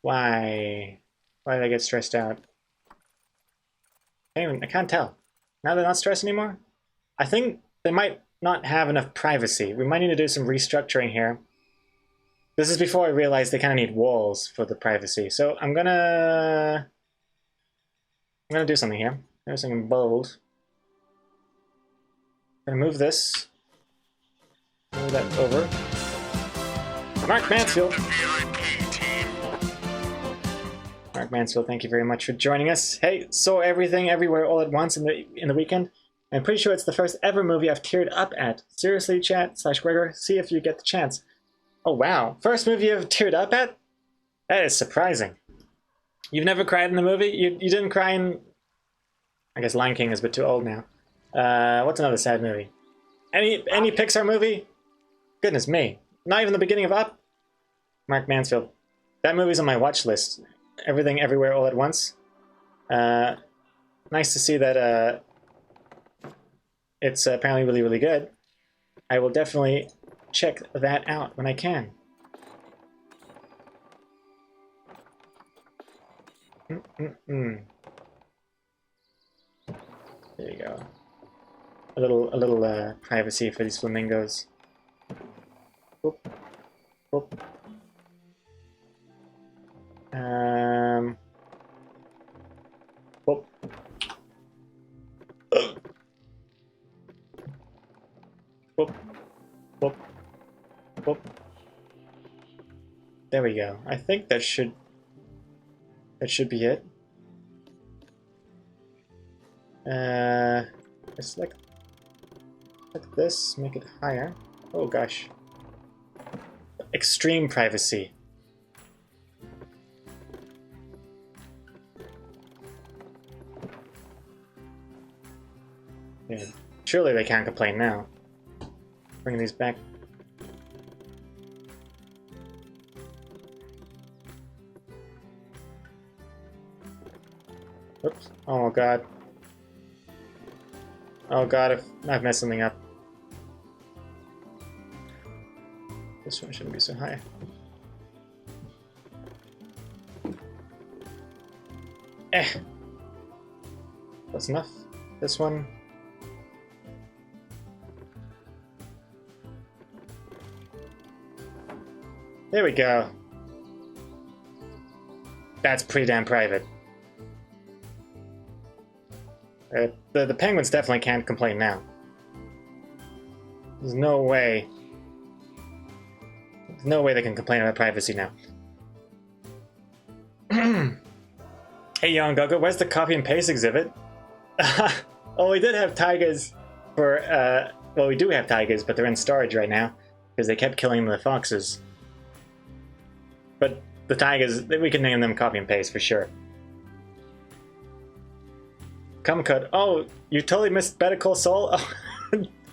Why? Why do they get stressed out? I can't tell. Now they're not stressed anymore? I think they might not have enough privacy. We might need to do some restructuring here. This is before I realized they kind of need walls for the privacy. So I'm gonna do something here. There's something bold. I'm gonna move this. Move that over. Mark Mansfield. Mark Mansfield, thank you very much for joining us. Hey, saw everything everywhere all at once in the weekend. I'm pretty sure it's the first ever movie I've teared up at. Seriously, chat / Gregor, see if you get the chance. Oh wow, first movie you've teared up at? That is surprising. You've never cried in the movie? You didn't cry in... I guess Lion King is a bit too old now. What's another sad movie? Any Pixar movie? Goodness me. Not even the beginning of Up? Mark Mansfield. That movie's on my watch list. Everything Everywhere All at Once. Nice to see that it's apparently really, really good. I will definitely check that out when I can. There you go. A little privacy for these flamingos. Oop. Oop. Oop. Whoop, whoop, whoop. There we go. I think that should be it. Just like this, make it higher. Oh gosh. Extreme privacy. Yeah. Surely they can't complain now. Bring these back. Oops. Oh god. Oh god, I've messed something up. This one shouldn't be so high. That's enough. This one. There we go. That's pretty damn private. The penguins definitely can't complain now. There's no way. There's no way they can complain about privacy now. Hey, Young Gogo, where's the copy and paste exhibit? Oh, we did have tigers for, well, we do have tigers, but they're in storage right now because they kept killing the foxes. But the tigers, we can name them copy and paste for sure. Cumcut, oh, you totally missed Better Call Saul? Oh,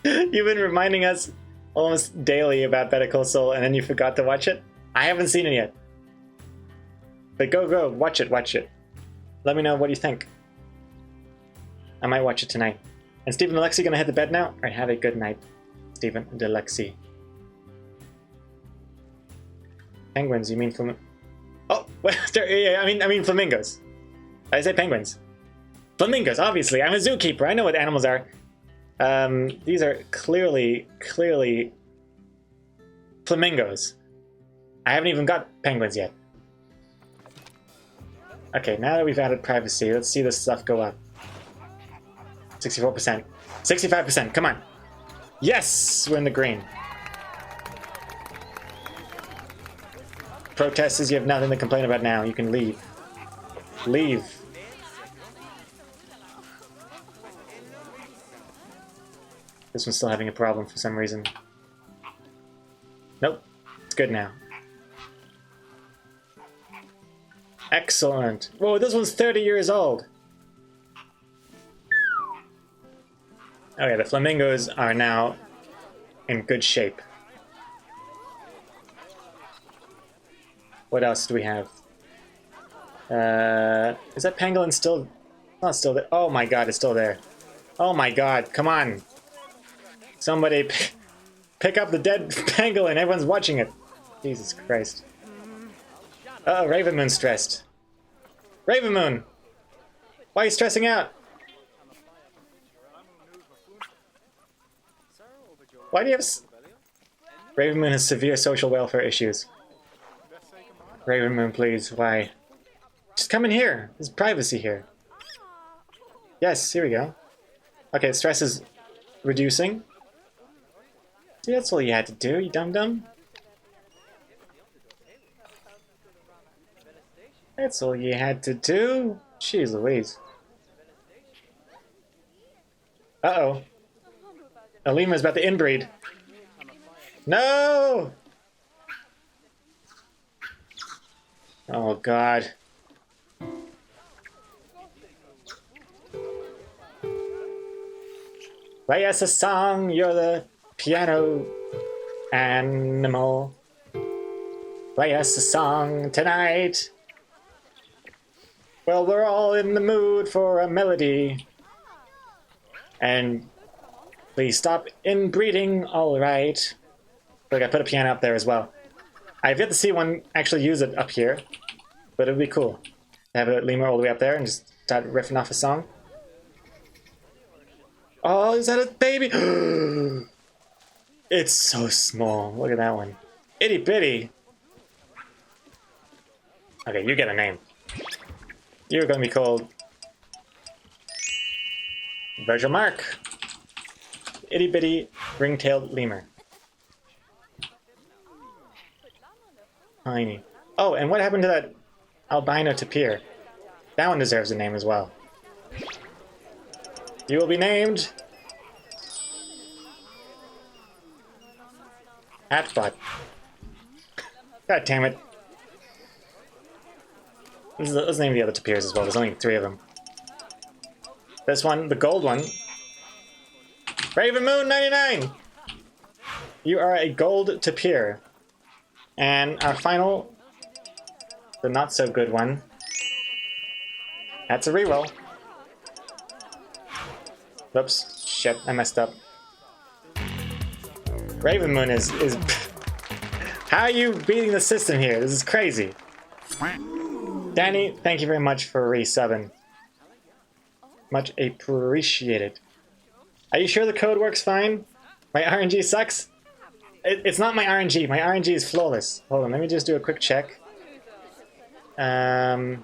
you've been reminding us almost daily about Better Call Saul, and then you forgot to watch it? I haven't seen it yet. But go, watch it. Let me know what you think. I might watch it tonight. And Stephen and Alexi gonna head to bed now? Alright, have a good night, Stephen and Alexi. Penguins, you mean Oh, yeah, I mean flamingos. I say penguins. Flamingos, obviously. I'm a zookeeper. I know what animals are. These are clearly flamingos. I haven't even got penguins yet. Okay, now that we've added privacy, let's see this stuff go up. 64%. 65%, come on. Yes, we're in the green. Protesters, you have nothing to complain about now. You can leave. Leave. This one's still having a problem for some reason. Nope. It's good now. Excellent. Whoa, this one's 30 years old. Okay, the flamingos are now in good shape. What else do we have? Is that pangolin still... Not still there. Oh my god, it's still there. Oh my god, come on. Somebody pick up the dead pangolin. Everyone's watching it. Jesus Christ. Uh-oh, Ravenmoon's stressed. Ravenmoon! Why are you stressing out? Why do you have... Ravenmoon has severe social welfare issues. Ravenmoon, please, why? Just come in here. There's privacy here. Yes, here we go. Okay, stress is reducing. See, that's all you had to do, you dum-dum. That's all you had to do. Jeez Louise. Uh-oh. Alima's about to inbreed. No! Oh, God. Play us a song, you're the piano animal. Play us a song tonight. Well, we're all in the mood for a melody. And Please stop inbreeding. All right. Look, I put a piano up there as well. I've yet to see one actually use it up here, but it would be cool to have a lemur all the way up there and just start riffing off a song. Oh, is that a baby? It's so small. Look at that one. Itty bitty. Okay, you get a name. You're going to be called Virgil Mark. Itty bitty ring-tailed lemur. Tiny. Oh, and what happened to that albino tapir? That one deserves a name as well. You will be named Hatbot. God damn it. Let's name the other tapirs as well. There's only 3 of them. This one, the gold one. Raven Moon 99! You are a gold tapir. And our final, the not so good one. That's a reroll. Whoops. Shit, I messed up. Raven Moon is How are you beating the system here? This is crazy. Danny, thank you very much for resubbing. Much appreciated. Are you sure the code works fine? My RNG sucks? It's not my RNG. My RNG is flawless. Hold on, let me just do a quick check. There's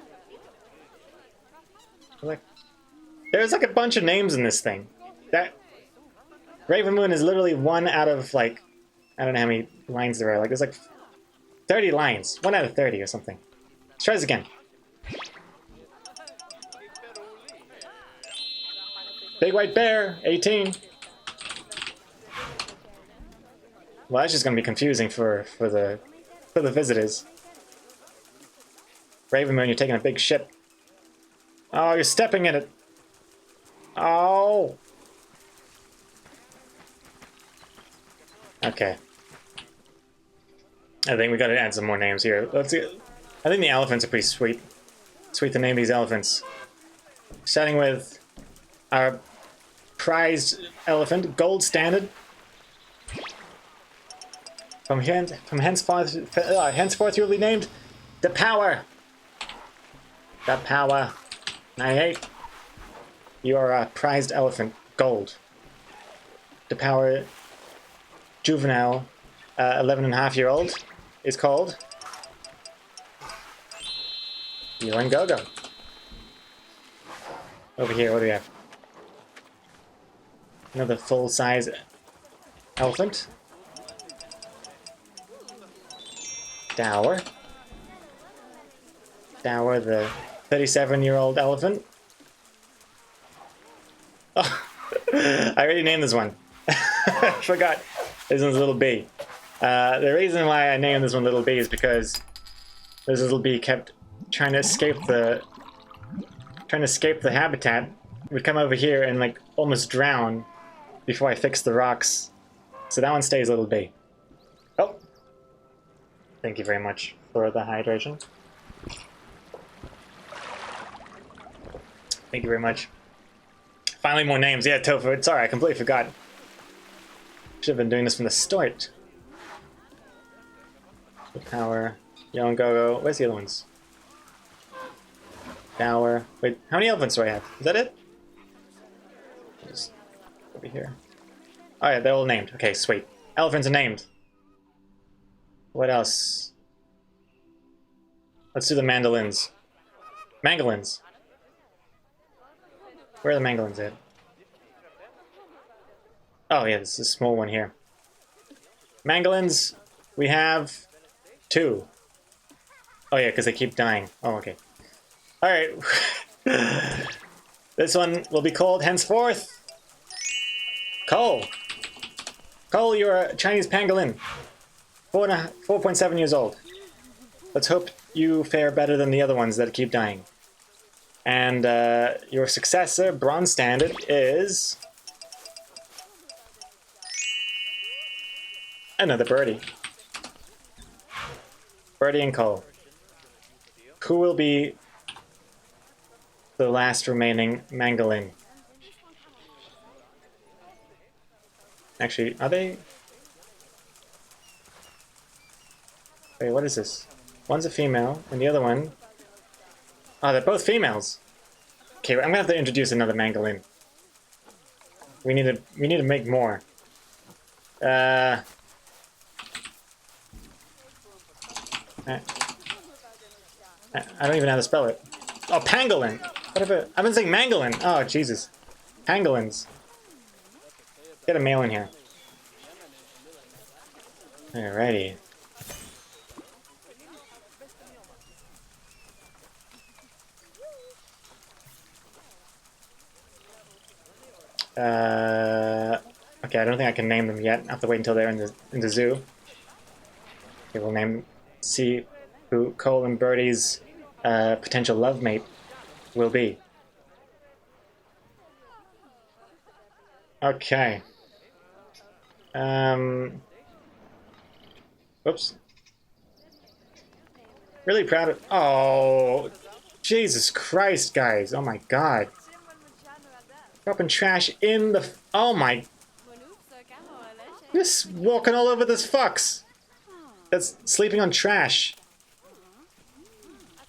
like a bunch of names in this thing. That Raven Moon is literally 1 out of like, I don't know how many lines there are. Like there's like 30 lines. 1 out of 30 or something. Let's try this again. Big White Bear, 18. Well, that's just gonna be confusing for the visitors. Raven Moon, you're taking a big ship. Oh, you're stepping in it. Oh. Okay. I think we gotta add some more names here. Let's see. I think the elephants are pretty sweet. Sweet to name these elephants. Starting with our prized elephant, gold standard. From henceforth you'll be named the Power. The Power. 98. You are a prized elephant, gold. The Power juvenile, 11.5-year-old, is called Yuen Gogo. Over here, what do we have? Another full-size elephant. Dower. Dower, the 37-year-old elephant. Oh, I already named this one. I forgot. This one's Little B. The reason why I named this one Little B is because this Little B kept trying to escape the habitat. Would come over here and like almost drown before I fixed the rocks. So that one stays Little B. Oh. Thank you very much for the hydration. Thank you very much. Finally, more names. Yeah, Tofu. Sorry, I completely forgot. Should have been doing this from the start. The Power, Yuen Gogo. Where's the other ones? Dower. Wait, how many elephants do I have? Is that it? Just over here. Oh yeah, they're all named. Okay, sweet. Elephants are named. What else? Let's do the mandolins. Mangolins. Where are the mangolins at? Oh yeah, this is a small one here. Mangolins, we have 2. Oh yeah, because they keep dying. Oh, okay. Alright. This one will be called henceforth Cole. Cole, you're a Chinese pangolin. 4.7 years old. Let's hope you fare better than the other ones that keep dying. And your successor, bronze standard, is another birdie. Birdie and Cole. Who will be the last remaining mangolin? Actually, are they? Wait, what is this? One's a female, and the other one... Oh, they're both females! Okay, I'm gonna have to introduce another Mangolin. We need to make more. I don't even know how to spell it. Oh, pangolin! What if it... I've been saying mangolin! Oh, Jesus. Pangolins. Get a male in here. Alrighty. Okay, I don't think I can name them yet. I have to wait until they're in the zoo. Okay, we'll see who Cole and Birdie's potential love mate will be. Okay. Whoops. Really proud of... Oh, Jesus Christ, guys. Oh my God. Dropping trash in the... Oh my... Just walking all over this fox. That's sleeping on trash.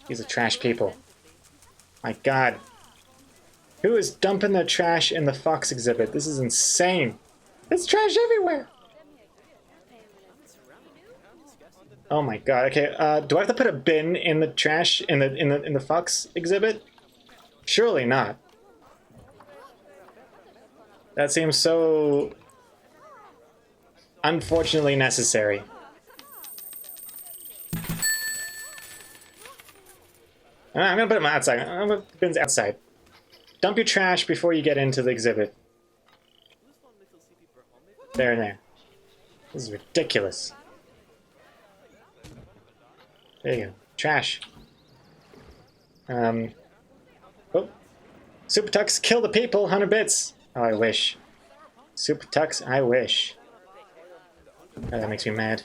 These are trash people. My God. Who is dumping their trash in the fox exhibit? This is insane. There's trash everywhere. Oh my God. Okay, do I have to put a bin in the trash in the fox exhibit? Surely not. That seems so unfortunately necessary. I'm gonna put them outside. I'm gonna put the bins outside. Dump your trash before you get into the exhibit. There and there. This is ridiculous. There you go. Trash. Oh. Super Tux, kill the people, 100 bits. Oh, I wish. Super Tux, I wish. Oh, that makes me mad.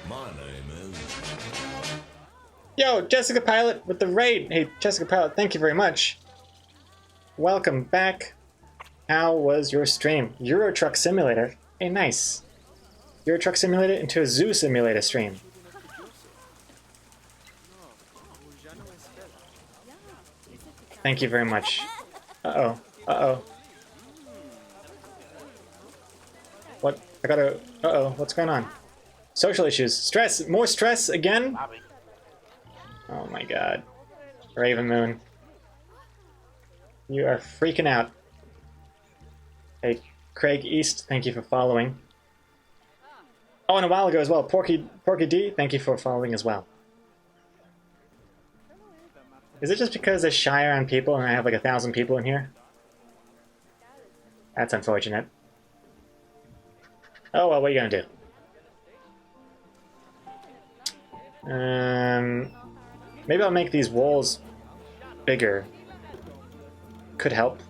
My name is... Yo, Jessica Pilot with the raid. Hey, Jessica Pilot, thank you very much. Welcome back. How was your stream? Euro Truck Simulator. Hey, nice. Euro Truck Simulator into a Zoo Simulator stream. Thank you very much. Uh-oh. Uh-oh. What? I gotta... Uh-oh. What's going on? Social issues. Stress. More stress again? Oh my God. Raven Moon. You are freaking out. Hey, Craig East, thank you for following. Oh, and a while ago as well, Porky D, thank you for following as well. Is it just because they're shy around people and I have like 1,000 people in here? That's unfortunate. Oh well, what are you gonna do? Maybe I'll make these walls bigger. Could help.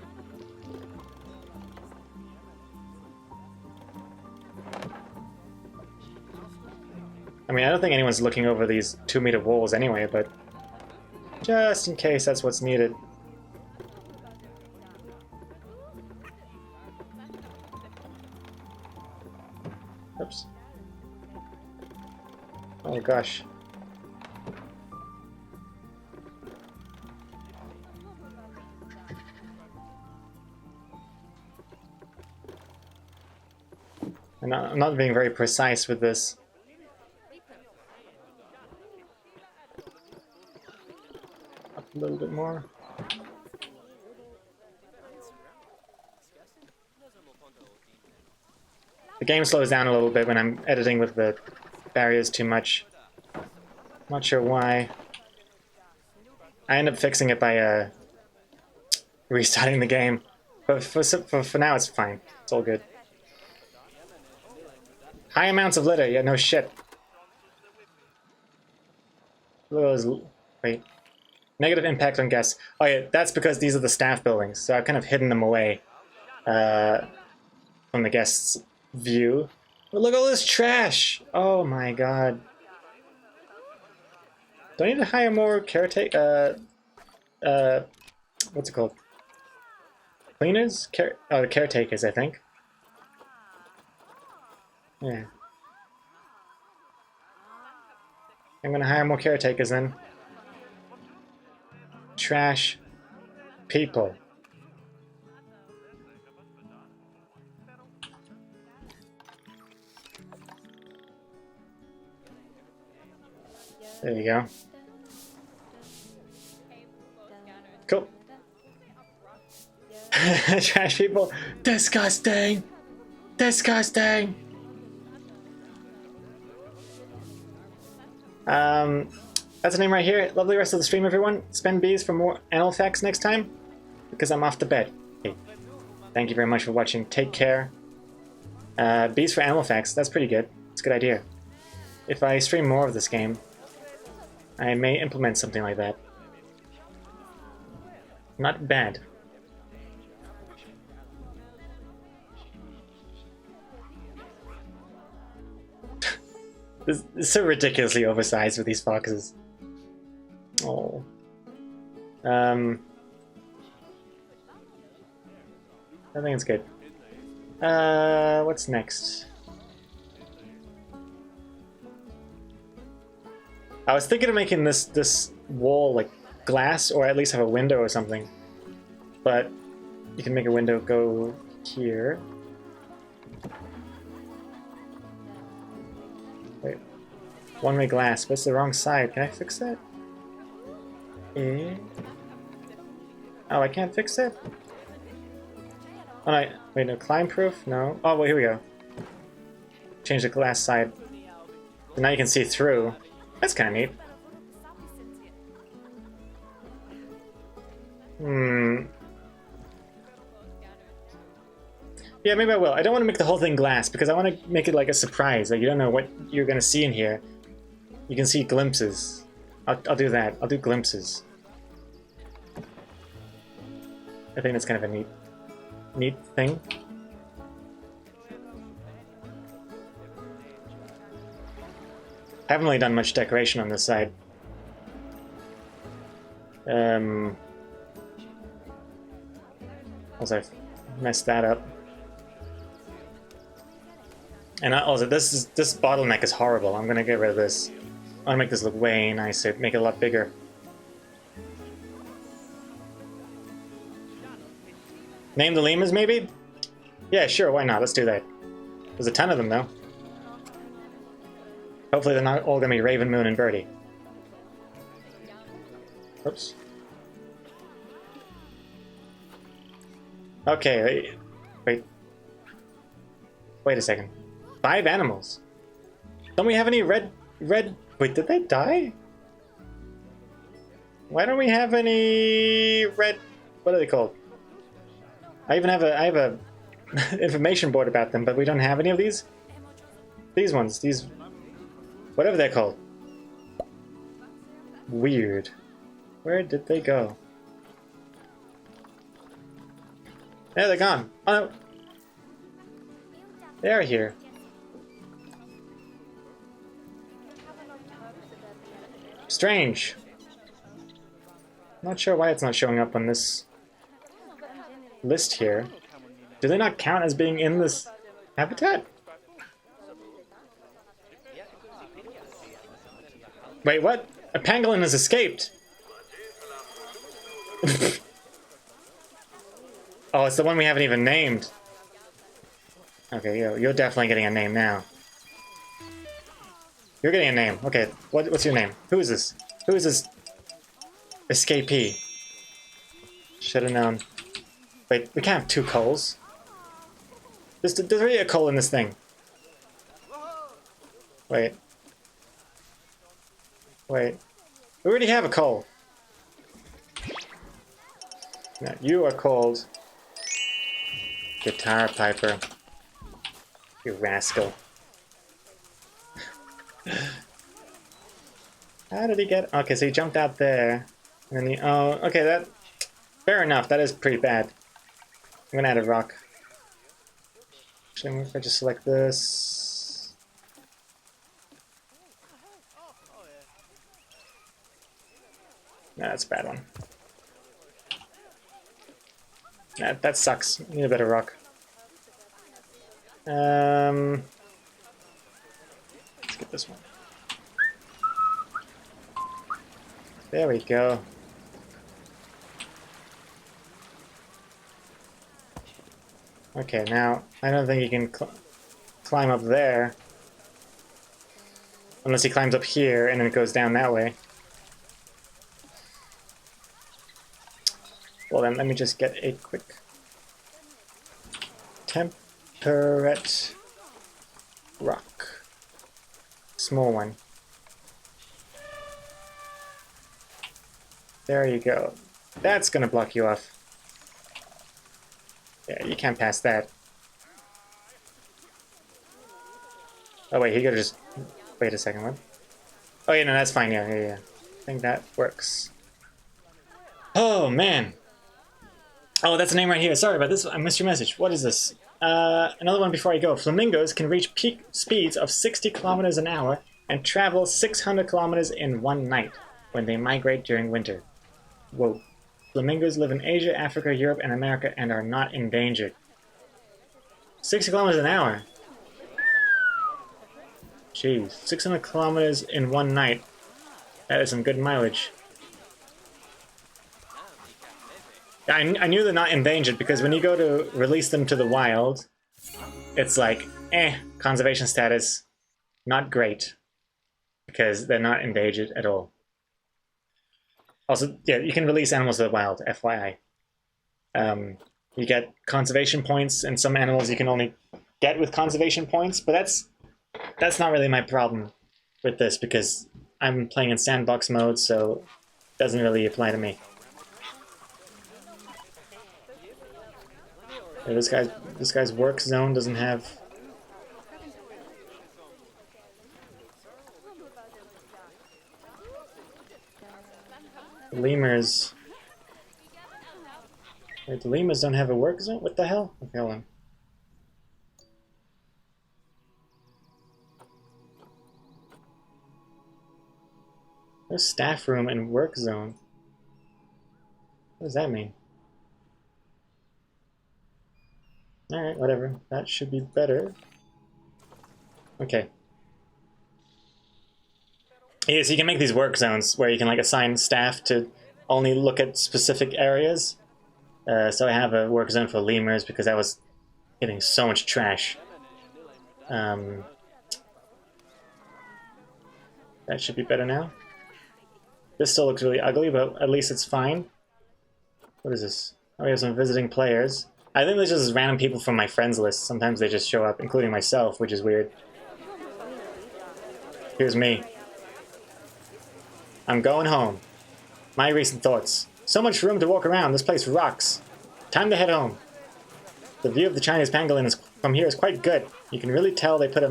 I mean, I don't think anyone's looking over these 2-meter walls anyway, but just in case that's what's needed. Oops. Oh gosh. I'm not being very precise with this. Up a little bit more. The game slows down a little bit when I'm editing with the barriers too much. Not sure why. I end up fixing it by restarting the game, but for now it's fine. It's all good. High amounts of litter. Yeah, no shit. Look at those. Wait. Negative impact on guests. Oh yeah, that's because these are the staff buildings, so I've kind of hidden them away from the guests' view. But look at all this trash! Oh my God. Do I need to hire more caretaker? What's it called? Cleaners? Oh, the caretakers, I think. Yeah. I'm gonna hire more caretakers then. Trash people. There you go. Cool. Trash people. Disgusting! Disgusting! That's the name right here. Lovely rest of the stream, everyone. Spend bees for more animal facts next time, because I'm off to bed. Okay. Thank you very much for watching. Take care. Bees for animal facts. That's pretty good. It's a good idea. If I stream more of this game, I may implement something like that. Not bad. This is so ridiculously oversized with these foxes. Oh. I think it's good. What's next? I was thinking of making this wall like glass, or at least have a window or something. But you can make a window go here. Wait. One-way glass, but it's the wrong side. Can I fix that? Eh? Oh, I can't fix it? Oh, no. Wait, no. Climb proof? No. Oh, well, here we go. Change the glass side. So now you can see through. That's kind of neat. Yeah, maybe I will. I don't want to make the whole thing glass because I want to make it like a surprise. Like you don't know what you're going to see in here. You can see glimpses. I'll do that. I'll do glimpses. I think that's kind of a neat thing. I haven't really done much decoration on this side. Also, I've messed that up. And also, this bottleneck is horrible. I'm gonna get rid of this. I want to make this look way nicer, make it a lot bigger. Name the lemurs, maybe? Yeah, sure, why not? Let's do that. There's a ton of them, though. Hopefully they're not all gonna be Raven, Moon, and Birdie. Oops. Okay, wait. Wait a second. 5 animals. Don't we have any red... Wait, did they die? Why don't we have any red... What are they called? I have a information board about them, but we don't have any of these. These ones, these... Whatever they're called. Weird. Where did they go? There, they're gone. Oh no. They're here. Strange. Not sure why it's not showing up on this list here. Do they not count as being in this habitat? Wait, what? A pangolin has escaped! Oh, it's the one we haven't even named. Okay, you're definitely getting a name now. You're getting a name. Okay, what's your name? Who is this? Who is this escapee? Should have known. Wait, we can't have 2 coals. There's already a coal in this thing. Wait. Wait. We already have a coal. No, you are called Guitar Piper. You rascal. How did he get... Okay, so he jumped out there. And then he... Oh, okay, that... Fair enough, that is pretty bad. I'm gonna add a rock. Actually, if I just select this... No, that's a bad one. That sucks. Need a better rock. Let's get this one. There we go. Okay, now I don't think you can climb up there. Unless he climbs up here and then it goes down that way. Well then, let me just get a quick temperate rock. Small one. There you go. That's gonna block you off. Yeah, you can't pass that. Oh wait, he could just... Wait a second, what? Oh yeah, no, that's fine, yeah. I think that works. Oh, man! Oh, that's the name right here. Sorry about this, I missed your message. What is this? Another one before I go. Flamingos can reach peak speeds of 60 kilometers an hour and travel 600 kilometers in one night when they migrate during winter. Whoa. Flamingos live in Asia, Africa, Europe, and America and are not endangered. 60 kilometers an hour? Jeez, 600 kilometers in one night. That is some good mileage. I knew they're not endangered because when you go to release them to the wild, it's like, conservation status, not great. Because they're not endangered at all. Also, yeah, you can release animals to the wild, FYI. You get conservation points, and some animals you can only get with conservation points, but that's not really my problem with this, because I'm playing in sandbox mode, so it doesn't really apply to me. Yeah, this guy's work zone doesn't have... Lemurs. Wait, the lemurs don't have a work zone? What the hell? Okay, hold on. There's staff room and work zone. What does that mean? Alright, whatever. That should be better. Okay. Yeah, so you can make these work zones where you can like assign staff to only look at specific areas. So I have a work zone for lemurs because I was getting so much trash. That should be better now. This still looks really ugly, but at least it's fine. What is this? Oh, we have some visiting players. I think there's just random people from my friends list. Sometimes they just show up, including myself, which is weird. Here's me. I'm going home. My recent thoughts. So much room to walk around. This place rocks. Time to head home. The view of the Chinese pangolin from here is quite good. You can really tell they put a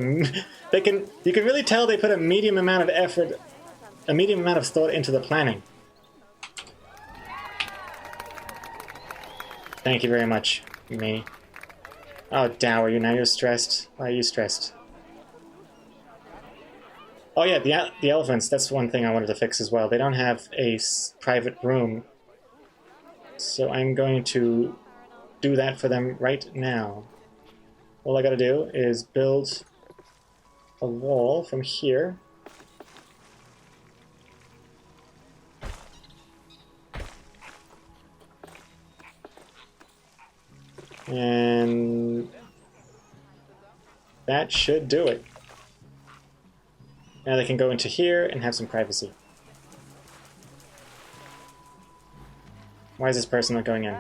medium amount of effort, a medium amount of thought into the planning. Thank you very much, me. Oh, Dower, you're stressed. Why are you stressed? Oh yeah, the elephants, that's one thing I wanted to fix as well. They don't have a private room. So I'm going to do that for them right now. All I gotta do is build a wall from here. And that should do it. Now they can go into here and have some privacy. Why is this person not going in?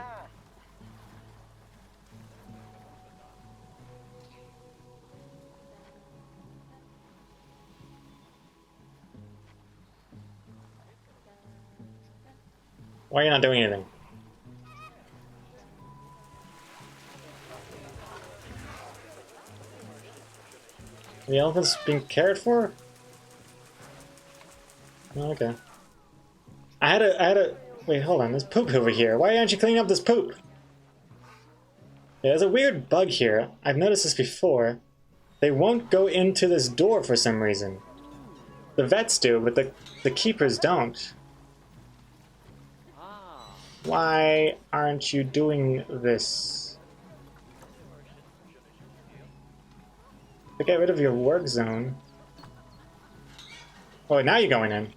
Why are you not doing anything? Are the elephants being cared for? Oh, okay. I had a... Wait, hold on. There's poop over here. Why aren't you cleaning up this poop? Yeah, there's a weird bug here. I've noticed this before. They won't go into this door for some reason. The vets do, but the keepers don't. Why aren't you doing this? To get rid of your work zone. Oh, now you're going in.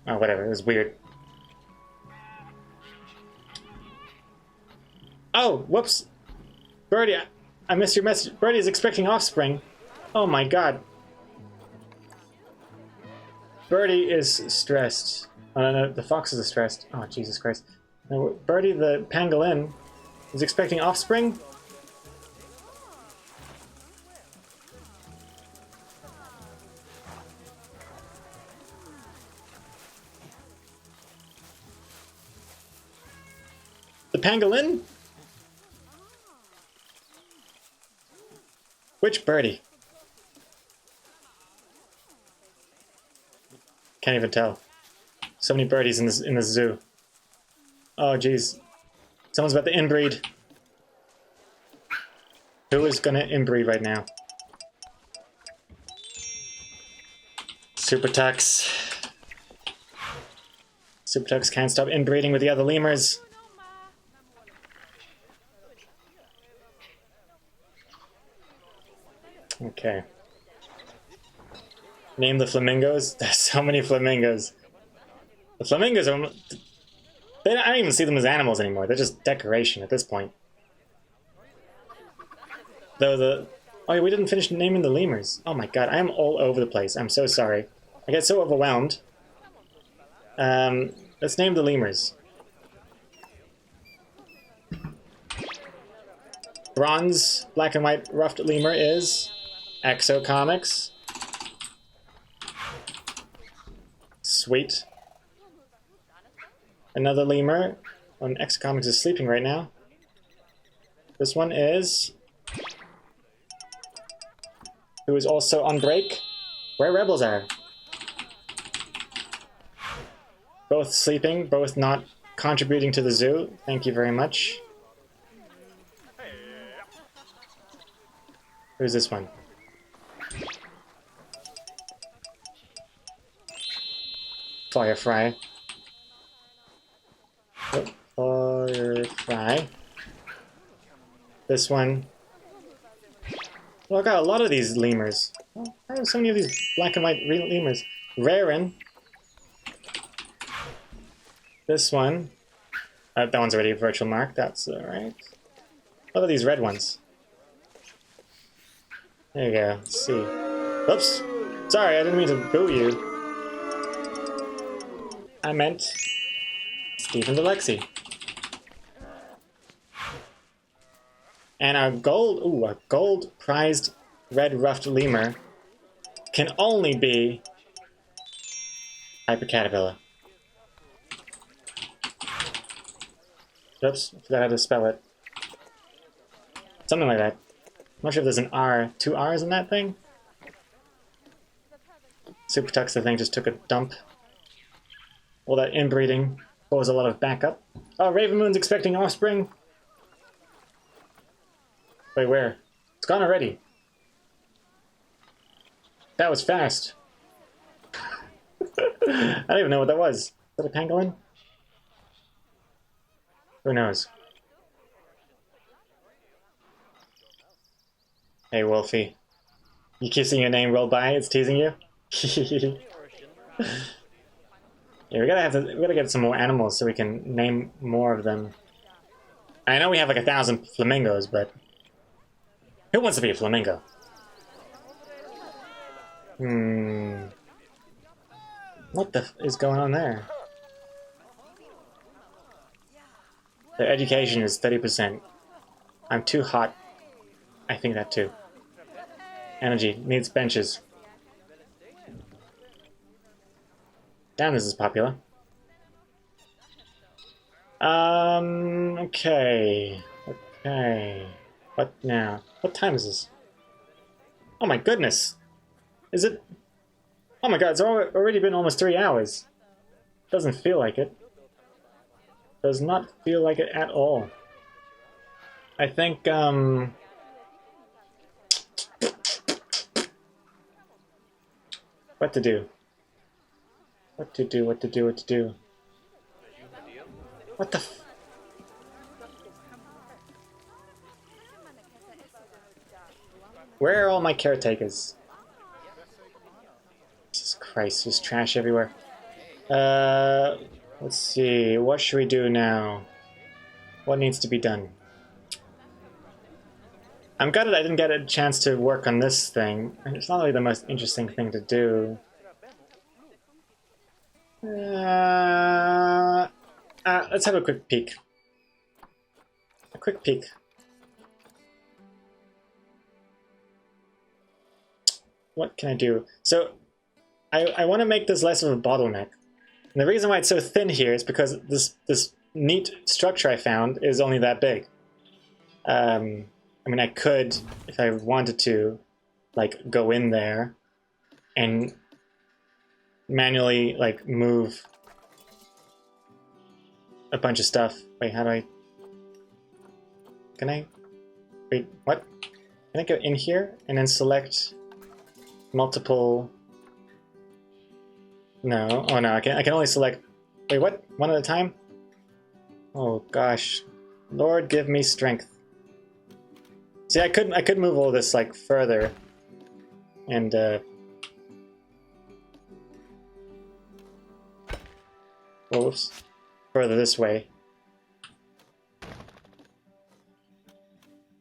Oh, whatever. It was weird. Oh, whoops. Birdie, I missed your message. Birdie is expecting offspring. Oh my god. Birdie is stressed. Oh, no, the foxes are stressed. Oh, Jesus Christ. No, Birdie, the pangolin, is expecting offspring? The pangolin? Which birdie? Can't even tell. So many birdies in the zoo. Oh, jeez. Someone's about to inbreed. Who is gonna inbreed right now? Super Tux. Super Tux can't stop inbreeding with the other lemurs. Okay. Name the flamingos. There's so many flamingos. The flamingos are... I don't even see them as animals anymore. They're just decoration at this point. Though the... Oh, yeah, we didn't finish naming the lemurs. Oh my god, I am all over the place. I'm so sorry. I get so overwhelmed. Let's name the lemurs. Bronze, black and white ruffed lemur is... Exo Comics. Sweet. Another lemur. Exo Comics is sleeping right now. This one is... Who is also on break? Where rebels are. Both sleeping, both not contributing to the zoo. Thank you very much. Who's this one? Firefly. Oh, Firefly. This one. Well, I got a lot of these lemurs. Oh, I have so many of these black and white lemurs. Raren. This one. That one's already a virtual mark. That's alright. What are these red ones? There you go. Let's see. Oops. Sorry, I didn't mean to boo you. I meant Stephen Alexi. And our a gold prized red ruffed lemur can only be Hyper Caterpillar. Oops, I forgot how to spell it. Something like that. I'm not sure if there's an R, 2 R's in that thing. Super Tux, I think, just took a dump. All that inbreeding caused a lot of backup. Oh, Raven Moon's expecting offspring. Wait, where? It's gone already. That was fast. I don't even know what that was. Is that a pangolin? Who knows? Hey, Wolfie. You keep seeing your name roll by, it's teasing you? Yeah, we gotta get some more animals so we can name more of them. I know we have like 1,000 flamingos, but who wants to be a flamingo? What the is going on there? Their education is 30%. I'm too hot. I think that too. Energy needs benches. Damn, this is popular. Okay. Okay. What now? What time is this? Oh my goodness! Is it? Oh my god, it's already been almost 3 hours. Doesn't feel like it. Does not feel like it at all. I think, what to do? What to do? What the f- Where are all my caretakers? Jesus Christ, there's trash everywhere. Let's see, what should we do now? What needs to be done? I'm gutted I didn't get a chance to work on this thing. It's not really the most interesting thing to do. Let's have a quick peek. A quick peek. What can I do? So, I want to make this less of a bottleneck. And the reason why it's so thin here is because this neat structure I found is only that big. I mean, I could, if I wanted to, like, go in there and manually, like, move a bunch of stuff. Wait, how do I... Can I... Wait, what? Can I go in here and then select multiple... No. Oh, no, I can only select... Wait, what? One at a time? Oh, gosh. Lord, give me strength. See, I could move all this, like, further. And, whoops. Further this way.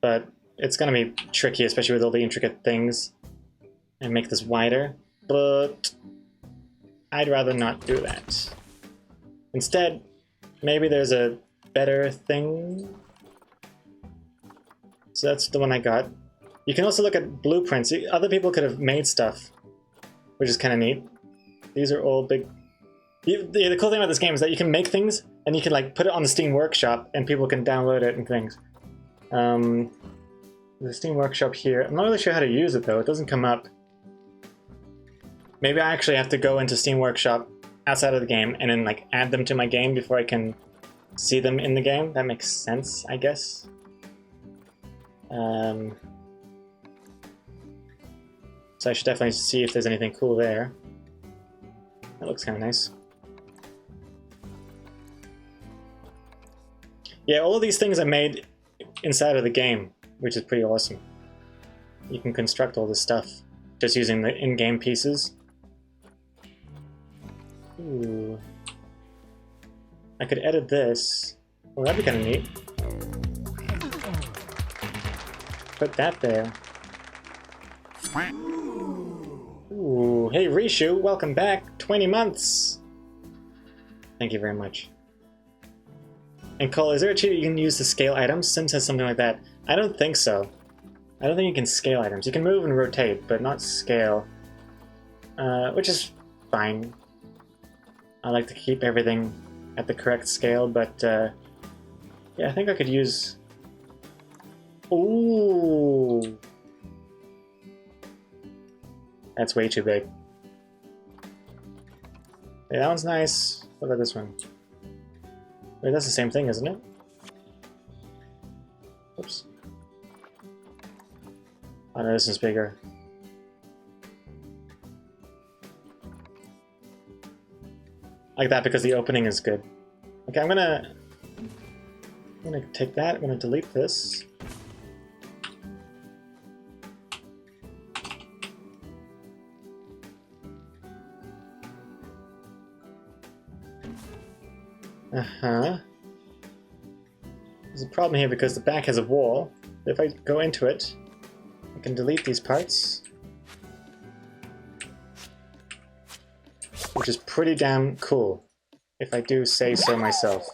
But it's gonna be tricky, especially with all the intricate things. And make this wider. But I'd rather not do that. Instead, maybe there's a better thing. So that's the one I got. You can also look at blueprints. Other people could have made stuff, which is kind of neat. These are all big... The cool thing about this game is that you can make things, and you can like put it on the Steam Workshop, and people can download it and things. The Steam Workshop here. I'm not really sure how to use it though. It doesn't come up. Maybe I actually have to go into Steam Workshop outside of the game, and then like add them to my game before I can see them in the game. That makes sense, I guess. So I should definitely see if there's anything cool there. That looks kind of nice. Yeah, all of these things are made inside of the game, which is pretty awesome. You can construct all this stuff just using the in-game pieces. Ooh. I could edit this. Well, that'd be kind of neat. Put that there. Ooh, hey Rishu, welcome back. 20 months. Thank you very much. And Cole, is there a cheat that you can use to scale items? Sims has something like that. I don't think so. I don't think you can scale items. You can move and rotate, but not scale. Which is fine. I like to keep everything at the correct scale, but yeah, I think I could use... Ooh! That's way too big. Yeah, that one's nice. What about this one? Wait, that's the same thing, isn't it? Oops. Oh no, this is bigger. I like that because the opening is good. Okay, I'm gonna take that, I'm gonna delete this. Uh-huh. There's a problem here because the back has a wall. If I go into it, I can delete these parts. Which is pretty damn cool, if I do say so myself.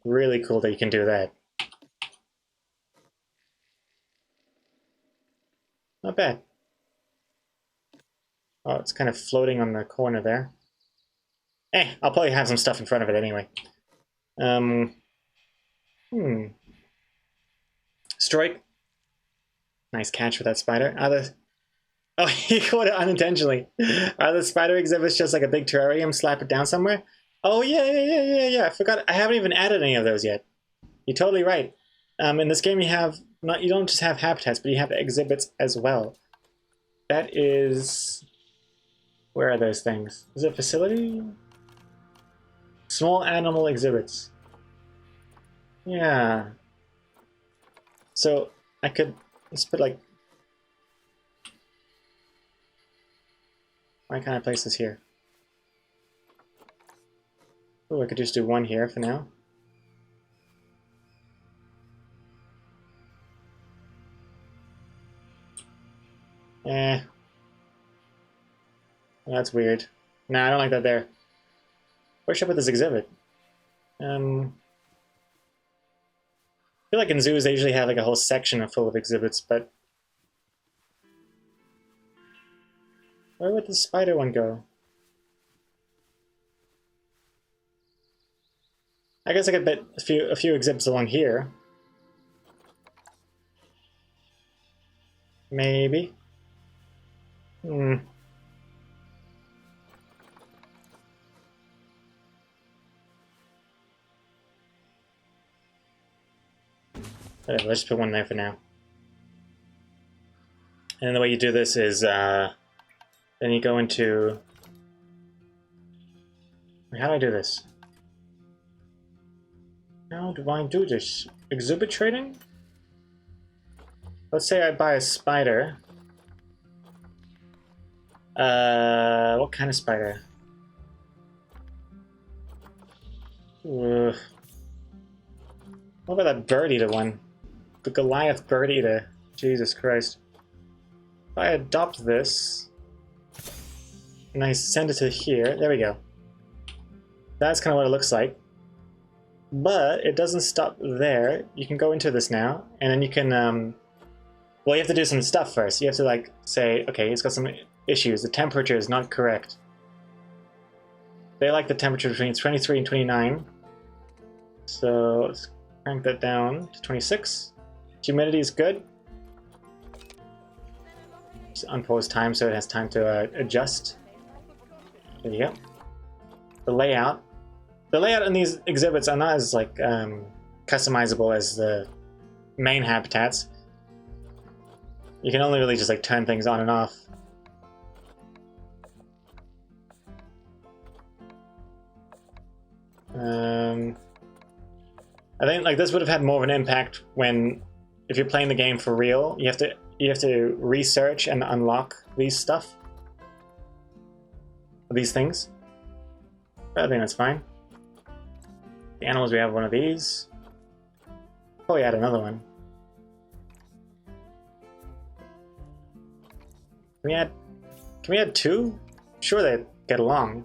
Really cool that you can do that. Not bad. Oh, it's kind of floating on the corner there. I'll probably have some stuff in front of it anyway. Strike. Nice catch for that spider. Oh, he caught it unintentionally. Are the spider exhibits just like a big terrarium? Slap it down somewhere? Oh, yeah. I forgot. I haven't even added any of those yet. You're totally right. In this game, you don't just have habitats, but you have exhibits as well. That is... Where are those things? Is it facility? Small animal exhibits. Yeah. So I could, let's put like, why can't I place this here? Oh, I could just do one here for now. Eh. That's weird. Nah, I don't like that there. Where should I put this exhibit? I feel like in zoos they usually have like a whole section full of exhibits, but where would the spider one go? I guess I could put a few exhibits along here. Maybe. Hmm. Whatever, let's just put one there for now. And then the way you do this is, then you go into... How do I do this? How do I do this? Exhibit trading? Let's say I buy a spider. What kind of spider? What about that bird eater one? The Goliath bird eater. Jesus Christ. If I adopt this, and I send it to here, there we go. That's kind of what it looks like. But it doesn't stop there. You can go into this now, and then you can, well, you have to do some stuff first. You have to, like, say, okay, it's got some issues. The temperature is not correct. They like the temperature between 23 and 29. So let's crank that down to 26. Humidity is good. Just unpause time so it has time to adjust. There you go. The layout. The layout in these exhibits are not as like customizable as the main habitats. You can only really just like turn things on and off. I think like this would have had more of an impact when, if you're playing the game for real, you have to research and unlock these stuff, these things. But I think that's fine. The animals, we have one of these. Probably add another one. Can we add two? Sure, they get along.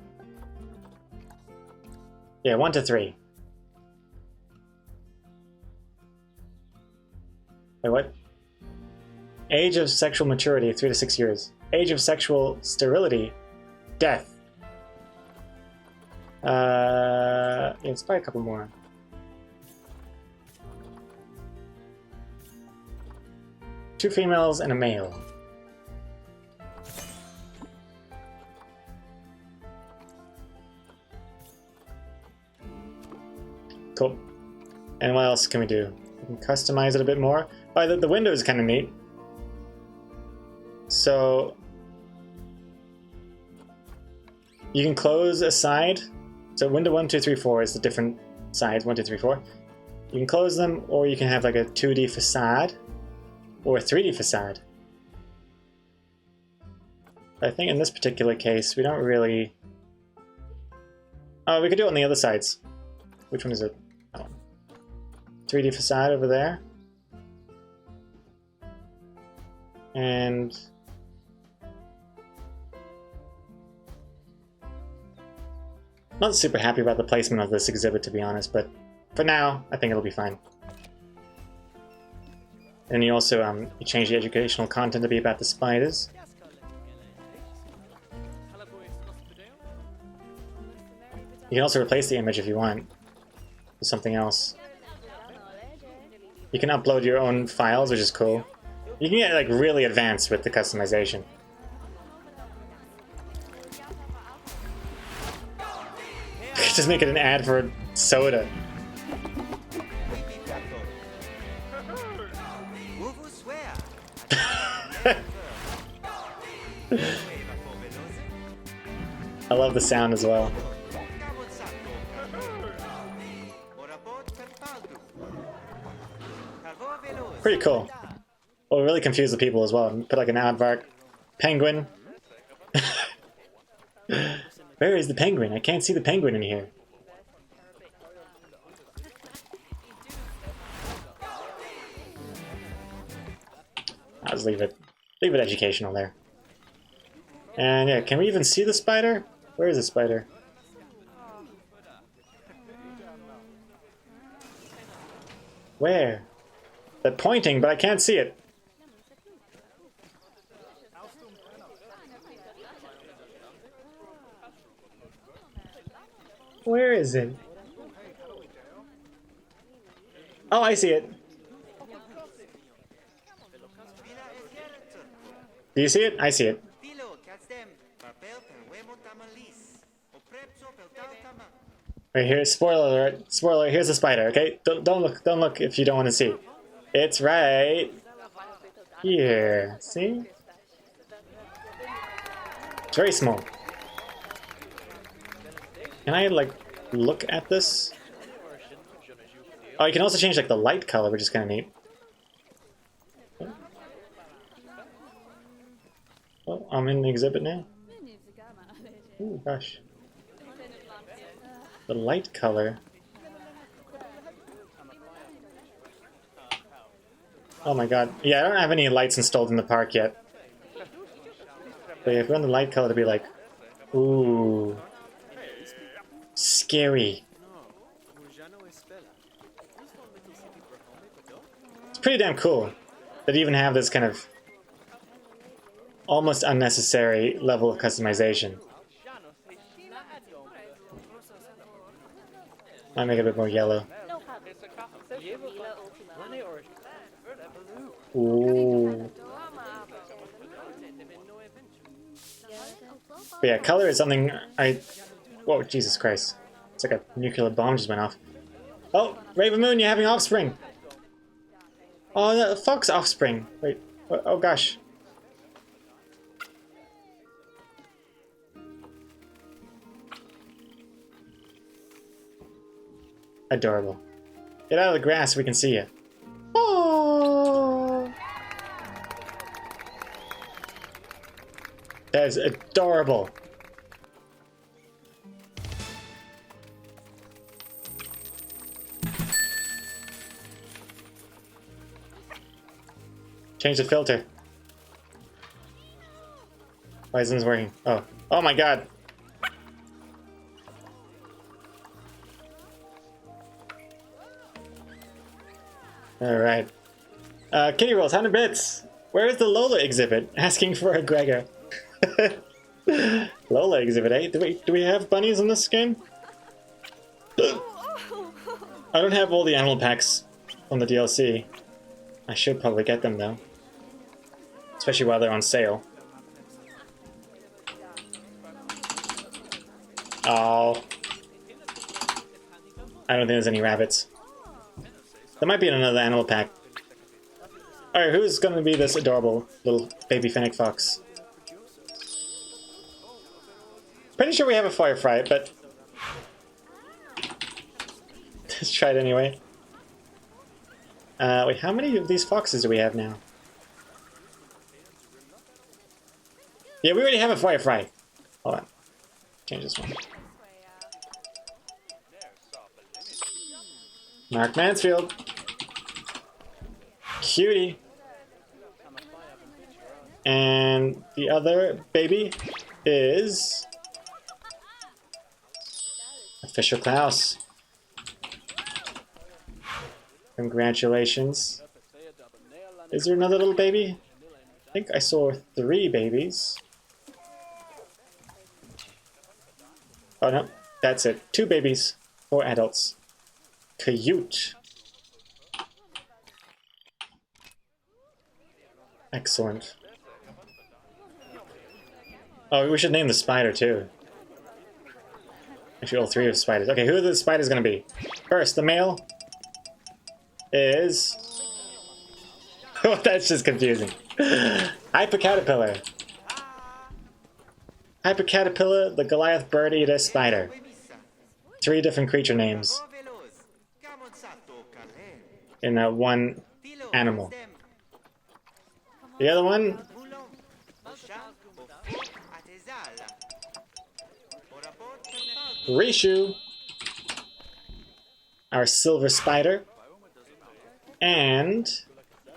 Yeah, 1 to 3. Wait, what? Age of sexual maturity, 3 to 6 years. Age of sexual sterility, death. Yeah, let's buy a couple more. Two females and a male. Cool. And what else can we do? We can customize it a bit more. Oh, the window is kind of neat. So you can close a side. So window 1, 2, 3, 4 is the different sides. 1, 2, 3, 4. You can close them, or you can have like a 2D facade or a 3D facade. But I think in this particular case, we don't really. Oh, we could do it on the other sides. Which one is it? Oh. 3D facade over there. And not super happy about the placement of this exhibit, to be honest, but for now, I think it'll be fine. And you also you change the educational content to be about the spiders. You can also replace the image if you want with something else. You can upload your own files, which is cool. You can get like really advanced with the customization. Just make it an ad for soda. I love the sound as well. Pretty cool. Will really confuse the people as well. Put like an aardvark penguin. Where is the penguin? I can't see the penguin in here. I'll just leave it educational there. And yeah, can we even see the spider? Where is the spider? Where? They're pointing, but I can't see it. Where is it? Oh, I see it. Do you see it? I see it. Right here, spoiler alert. Spoiler, here's the spider, okay? Don't look if you don't want to see. It's right here. See? It's very small. Can I, like, look at this? Oh, you can also change, like, the light color, which is kind of neat. Oh, I'm in the exhibit now. Oh, gosh. The light color. Oh my god. Yeah, I don't have any lights installed in the park yet. But yeah, if we want the light color to be like, ooh, scary. It's pretty damn cool that you even have this kind of almost unnecessary level of customization. Might make it a bit more yellow. Ooh. But yeah, color is something whoa, Jesus Christ. It's like a nuclear bomb just went off. Oh, Raven Moon, you're having offspring! Oh, the fox offspring. Wait, oh gosh. Adorable. Get out of the grass so we can see you. Oh! That is adorable. Change the filter. Why isn't this working? Oh. Oh my god. Alright. Kitty Rolls, 100 bits! Where is the Lola exhibit? Asking for a Gregor. Lola exhibit, eh? Do we have bunnies in this game? I don't have all the animal packs on the DLC. I should probably get them though. Especially while they're on sale. Oh. I don't think there's any rabbits. There might be another animal pack. Alright, who's gonna be this adorable little baby fennec fox? Pretty sure we have a Firefly, but... let's try it anyway. Wait, how many of these foxes do we have now? Yeah, we already have a Firefly. Hold on. Change this one. Mark Mansfield. Cutie. And the other baby is... Fisher Klaus. Congratulations. Is there another little baby? I think I saw 3 babies. Oh no, that's it. 2 babies, 4 adults. Cute. Excellent. Oh, we should name the spider too. Actually, all 3 of spiders. Okay, who are the spiders gonna be? First, the male is... oh, that's just confusing. Hypercaterpillar. Hypercaterpillar, the Goliath bird eater spider. 3 different creature names in that one animal. The other one, Rishu, our silver spider. And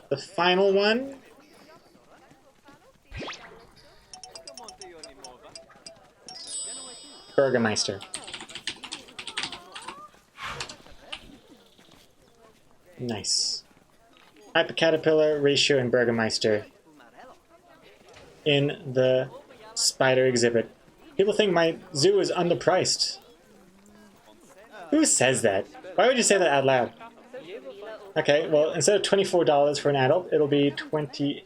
the final one, Burgermeister. Nice. Hyper Caterpillar, Ratio, and Burgermeister in the spider exhibit. People think my zoo is underpriced. Who says that? Why would you say that out loud? Okay, well, instead of $24 for an adult, it'll be $29,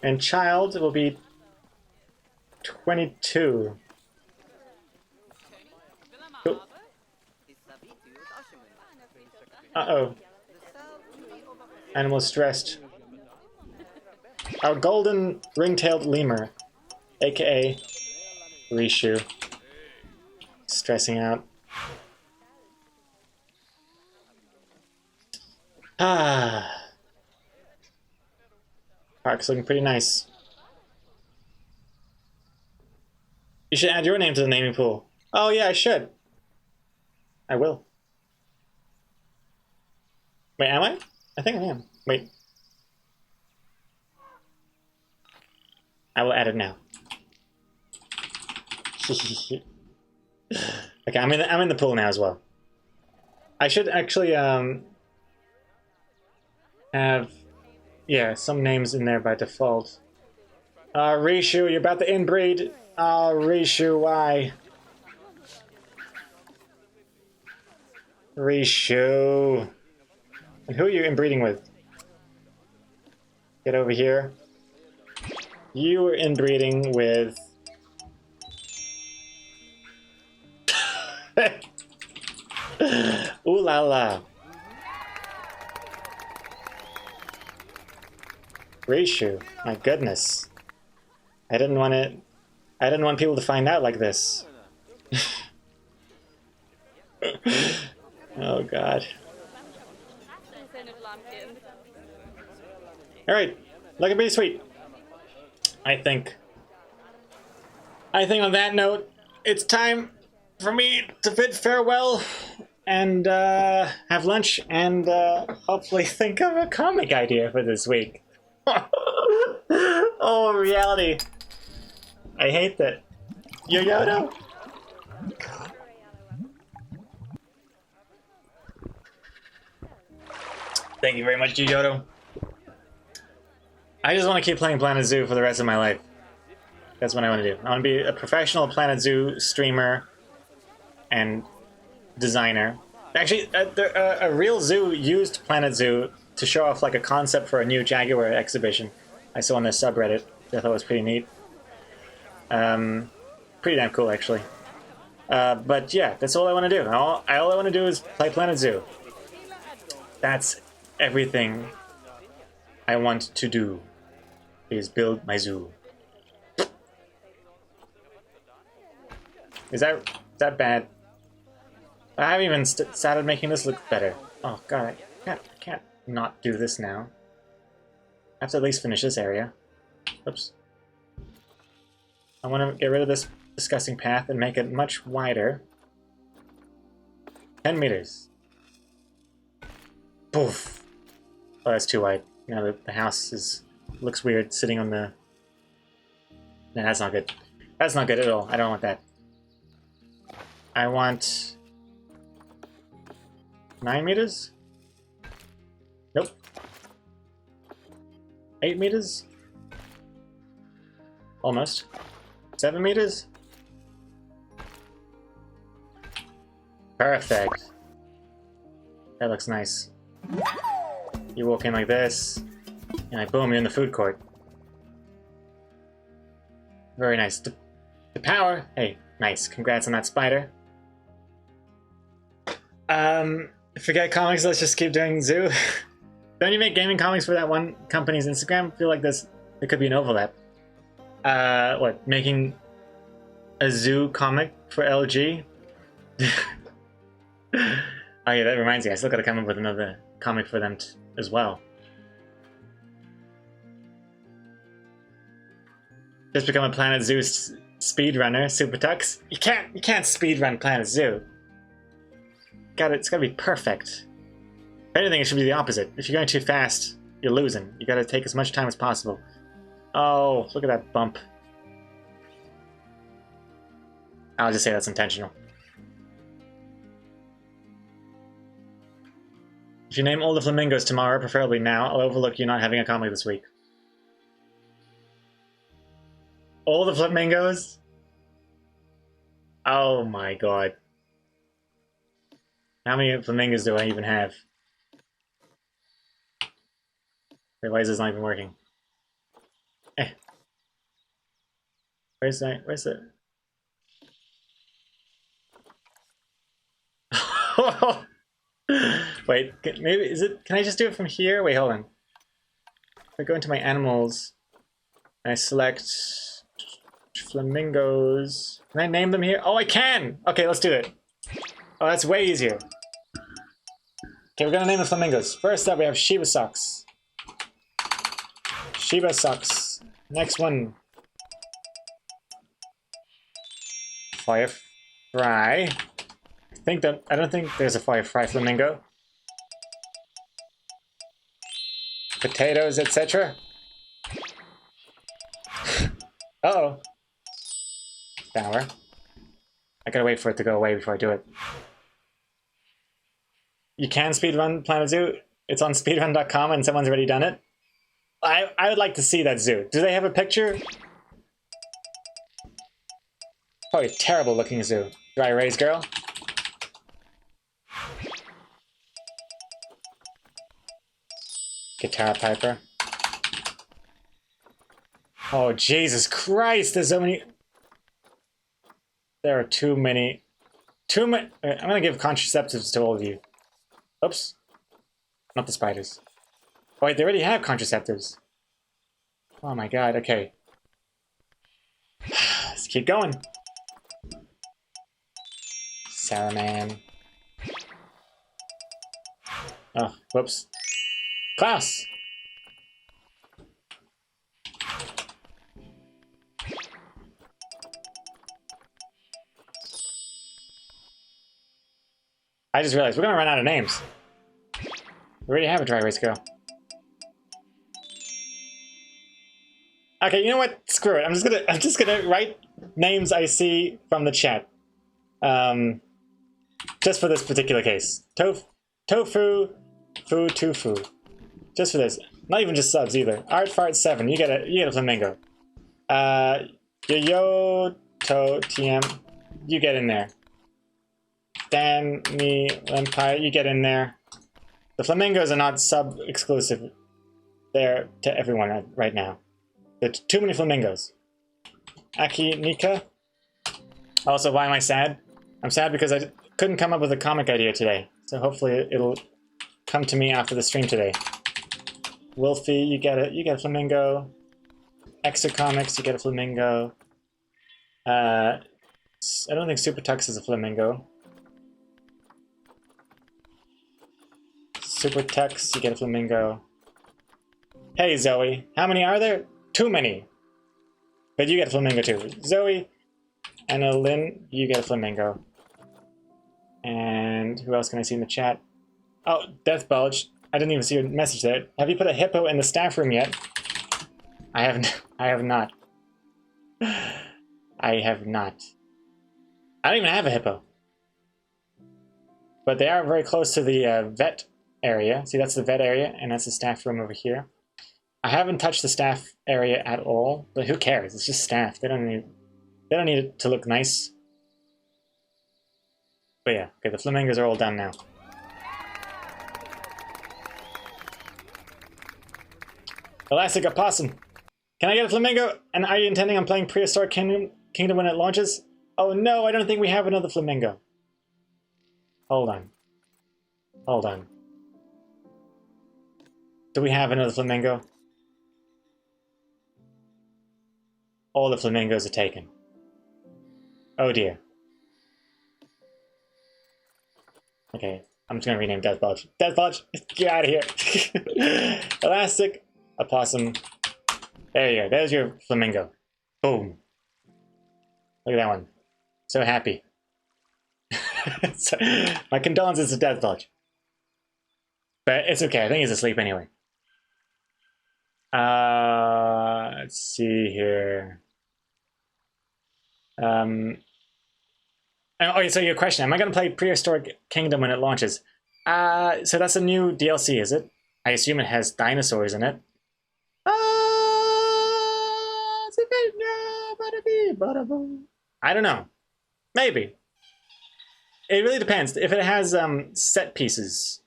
and child will be $22. Cool. Uh-oh. Animal stressed. Our golden ring-tailed lemur, aka Rishu, stressing out. Ah. Park's looking pretty nice. You should add your name to the naming pool. Oh yeah, I should. I will. Wait, am I? I think I am. Wait. I will add it now. Okay, I'm in the pool now as well. I should actually have some names in there by default. Rishu, you're about to inbreed. Rishu, why? Rishu. And who are you inbreeding with? Get over here. You are inbreeding with... Ooh la la. Rishu, my goodness. I didn't want people to find out like this. Oh god. Alright, looking pretty sweet. I think on that note, it's time for me to bid farewell and have lunch and hopefully think of a comic idea for this week. Oh, reality. I hate that. Yoyoto? Thank you very much, Yoyoto. I just want to keep playing Planet Zoo for the rest of my life. That's what I want to do. I want to be a professional Planet Zoo streamer and designer. Actually, a real zoo used Planet Zoo to show off like a concept for a new Jaguar exhibition. I saw on their subreddit. I thought it was pretty neat. Pretty damn cool, actually. But yeah, that's all I want to do. All I want to do is play Planet Zoo. That's everything I want to do. Is build my zoo. Is that bad? I haven't even started making this look better. Oh god, I can't not do this now. I have to at least finish this area. Oops. I want to get rid of this disgusting path and make it much wider. 10 meters. Poof. Oh, that's too wide. You know, the house looks weird sitting on the... No, that's not good. That's not good at all. I don't want that. I want... 9 meters? Nope. 8 meters? Almost. 7 meters? Perfect. That looks nice. You walk in like this, and boom, you're in the food court. Very nice. The power. Hey, nice. Congrats on that spider. Forget comics, let's just keep doing zoo. Don't you make gaming comics for that one company's Instagram? I feel like there could be an overlap. What, making a zoo comic for LG? Oh yeah, that reminds me. I still gotta come up with another comic for them as well. Just become a Planet Zoo speedrunner, Super Tux. You can't speedrun Planet Zoo. It's gotta be perfect. If anything, it should be the opposite. If you're going too fast, you're losing. You gotta take as much time as possible. Oh, look at that bump. I'll just say that's intentional. If you name all the flamingos tomorrow, preferably now, I'll overlook you not having a comic this week. All the flamingos? Oh my god. How many flamingos do I even have? Wait, why is this not even working? Where's that? Where's it? Wait, maybe is it? Can I just do it from here? Wait, hold on. If I go into my animals, and I select flamingos. Can I name them here? Oh, I can! Okay, let's do it. Oh, that's way easier. Okay, we're gonna name the flamingos. First up, we have Shiba Socks. Shiba Socks. Next one. Firefly. I don't think there's a Firefly flamingo. Potatoes, etc. Uh-oh. Flower. I gotta wait for it to go away before I do it. You can speedrun Planet Zoo. It's on speedrun.com and someone's already done it. I would like to see that zoo. Do they have a picture? Probably a terrible looking zoo. Dry erase girl. Guitar Piper. Oh, Jesus Christ, there's so many. There are too many. I'm gonna give contraceptives to all of you. Oops. Not the spiders. Oh, wait, they already have contraceptives. Oh my god, okay. Let's keep going. Saruman. Oh, whoops. Klaus! I just realized we're gonna run out of names. We already have a dry erase girl. Okay, you know what? Screw it. I'm just gonna write names I see from the chat. Just for this particular case. Tofu, Tofu. Just for this. Not even just subs either. Artfart7, you get a flamingo. Yo To TM, you get in there. Dan Me Empire, you get in there. The flamingos are not sub exclusive. They're to everyone right now. There's too many flamingos. Aki Nika. Also, why am I sad? I'm sad because I couldn't come up with a comic idea today. So hopefully it'll come to me after the stream today. Wolfie, you get a flamingo. Extra Comics, you get a flamingo. I don't think Super Tux is a flamingo. Super Tux, you get a flamingo. Hey Zoe, how many are there? Too many. But you get a flamingo too. Zoe and Lynn, you get a flamingo. And who else can I see in the chat? Oh, Death Bulge. I didn't even see your message there. Have you put a hippo in the staff room yet? I haven't. I have not. I have not. I don't even have a hippo. But they are very close to the vet area. See, that's the vet area, and that's the staff room over here. I haven't touched the staff area at all, but who cares? It's just staff. They don't need it to look nice. But yeah, okay, the flamingos are all done now. Elastic Opossum. Can I get a flamingo? And are you intending on playing Prehistoric Kingdom when it launches? Oh no, I don't think we have another flamingo. Hold on. Hold on. Do we have another flamingo? All the flamingos are taken. Oh dear. Okay, I'm just gonna rename Death Bulge. Death Bulge, get out of here. Elastic, opossum. There you go. There's your flamingo. Boom. Look at that one. So happy. So, my condolences to Death Bulge. But it's okay. I think he's asleep anyway. Let's see here. Oh, so your question, am I going to play Prehistoric Kingdom when it launches? So that's a new DLC, is it? I assume it has dinosaurs in it. I don't know. Maybe. It really depends. If it has set pieces,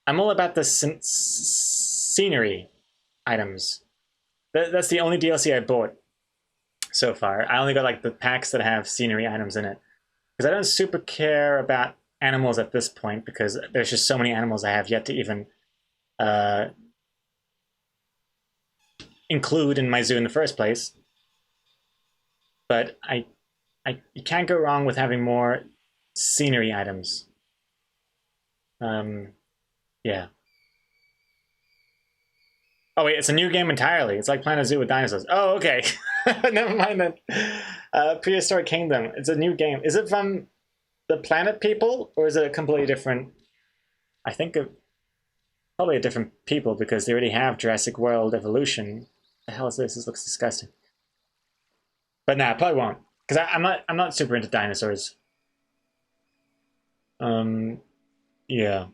I'm all about the scenery items. That's the only DLC I bought so far. I only got like the packs that have scenery items in it. Because I don't super care about animals at this point, because there's just so many animals I have yet to even include in my zoo in the first place. But you can't go wrong with having more scenery items. Yeah. Oh wait, it's a new game entirely. It's like Planet Zoo with dinosaurs. Oh, okay. Never mind then. Prehistoric Kingdom. It's a new game. Is it from the Planet people, or is it a completely different? I think probably a different people, because they already have Jurassic World Evolution. What the hell is this? This looks disgusting. But nah, probably won't, because I'm not super into dinosaurs. Yeah.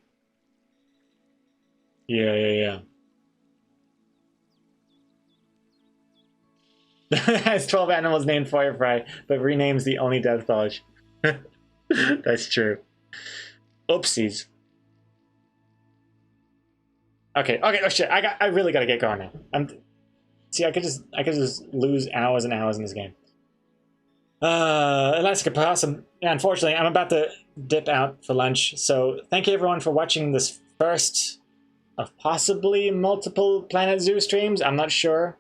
Yeah. Has 12 animals named Firefly, but renames the only Death Bulge. That's true. Oopsies. Okay. Oh shit! I really gotta get going now. See, I could just lose hours and hours in this game. Elastic Opossum. Yeah, unfortunately, I'm about to dip out for lunch. So thank you everyone for watching this first of possibly multiple Planet Zoo streams. I'm not sure.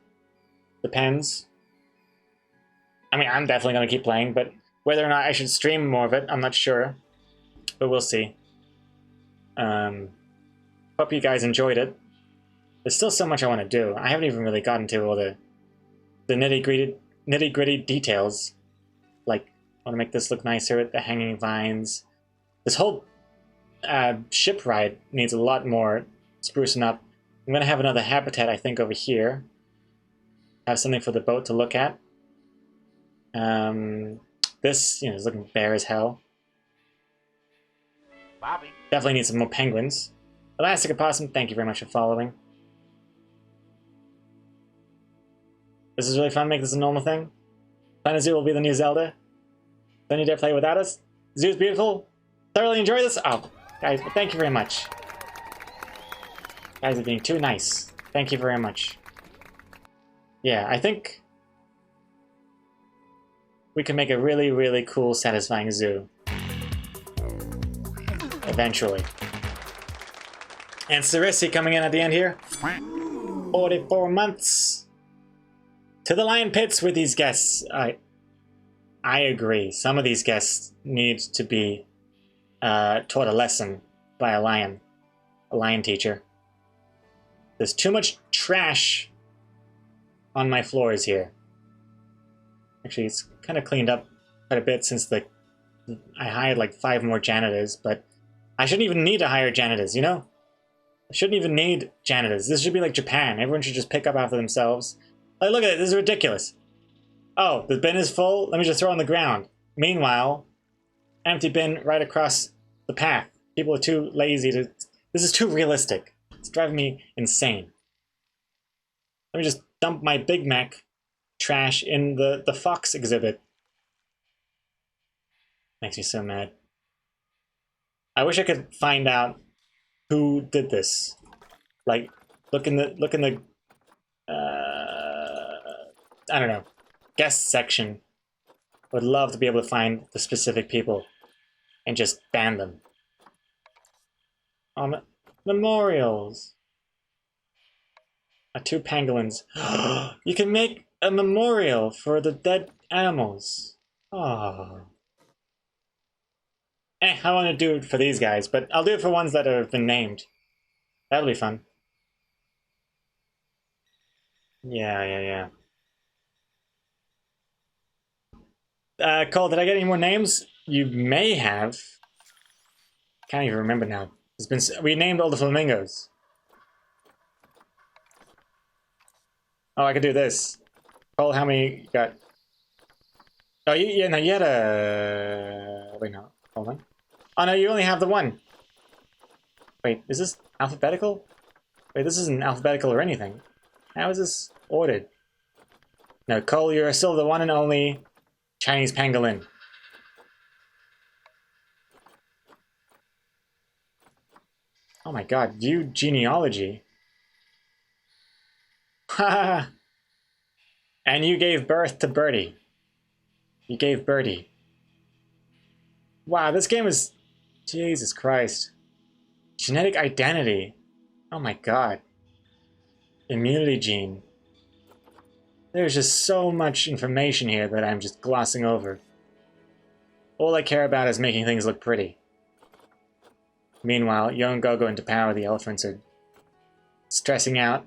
Depends. I mean, I'm definitely going to keep playing, but whether or not I should stream more of it, I'm not sure. But we'll see. Hope you guys enjoyed it. There's still so much I want to do. I haven't even really gotten to all the nitty-gritty details. Like, I want to make this look nicer with the hanging vines. This whole ship ride needs a lot more sprucing up. I'm going to have another habitat, I think, over here. Have something for the boat to look at. This, is looking bare as hell. Bobby. Definitely need some more penguins. Elastic Opossum, thank you very much for following. This is really fun. Make this a normal thing. Planet Zoo will be the new Zelda. Don't you dare play without us. Zoo's beautiful. Thoroughly enjoy this. Oh, guys, thank you very much. Guys are being too nice. Thank you very much. Yeah, I think we can make a really, really cool, satisfying zoo. Eventually. And Sarisi coming in at the end here. 44 months. To the lion pits with these guests. I agree. Some of these guests need to be taught a lesson by a lion teacher. There's too much trash on my floors here. Actually, it's kind of cleaned up quite a bit since I hired like 5 more janitors, but I shouldn't even need to hire janitors, you know? I shouldn't even need janitors. This should be like Japan. Everyone should just pick up after themselves. Like, look at it. This is ridiculous. Oh, the bin is full? Let me just throw it on the ground. Meanwhile, empty bin right across the path. People are too lazy to... This is too realistic. It's driving me insane. Let me just dump my Big Mac trash in the Fox exhibit. Makes me so mad. I wish I could find out who did this. Like, look in the I don't know, guest section. Would love to be able to find the specific people and just ban them. Memorials. 2 pangolins. You can make a memorial for the dead animals. Oh. I want to do it for these guys, but I'll do it for ones that have been named. That'll be fun. Yeah. Cole, did I get any more names? You may have. Can't even remember now. We named all the flamingos. Oh, I could do this. Cole, how many you got? Oh, you had a... Wait, no. Hold on. Oh, no, you only have the one. Wait, is this alphabetical? Wait, this isn't alphabetical or anything. How is this ordered? No, Cole, you're still the one and only Chinese pangolin. Oh my god, you genealogy. Ha! And you gave birth to Birdie. You gave Birdie. Wow, this game is... Jesus Christ. Genetic identity. Oh my god. Immunity gene. There's just so much information here that I'm just glossing over. All I care about is making things look pretty. Meanwhile, Young Gogo and Power the elephants are stressing out.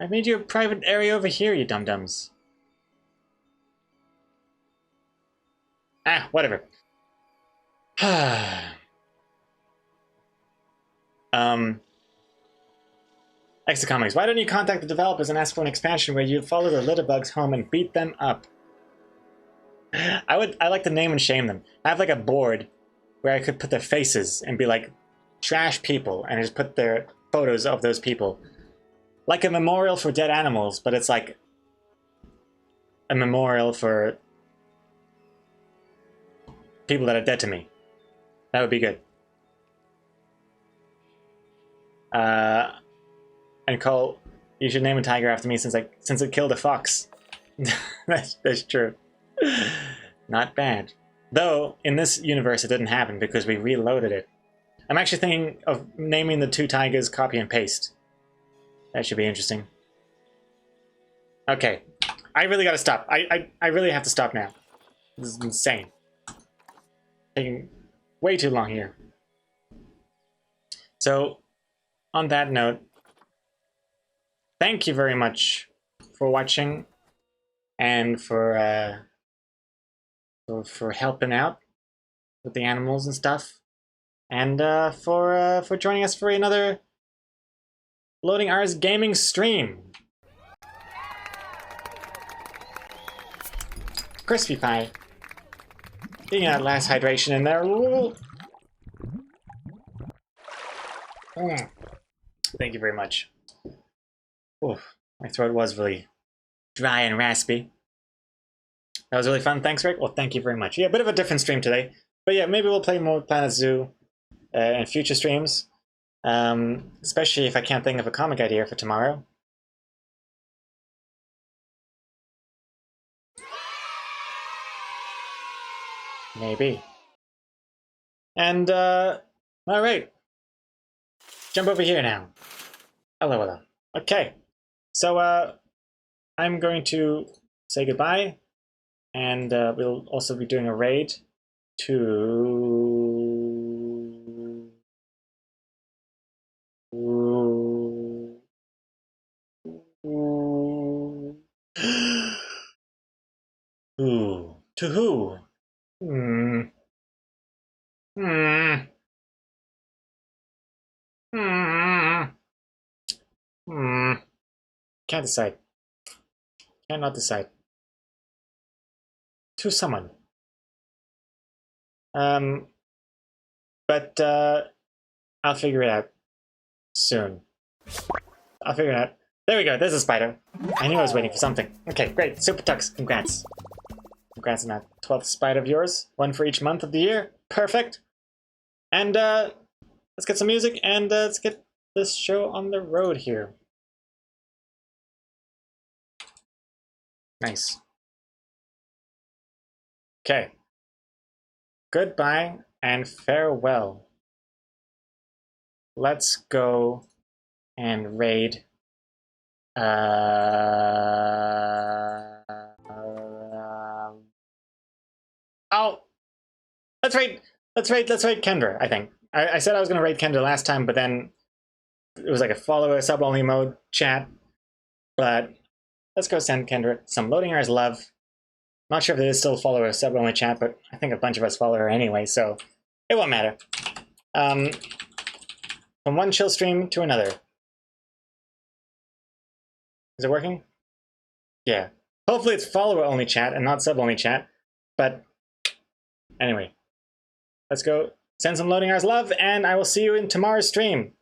I made you a private area over here, you dum-dums. Ah, whatever. Extra Comics. Why don't you contact the developers and ask for an expansion where you follow the Litterbugs home and beat them up? I like to name and shame them. I have like a board where I could put their faces and be like, trash people, and just put their photos of those people. Like a memorial for dead animals, but it's like a memorial for people that are dead to me. That would be good. And Cole, you should name a tiger after me since it killed a fox. that's true. Not bad. Though, in this universe it didn't happen because we reloaded it. I'm actually thinking of naming the two tigers copy and paste. That should be interesting. Okay. I really gotta stop. I really have to stop now. This is insane. Taking way too long here. So, on that note, thank you very much for watching and for helping out with the animals and stuff, and for joining us for another Loading R's gaming stream. Crispy pie. Getting that last hydration in there. Thank you very much. Oof, my throat was really dry and raspy. That was really fun. Thanks, Rick. Well, thank you very much. Yeah, a bit of a different stream today. But yeah, maybe we'll play more Planet Zoo in future streams. Especially if I can't think of a comic idea for tomorrow. Maybe. And, alright. Jump over here now. Hello. Okay. So, I'm going to say goodbye. And we'll also be doing a raid to... Ooh. To who? Can't decide. Cannot decide. To someone. But I'll figure it out soon. I'll figure it out. There we go, there's a spider. I knew I was waiting for something. Okay, great. Super Tux, congrats. Congrats on that 12th spider of yours. One for each month of the year. Perfect. And let's get some music and let's get this show on the road here. Nice. Okay. Goodbye and farewell. Let's go and raid. Oh, let's let's rate Kendra. I think I said I was gonna rate Kendra last time, but then it was like a follower sub only mode chat. But let's go send Kendra some loading hours love. Not sure if it is still follower sub only chat, but I think a bunch of us follow her anyway, so it won't matter. From one chill stream to another. Is it working? Yeah. Hopefully it's follower only chat and not sub only chat. But anyway, let's go send some loading hours love, and I will see you in tomorrow's stream,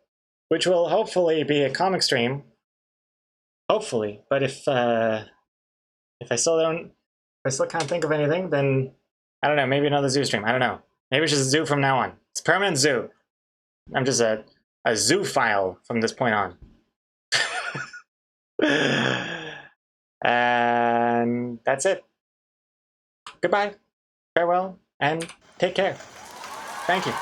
which will hopefully be a comic stream. Hopefully, but if I still can't think of anything, then I don't know. Maybe another zoo stream. I don't know. Maybe it's just zoo from now on. It's permanent zoo. I'm just a zoo file from this point on. And that's it. Goodbye, farewell, and take care. Thank you.